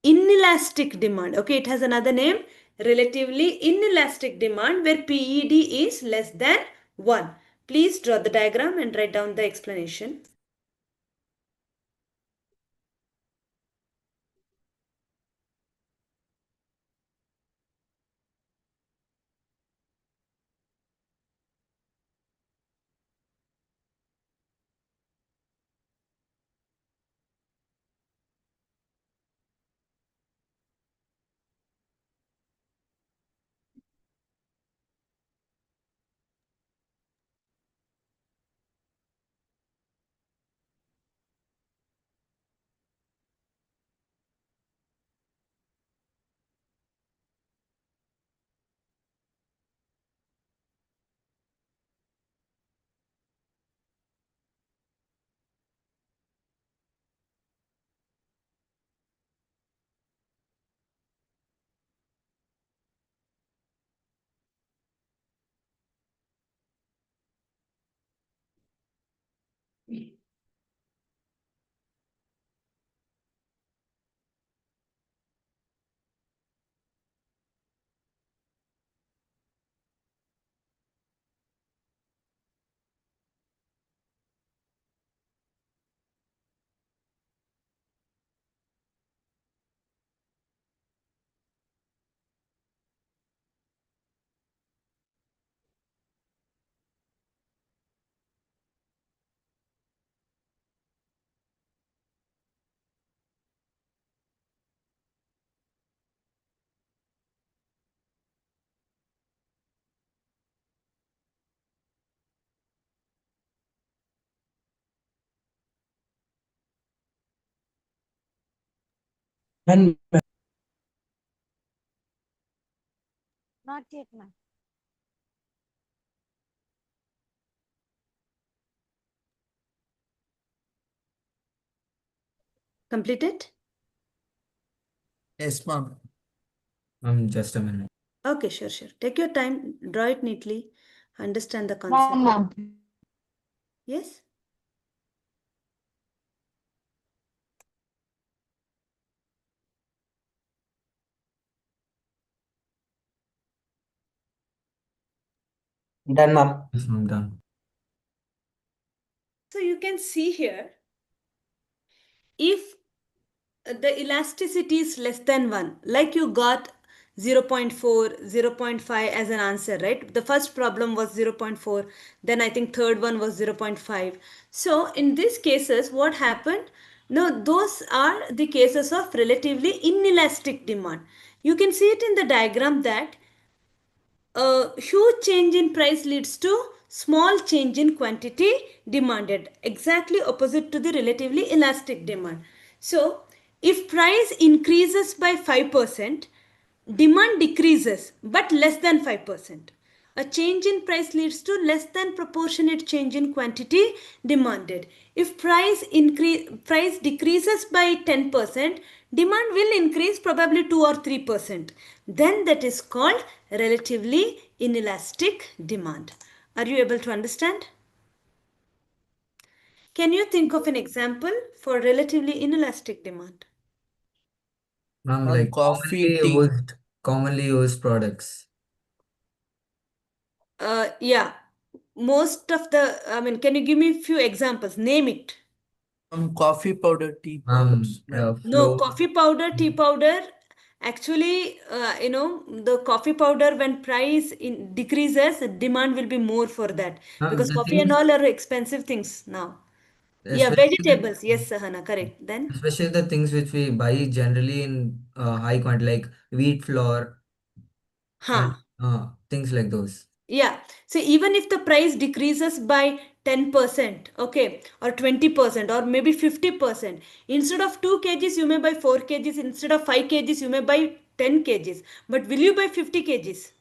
inelastic demand. Okay, it has another name, relatively inelastic demand, where PED is less than 1. Please draw the diagram and write down the explanation. Done. Not yet, ma'am. Completed? Yes, ma'am. Just a minute. Okay, sure, sure. Take your time, draw it neatly, understand the concept. Done, ma'am. Yes? Done, ma'am. Yes, ma'am, done. So you can see here, if the elasticity is less than 1, like you got 0.4, 0.5 as an answer, right? The first problem was 0.4, then I think third one was 0.5. So in these cases, what happened? No, those are the cases of relatively inelastic demand. You can see it in the diagram that a huge change in price leads to small change in quantity demanded, exactly opposite to the relatively elastic demand. So if price increases by 5%, demand decreases but less than 5%. A change in price leads to less than proportionate change in quantity demanded. If price decreases by 10%, demand will increase probably 2 or 3%. Then that is called relatively inelastic demand. Are you able to understand? Can you think of an example for relatively inelastic demand? Ma'am, Ma'am, like coffee, tea. commonly used products. Yeah, most of the, I mean, can you give me a few examples? Name it. Coffee powder, tea powders. No, Flour. coffee powder, tea powder. Actually, the coffee powder, when decreases, demand will be more for that because The coffee and things, all are expensive things now. Yeah, especially, vegetables. Yes, Sahana, correct. Then, especially the things which we buy generally in high quantity, like wheat flour and huh. things like those. Yeah. So even if the price decreases by 10%, okay, or 20%, or maybe 50%, instead of 2 kgs, you may buy 4 kgs, instead of 5 kgs, you may buy 10 kgs. But will you buy 50 kgs?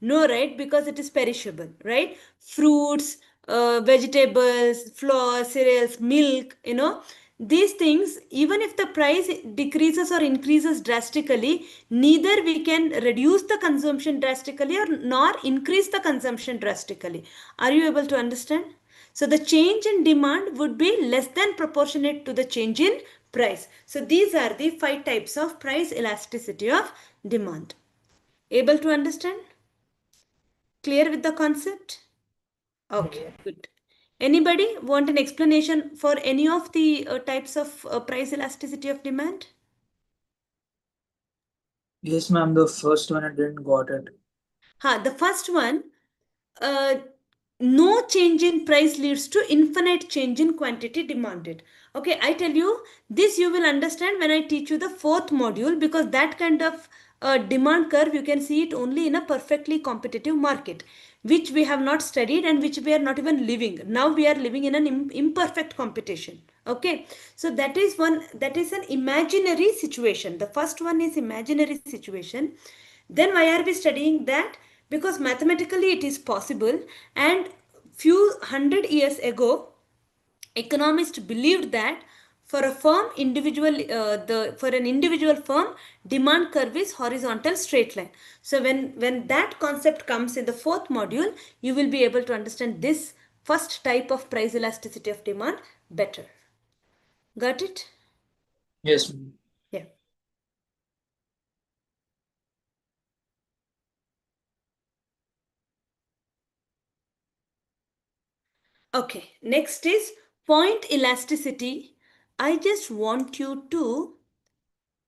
No, right? Because it is perishable, right? Fruits, vegetables, flour, cereals, milk, these things, even if the price decreases or increases drastically, neither we can reduce the consumption drastically or nor increase the consumption drastically. Are you able to understand? So the change in demand would be less than proportionate to the change in price. So these are the 5 types of price elasticity of demand. Able to understand? Clear with the concept? Okay, good. Anybody want an explanation for any of the types of price elasticity of demand? Yes, ma'am. The first one I didn't got it. The first one, uh, no change in price leads to infinite change in quantity demanded. Okay, I tell you, this you will understand when I teach you the fourth module, because that kind of demand curve you can see it only in a perfectly competitive market, which we have not studied and which we are not even living. Now we are living in an imperfect competition. Okay, so that is an imaginary situation. The first one is imaginary situation. Then why are we studying that? Because mathematically it is possible, and few hundred years ago economists believed that for a firm individual for an individual firm, demand curve is horizontal straight line. So when that concept comes in the fourth module, you will be able to understand this first type of price elasticity of demand better. Got it? Yes, ma'am. Yeah. Okay, next is point elasticity. I just want you to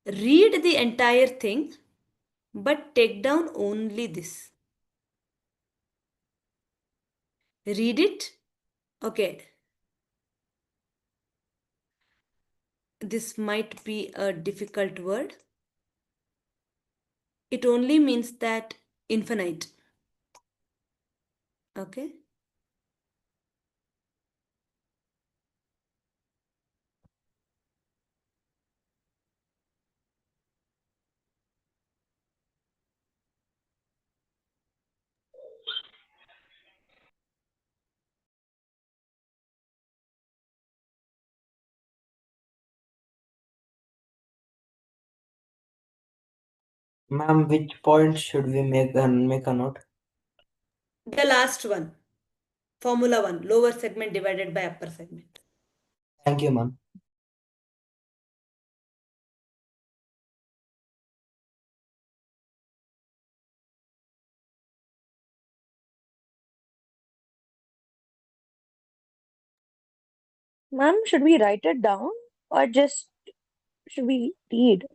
read the entire thing but take down only this. Read it. Okay, this might be a difficult word. It only means that infinite. Okay. Ma'am, which point should we make a note? The last one. Formula 1. Lower segment divided by upper segment. Thank you, ma'am. Ma'am, should we write it down or just should we read?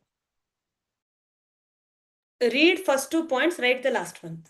Read first 2 points, write the last one.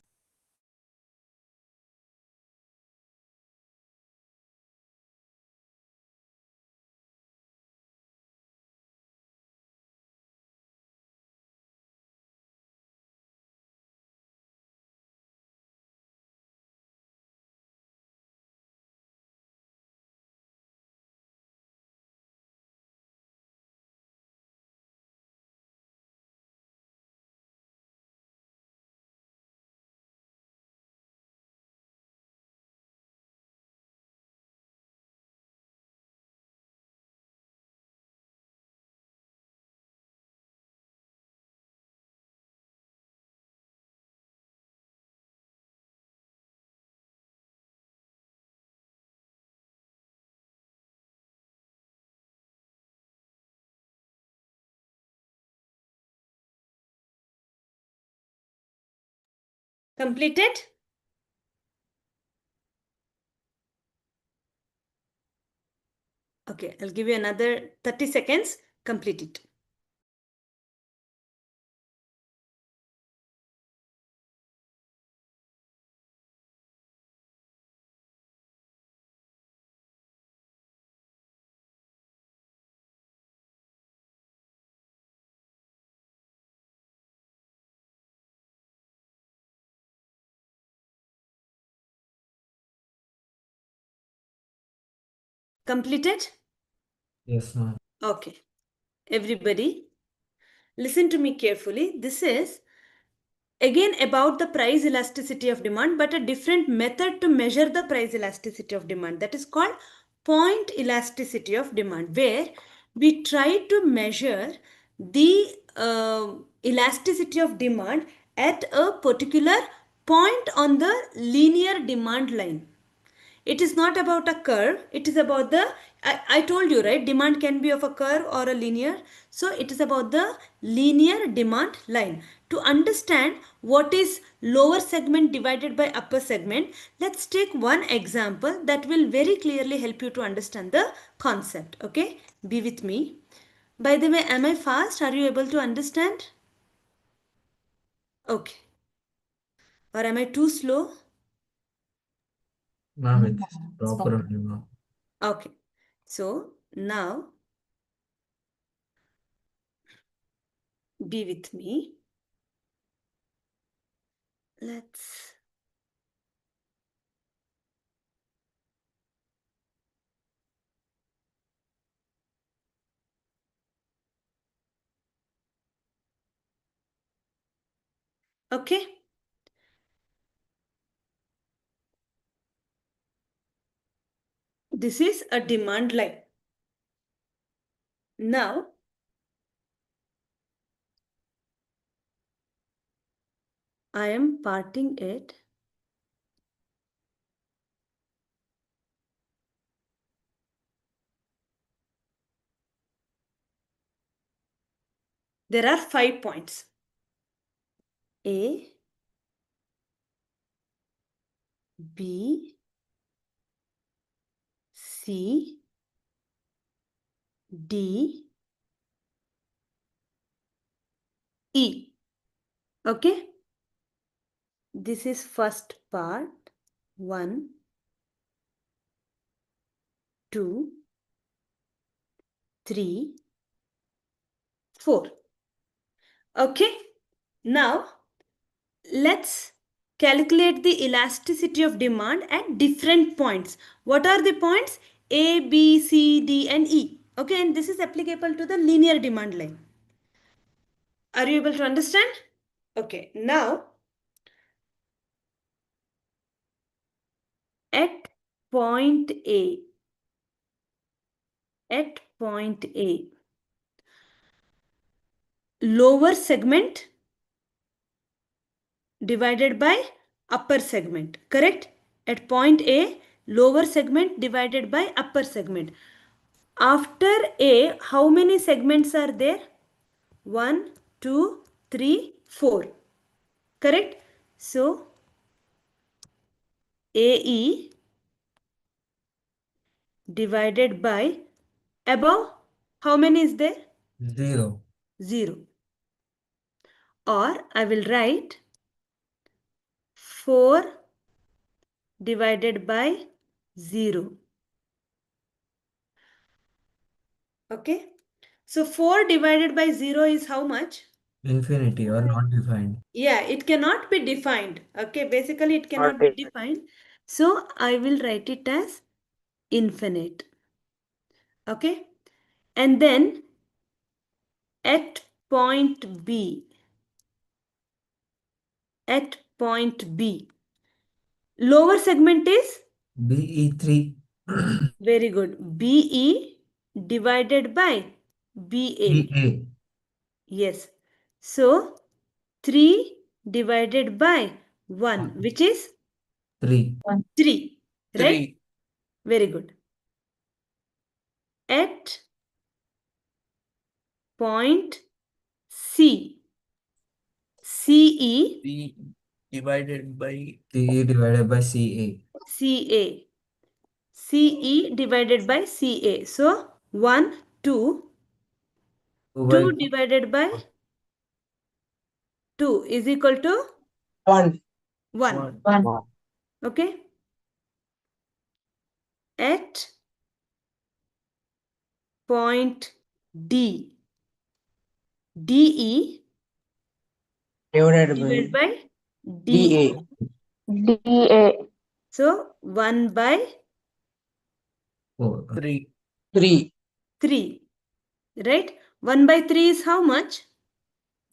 Completed? Okay, I'll give you another 30 seconds. Complete it. Completed? Yes, ma'am. Okay. Everybody, listen to me carefully. This is again about the price elasticity of demand, but a different method to measure the price elasticity of demand. That is called point elasticity of demand, where we try to measure the elasticity of demand at a particular point on the linear demand line. It is not about a curve. It is about the, I told you, right? Demand can be of a curve or a linear. So it is about the linear demand line. To understand what is lower segment divided by upper segment, let's take one example that will very clearly help you to understand the concept. Okay? Be with me. By the way, am I fast? Are you able to understand? Okay. Or am I too slow? Ma'am, it's proper only, ma'am. Okay. So now be with me. Let's okay. This is a demand line. Now I am parting it. There are 5 points. A, B, C, D, E. Okay. This is first part. 1, 2, 3, 4. Okay. Now let's calculate the elasticity of demand at different points. What are the points? A, B, C, D and E. Okay, and this is applicable to the linear demand line. Are you able to understand? Okay, now at point A, lower segment divided by upper segment, correct? At point A, lower segment divided by upper segment. After A, how many segments are there? 1, 2, 3, 4. Correct? So, AE divided by above, how many is there? 0. 0. Or I will write 4 divided by 0. Okay. So 4 divided by 0 is how much? Infinity or not defined. Yeah, it cannot be defined. Okay, basically it cannot be defined. So I will write it as infinite. Okay. And then at point B, lower segment is? BE3. Very good. BE divided by BA. BA. Yes. So 3 divided by 1, which is 3. 3. Right? Very good. At point C, CE, B divided by CE divided by CA. CA. CE divided by CA. So 1, 2, 2 divided by 2 is equal to 1. 1. Okay. At point D, DE divided by DA. DA. So 1 by 4. 3. 3. Right? 1 by 3 is how much?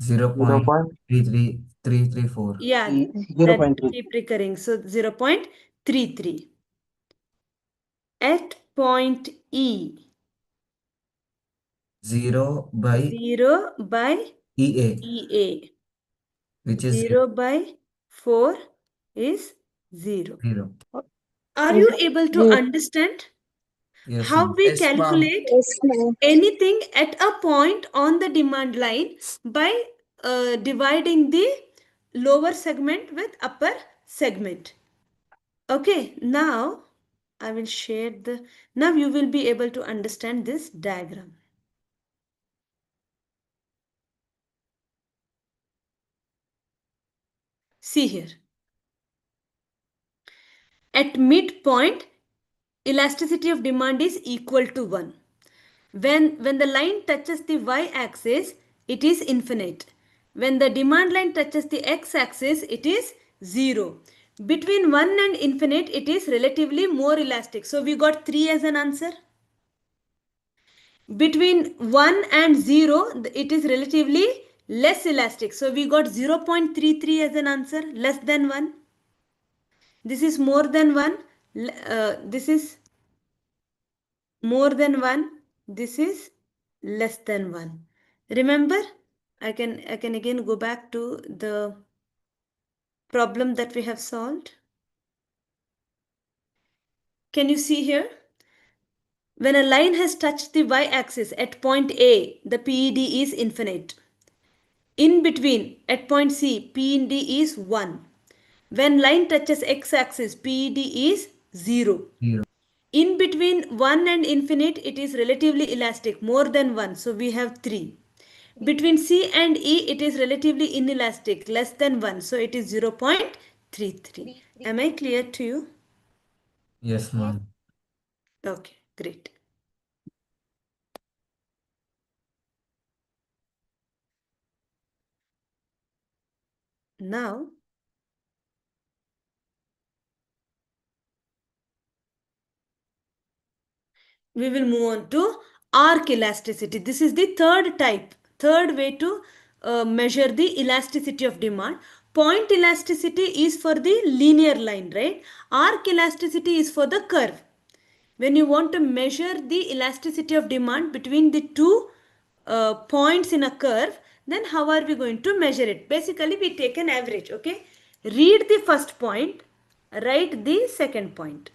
0.33334. Yeah, that keep recurring. So 0.33. At point E, 0 by 0 by EA, EA. which is 0 by 4 is 0. 0. Are you able to understand Yes, how ma'am. we Yes, ma'am. calculate anything at a point on the demand line by dividing the lower segment with upper segment? Okay, now I will share the, now you will be able to understand this diagram. See here. At midpoint, elasticity of demand is equal to 1. When the line touches the y-axis, it is infinite. When the demand line touches the x-axis, it is 0. Between 1 and infinite, it is relatively more elastic. So we got 3 as an answer. Between 1 and 0, it is relatively less elastic. So we got 0.33 as an answer, less than 1. This is more than 1. This is more than 1. This is less than 1. Remember, I can again go back to the problem that we have solved. Can you see here? When a line has touched the y-axis at point A, the PED is infinite. In between, at point C, PED is 1. When line touches x-axis, PED is 0. 0. In between 1 and infinite, it is relatively elastic, more than 1. So we have 3. Between C and E, it is relatively inelastic, less than 1. So it is 0.33. Am I clear to you? Yes, ma'am. Okay, great. Now, we will move on to arc elasticity. This is the third type, third way to measure the elasticity of demand. Point elasticity is for the linear line, right? Arc elasticity is for the curve. When you want to measure the elasticity of demand between the two points in a curve, then how are we going to measure it? Basically, we take an average, okay? Read the first point, write the second point.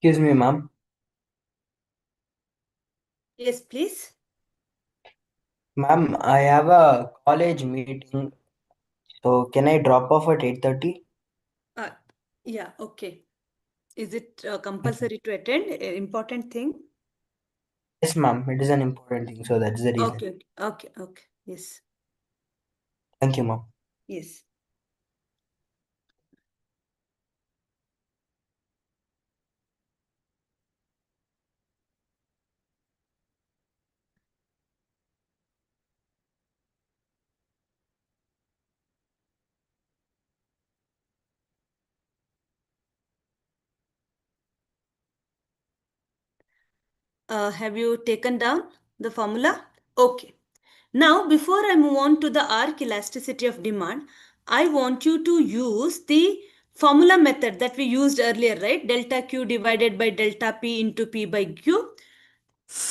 Excuse me, ma'am. Yes, please. Ma'am, I have a college meeting, so can I drop off at 8:30? Uh, yeah, okay. Is it compulsory to attend? Important thing? Yes, ma'am. It is an important thing, so that's the reason. Okay, okay, okay. Yes, Thank you, ma'am. yes. Have you taken down the formula? Okay. Now, before I move on to the arc elasticity of demand, I want you to use the formula method that we used earlier, right? Delta Q divided by delta P into P by Q.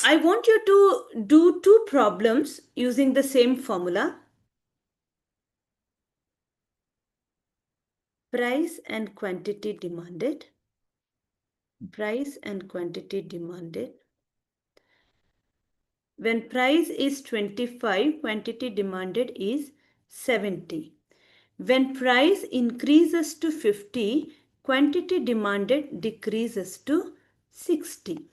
I want you to do two problems using the same formula. Price and quantity demanded. Price and quantity demanded. When price is 25, quantity demanded is 70. When price increases to 50, quantity demanded decreases to 60.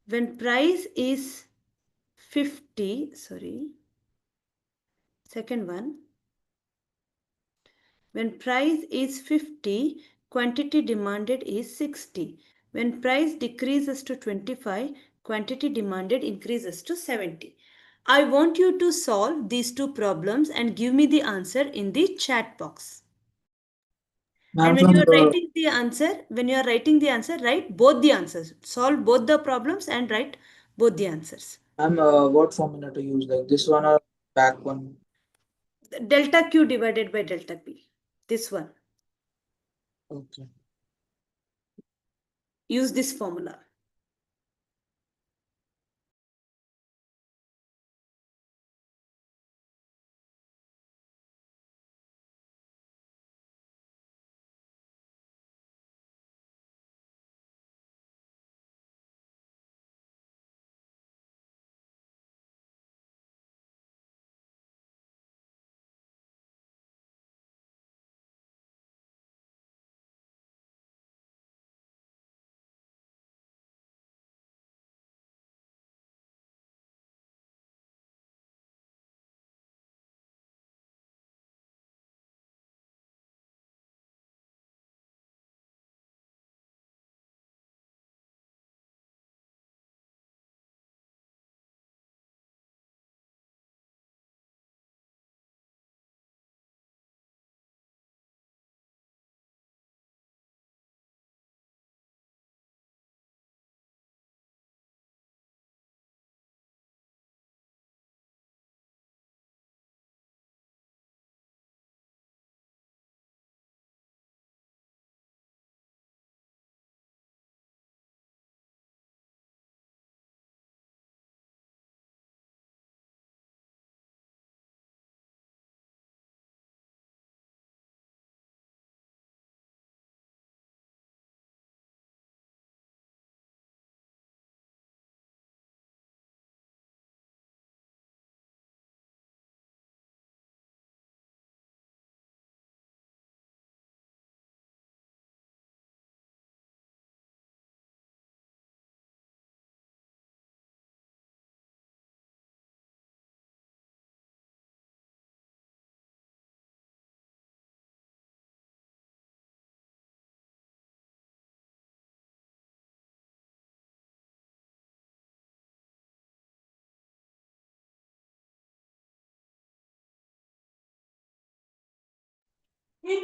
When price is 50, second one. When price is 50, quantity demanded is 60. When price decreases to 25, quantity demanded increases to 70. I want you to solve these two problems and give me the answer in the chat box. Ma'am, And when from you are the writing the answer, write both the answers. Solve both the problems and write both the answers. ma'am, what formula to use? Like this one or back one? Delta Q divided by delta P. This one. Okay. Use this formula.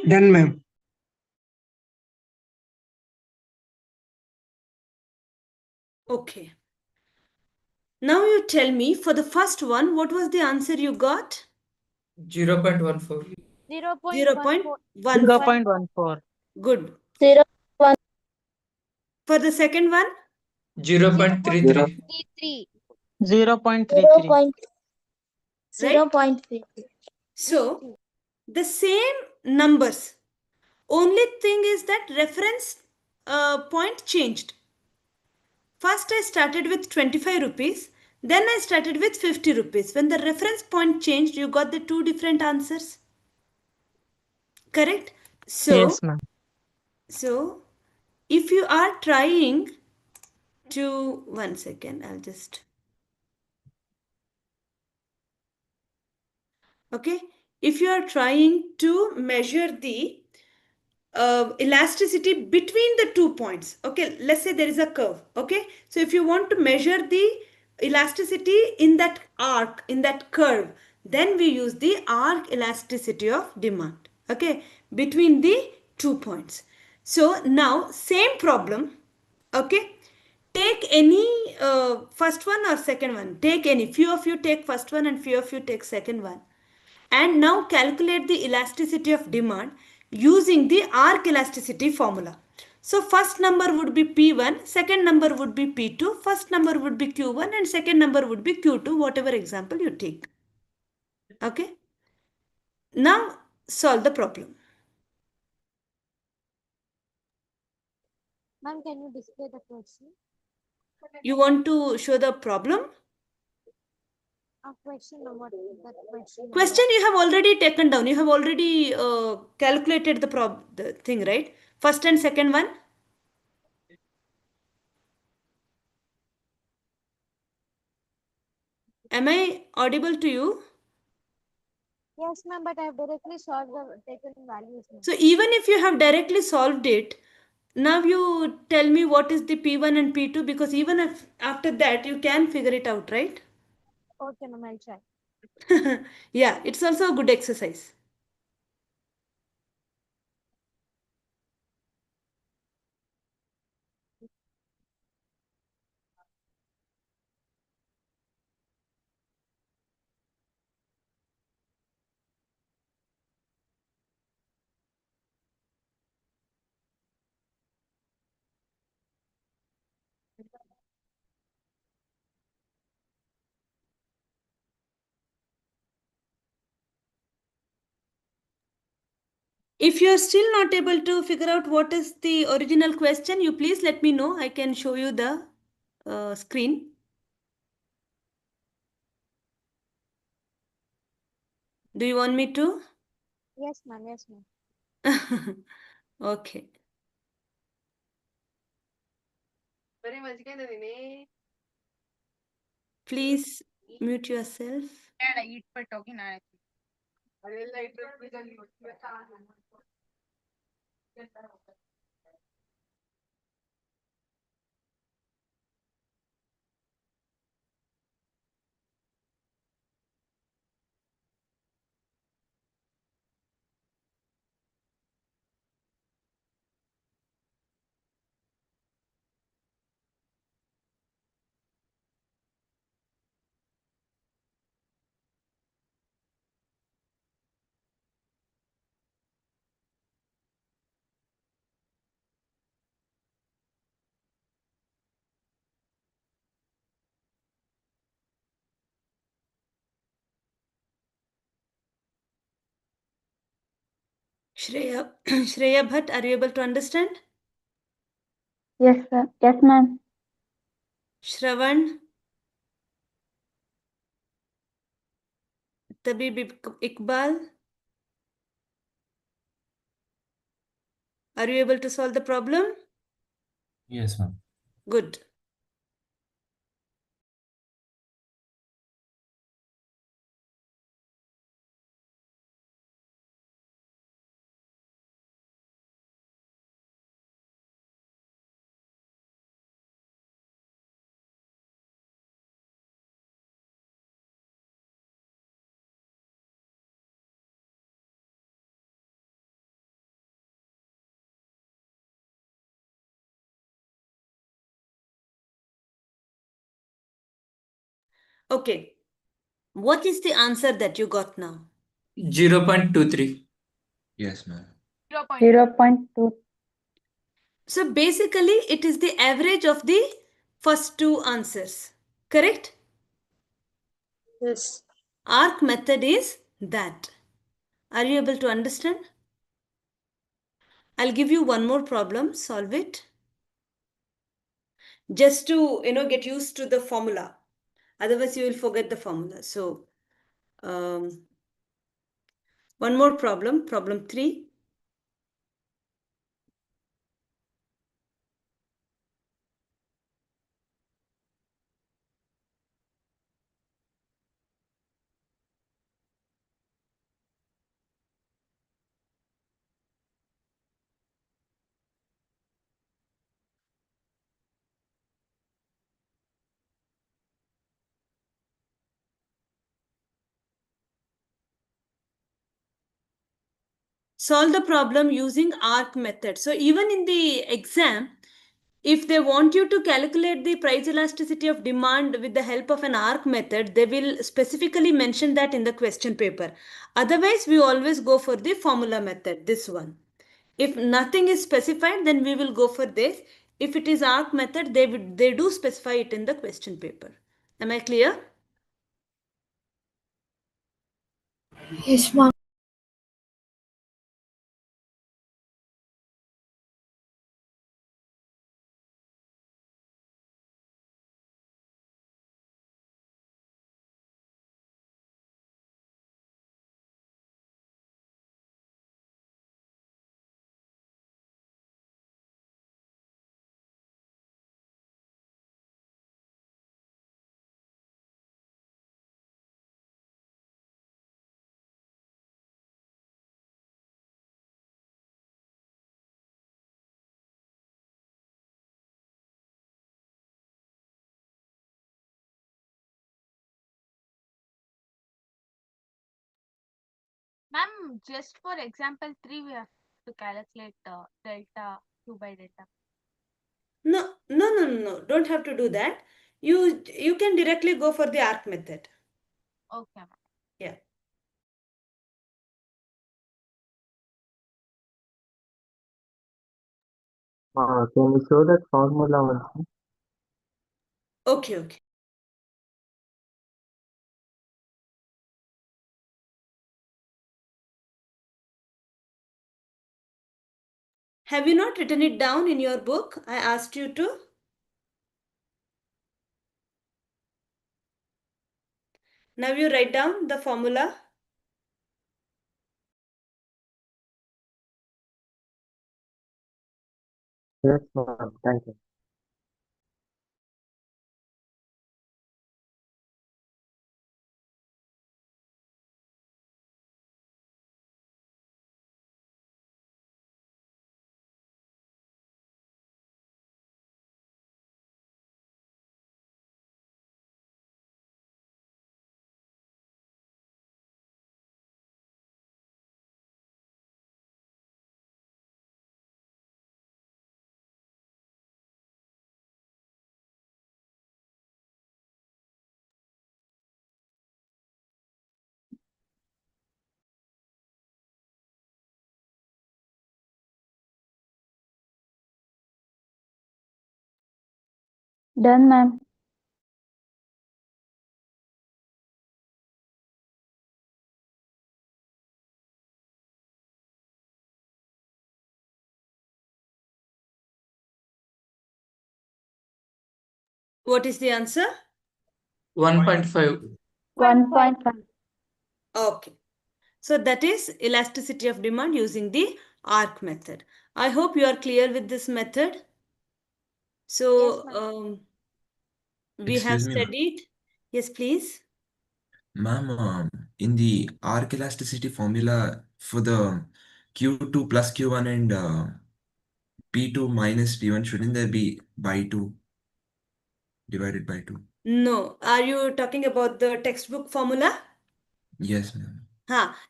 Done, ma'am. Okay. Now you tell me, for the first one, what was the answer you got? 0.14. 0.14. 0.14. Good. 0.1. For the second one? 0.33. 0.33. Right? 0.3. So, the same numbers. Only thing is that reference point changed. First I started with 25 rupees. Then I started with 50 rupees. When the reference point changed, you got the two different answers. Correct? Yes, ma'am. So, if you are trying to, one second, I'll just, okay. If you are trying to measure the elasticity between the 2 points, okay, let's say there is a curve, okay. So if you want to measure the elasticity in that arc, in that curve, then we use the arc elasticity of demand, okay, between the 2 points. So now same problem, okay. Take any first one or second one, take any, few of you take first one and few of you take second one, and now calculate the elasticity of demand using the arc elasticity formula. So first number would be P1, second number would be P2, first number would be Q1 and second number would be Q2, whatever example you take. Okay. Now solve the problem. Ma'am, can you display the question? You want to show the problem? Question number, that question. Question you have already taken down. You have already calculated the thing, right? First and second one. Am I audible to you? Yes, ma'am, but I have directly solved the taken values. So even if you have directly solved it, now you tell me what is the P1 and P2, because even if after that you can figure it out, right? Okay, ma'am, I'll try. Yeah, it's also a good exercise. If you are still not able to figure out what is the original question, you please let me know. I can show you the screen. Do you want me to? Yes, ma'am, yes, ma'am. Okay. Please mute yourself. Shreya, Shreya Bhatt, are you able to understand? Yes, sir. Yes, ma'am. Shravan, Tabib Iqbal, are you able to solve the problem? Yes, ma'am. Good. Okay. What is the answer that you got now? 0.23. Yes, ma'am. 0.2. So basically, it is the average of the first two answers. Correct? Yes. ARC method is that. Are you able to understand? I'll give you one more problem. Solve it. Just to, get used to the formula. Otherwise, you will forget the formula. So, one more problem. Problem 3. Solve the problem using ARC method. So even in the exam, if they want you to calculate the price elasticity of demand with the help of an ARC method, they will specifically mention that in the question paper. Otherwise, we always go for the formula method, this one. If nothing is specified, then we will go for this. If it is arc method, they do specify it in the question paper. Am I clear? Yes, ma'am. Ma'am, just for example 3, we have to calculate delta Q by delta. No. Don't have to do that. You can directly go for the arc method. Okay, ma'am. Yeah. Can you show that formula also? Okay. Have you not written it down in your book? I asked you to. Now you write down the formula. Yes, ma'am. Thank you. Done, ma'am. What is the answer? 1.5. 1.5. Okay. So that is elasticity of demand using the arc method. I hope you are clear with this method. So we have Excuse me, ma'am. studied. Yes, please. Ma'am, in the arc elasticity formula for the Q2 plus Q1 and P2 minus P1, shouldn't there be by 2 divided by 2? No. Are you talking about the textbook formula? Yes, ma'am.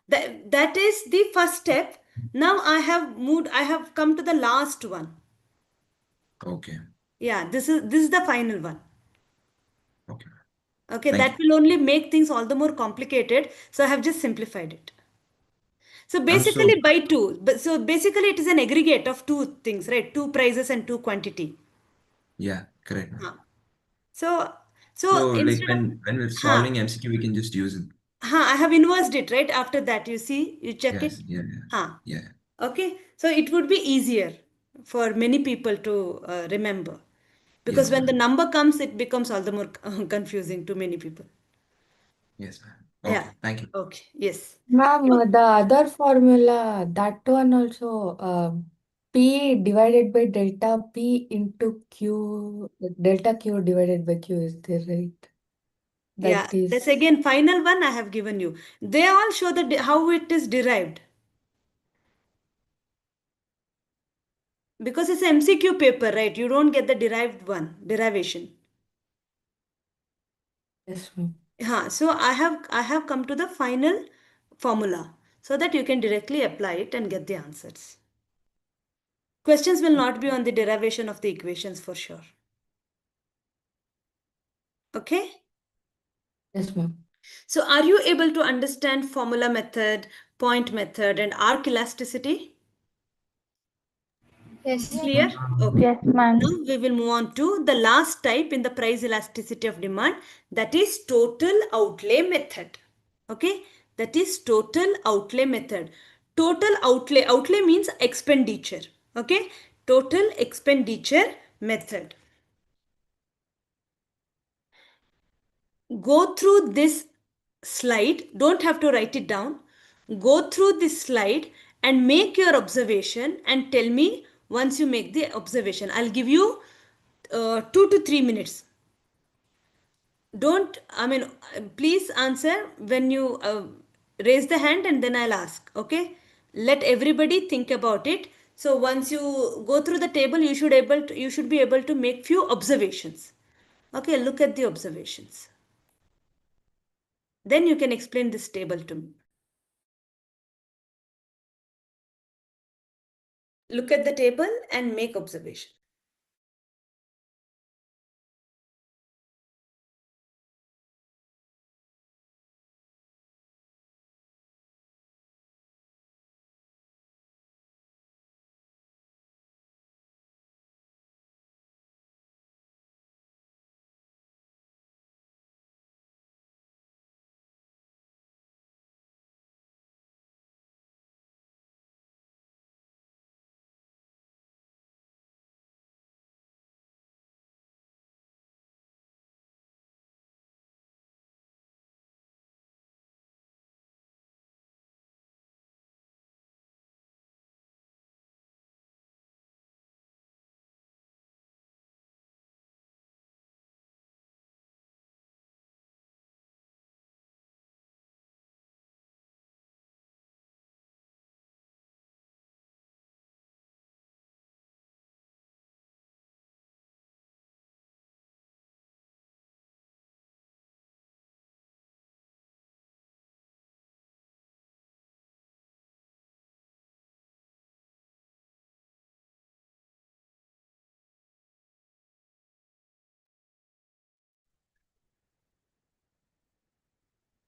That is the first step. Now I have come to the last one. Okay. Yeah, this is the final one. Okay. Okay, Thank that will only make things all the more complicated. So I have just simplified it. So basically by two, but so basically it is an aggregate of two things, right? Two prices and two quantity. Yeah, correct, ma'am. Huh. So So like instead of when we're solving MCQ, we can just use it. I have inversed it, right? After that, you see, you check Yes, it. yeah. Okay, so it would be easier for many people to remember, because Yes, when the ma'am. number comes, it becomes all the more confusing to many people. Yes, ma'am. Yeah. Okay, thank you. Okay. Yes. Ma'am, the other formula, that one also, P divided by delta P into Q, delta Q divided by Q, is there, right? Yeah, That is, that's again final one I have given you. They all show how it is derived. Because it's an MCQ paper, right? You don't get the derivation. yes, ma'am. So I have come to the final formula so that you can directly apply it and get the answers. Questions will not be on the derivation of the equations for sure. Okay? Yes, ma'am. So are you able to understand formula method, point method, and arc elasticity? Yes. Clear? Okay. Yes, ma'am. Now we will move on to the last type in the price elasticity of demand, that is total outlay method. Okay, that is total outlay method. Total outlay means expenditure. Okay, total expenditure method. Go through this slide, don't have to write it down. Go through this slide and make your observation and tell me once you make the observation. I'll give you 2 to 3 minutes. Don't, I mean, please answer when you raise the hand and then I'll ask. Okay, let everybody think about it. So once you go through the table, you should be able to make few observations. Okay, look at the observations. Then you can explain this table to me. Look at the table and make observation.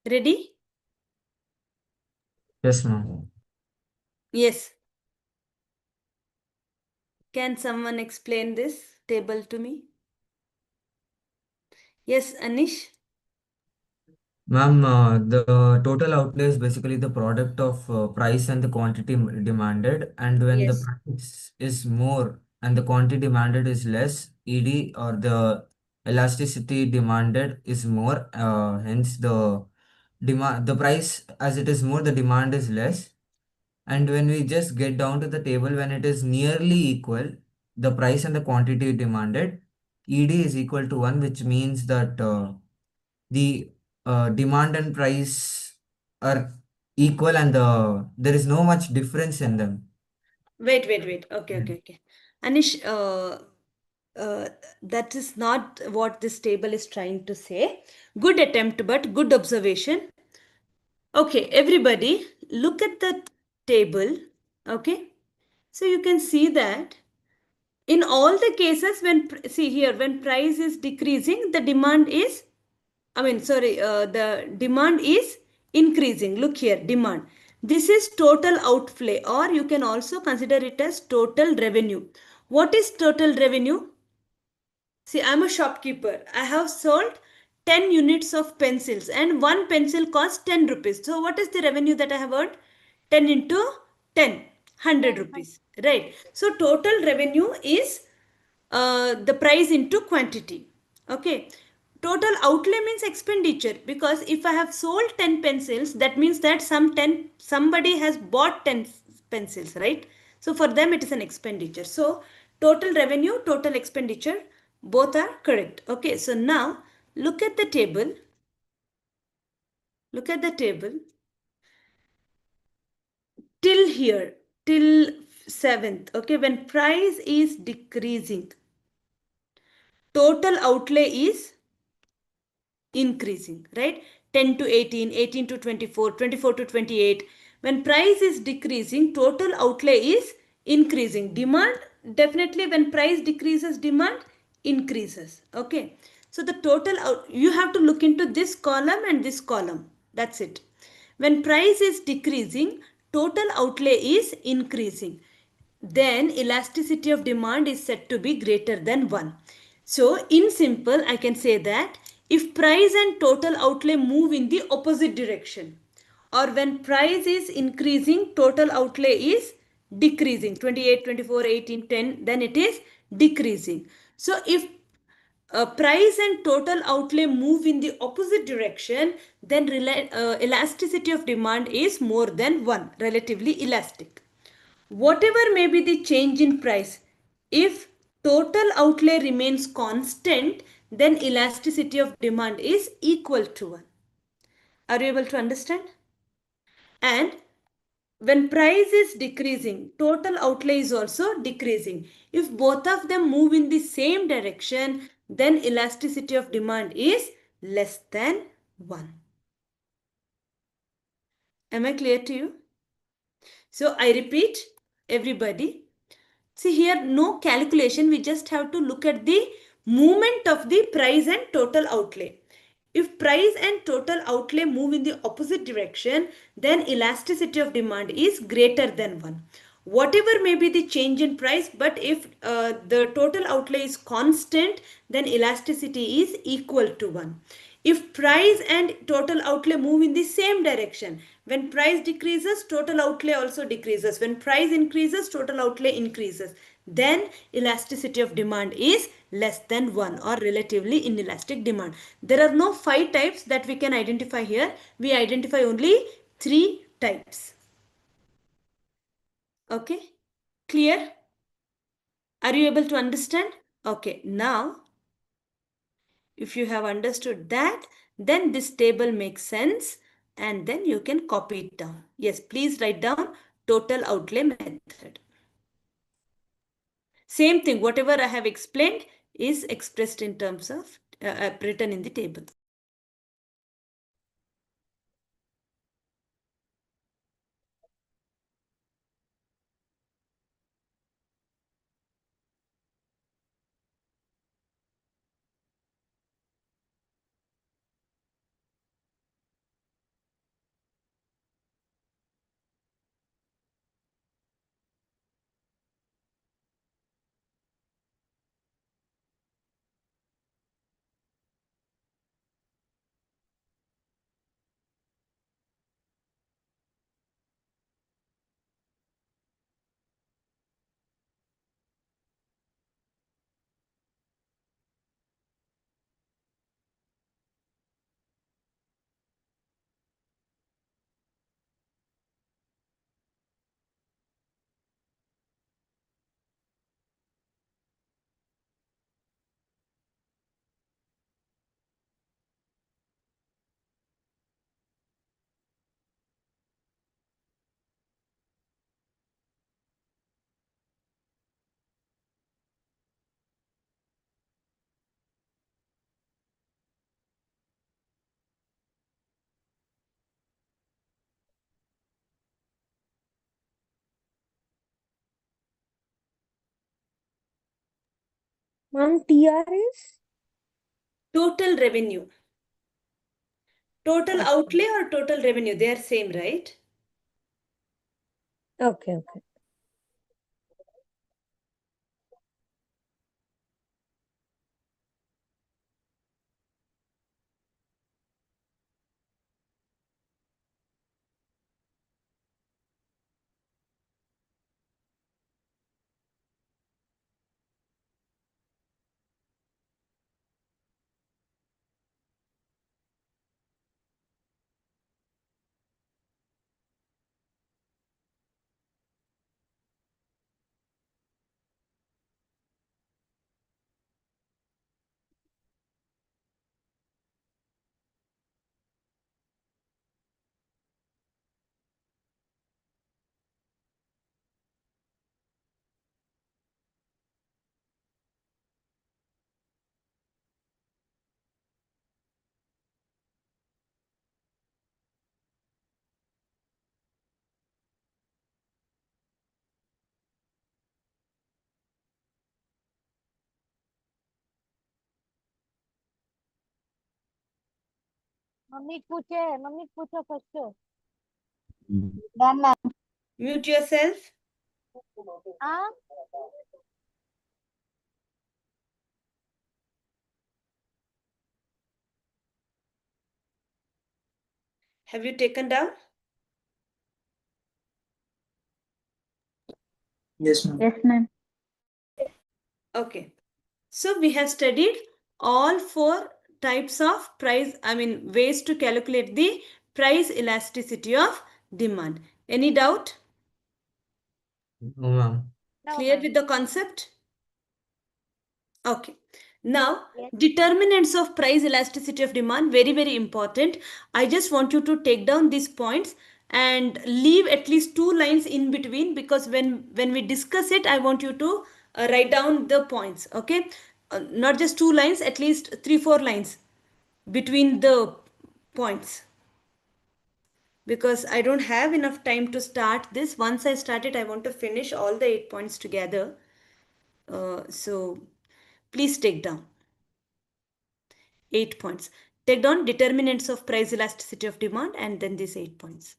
Ready? Yes, ma'am. Yes. Can someone explain this table to me? Yes, Anish? Ma'am, the total outlay is basically the product of price and the quantity demanded. And when the Yes. price is more and the quantity demanded is less, ED or the elasticity demanded is more. Hence, the price as it is more, the demand is less. And when we just get down to the table, when it is nearly equal, the price and the quantity demanded, ED is equal to 1, which means that the demand and price are equal and there is no much difference in them. Wait. Okay. Anish, uh, that is not what this table is trying to say. Good attempt, but good observation. Okay, everybody, look at the table. Okay, so you can see that in all the cases see here, when price is decreasing, the demand is, the demand is increasing. Look here, demand. This is total outlay, or you can also consider it as total revenue. What is total revenue? See, I'm a shopkeeper. I have sold 10 units of pencils and one pencil costs 10 rupees. So what is the revenue that I have earned? 10 into 10, 100 rupees, right? So total revenue is the price into quantity. Okay. Total outlay means expenditure, because if I have sold 10 pencils, that means that somebody has bought 10 pencils, right? So for them it is an expenditure. So total revenue, total expenditure, both are correct. Okay, so now look at the table. Look at the table. Till here, till 7th, okay, when price is decreasing, total outlay is increasing, right? 10 to 18, 18 to 24, 24 to 28. When price is decreasing, total outlay is increasing. Demand, definitely when price decreases, demand increases. Okay. So the total out, you have to look into this column and this column. That's it. When price is decreasing, total outlay is increasing. then elasticity of demand is said to be greater than 1. So in simple, I can say that if price and total outlay move in the opposite direction, or when price is increasing, total outlay is decreasing, 28, 24, 18, 10, then it is decreasing. So if price and total outlay move in the opposite direction, then elasticity of demand is more than 1, relatively elastic. Whatever may be the change in price, if total outlay remains constant, then elasticity of demand is equal to 1. Are you able to understand? And when price is decreasing, total outlay is also decreasing. If both of them move in the same direction, then elasticity of demand is less than 1. Am I clear to you? So I repeat, everybody. See here, no calculation. We just have to look at the movement of the price and total outlay. If price and total outlay move in the opposite direction, then elasticity of demand is greater than 1. Whatever may be the change in price, but if the total outlay is constant, then elasticity is equal to 1. If price and total outlay move in the same direction, when price decreases, total outlay also decreases. When price increases, total outlay increases. Then elasticity of demand is less than 1, or relatively inelastic demand. There are no 5 types that we can identify here. We identify only 3 types. Okay? Clear? Are you able to understand? Okay, now if you have understood that, then this table makes sense, and then you can copy it down. Yes, please write down total outlay method. Same thing, whatever I have explained is expressed in terms of written in the table. Ma'am, TR is? Total revenue. Total outlay or total revenue, they are same, right? Okay, okay. Mummy पूछो first done ma'am Mute yourself. Ah, Have you taken down? Yes, ma'am. Yes, ma'am. Okay. So we have studied all four types of ways to calculate the price elasticity of demand. Any doubt? No, ma'am. no, Clear ma'am. with the concept? Okay. Now, Yes. determinants of price elasticity of demand, very, very important. I just want you to take down these points and leave at least 2 lines in between, because when we discuss it, I want you to write down the points. Okay. Not just 2 lines, at least 3, 4 lines between the points, because I don't have enough time to start this. Once I start it, I want to finish all the 8 points together. So please take down 8 points. Take down determinants of price elasticity of demand and then these 8 points.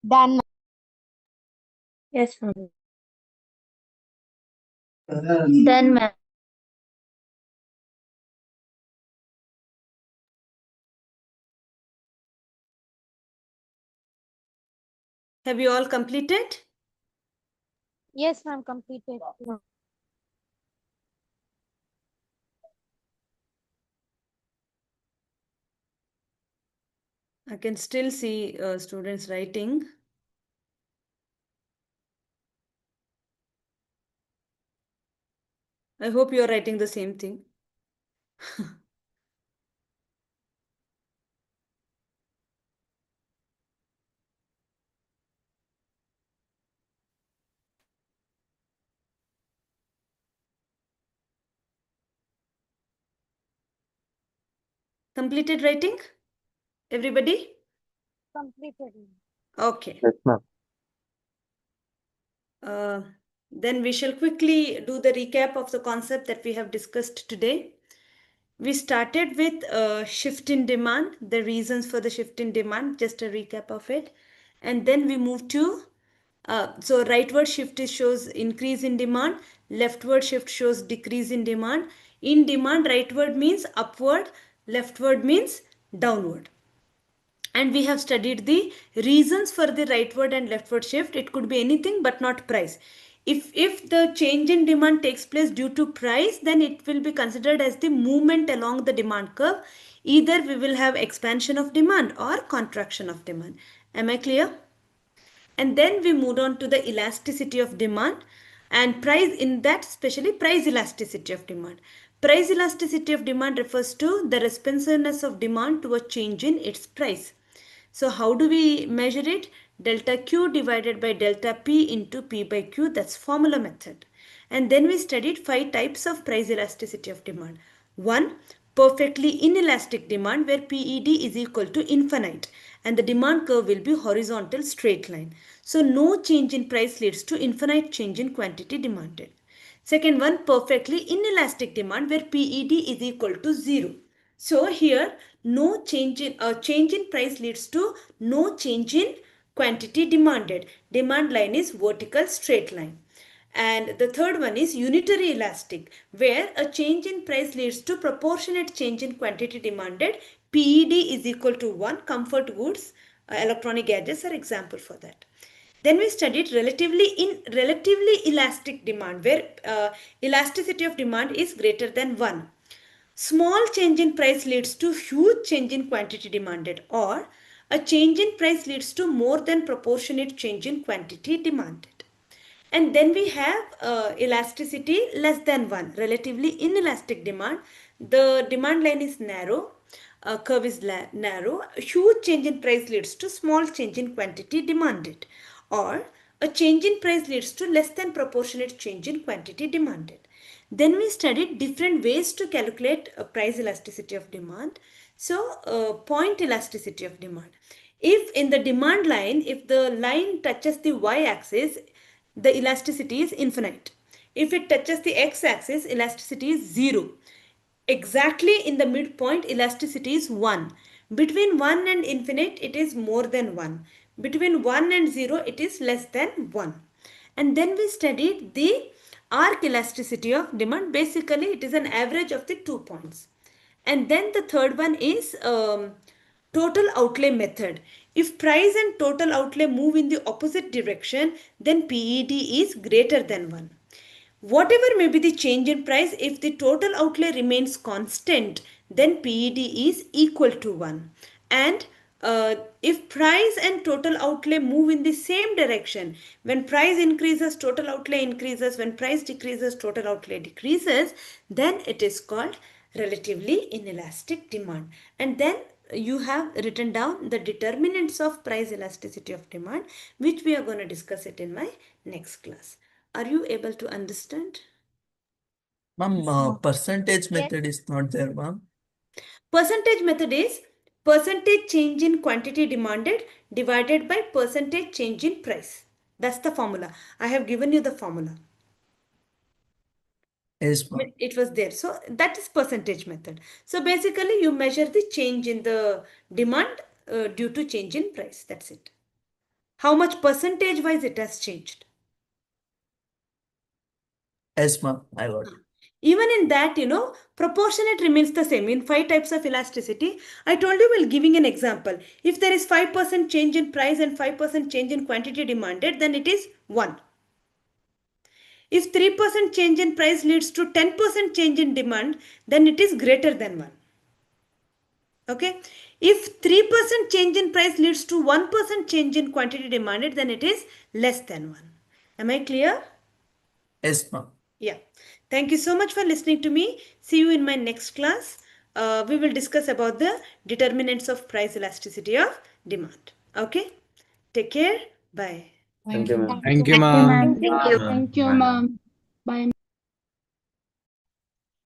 Done. Yes, ma'am. Done, ma'am. Have you all completed? Yes, ma'am. Completed. I can still see students writing. I hope you are writing the same thing. Completed writing? Everybody? Completed. Okay. Yes, ma'am. Uh, then we shall quickly do the recap of the concept that we have discussed today. We started with shift in demand, the reasons for the shift in demand, just a recap of it. And then we move to, so rightward shift shows increase in demand, leftward shift shows decrease in demand. In demand, rightward means upward, leftward means downward. And we have studied the reasons for the rightward and leftward shift. It could be anything but not price. If the change in demand takes place due to price, then it will be considered as the movement along the demand curve. Either we will have expansion of demand or contraction of demand. Am I clear? And then we moved on to the elasticity of demand and price, in that especially price elasticity of demand. Price elasticity of demand refers to the responsiveness of demand to a change in its price. So how do we measure it? Delta Q divided by delta P into P by Q, that's formula method. And then we studied 5 types of price elasticity of demand. 1. Perfectly inelastic demand, where PED is equal to infinite and the demand curve will be horizontal straight line. So no change in price leads to infinite change in quantity demanded. Second one, perfectly inelastic demand, where PED is equal to 0. So here no change in price leads to no change in quantity demanded. Demand line is vertical straight line. And the third one is unitary elastic, where a change in price leads to proportionate change in quantity demanded. PED is equal to 1. Comfort goods, electronic gadgets are example for that. Then we studied relatively elastic demand, where elasticity of demand is greater than 1. Small change in price leads to huge change in quantity demanded, or a change in price leads to more than proportionate change in quantity demanded. And then we have elasticity less than 1, relatively inelastic demand. The demand line is narrow, curve is narrow. A huge change in price leads to small change in quantity demanded, or a change in price leads to less than proportionate change in quantity demanded. Then we studied different ways to calculate price elasticity of demand. So point elasticity of demand. If in the demand line, if the line touches the y-axis, the elasticity is infinite. If it touches the x-axis, elasticity is 0. Exactly in the midpoint, elasticity is 1. Between 1 and infinite, it is more than 1. Between 1 and 0, it is less than 1. And then we studied the arc elasticity of demand. Basically, it is an average of the 2 points. And then the third one is total outlay method. If price and total outlay move in the opposite direction, then PED is greater than 1. Whatever may be the change in price, if the total outlay remains constant, then PED is equal to 1. And if price and total outlay move in the same direction, when price increases, total outlay increases, when price decreases, total outlay decreases, then it is called relatively inelastic demand. And then you have written down the determinants of price elasticity of demand, which we are going to discuss it in my next class. Are you able to understand? Ma'am, percentage method is not there, ma'am. Percentage method is percentage change in quantity demanded divided by percentage change in price. That's the formula. I have given you the formula. Yes, ma'am. It was there. So that is percentage method. So basically you measure the change in the demand due to change in price. That's it. How much percentage wise it has changed. Yes, ma'am. I got it. Even in that, proportionate remains the same. In 5 types of elasticity, I told you while giving an example. If there is 5% change in price and 5% change in quantity demanded, then it is 1. If 3% change in price leads to 10% change in demand, then it is greater than 1. Okay. If 3% change in price leads to 1% change in quantity demanded, then it is less than 1. Am I clear? Yes, ma'am. Yeah. Thank you so much for listening to me. See you in my next class. We will discuss about the determinants of price elasticity of demand. Okay. Take care. Bye. Thank you, ma'am. Thank you, ma'am. Thank you, ma'am. Bye.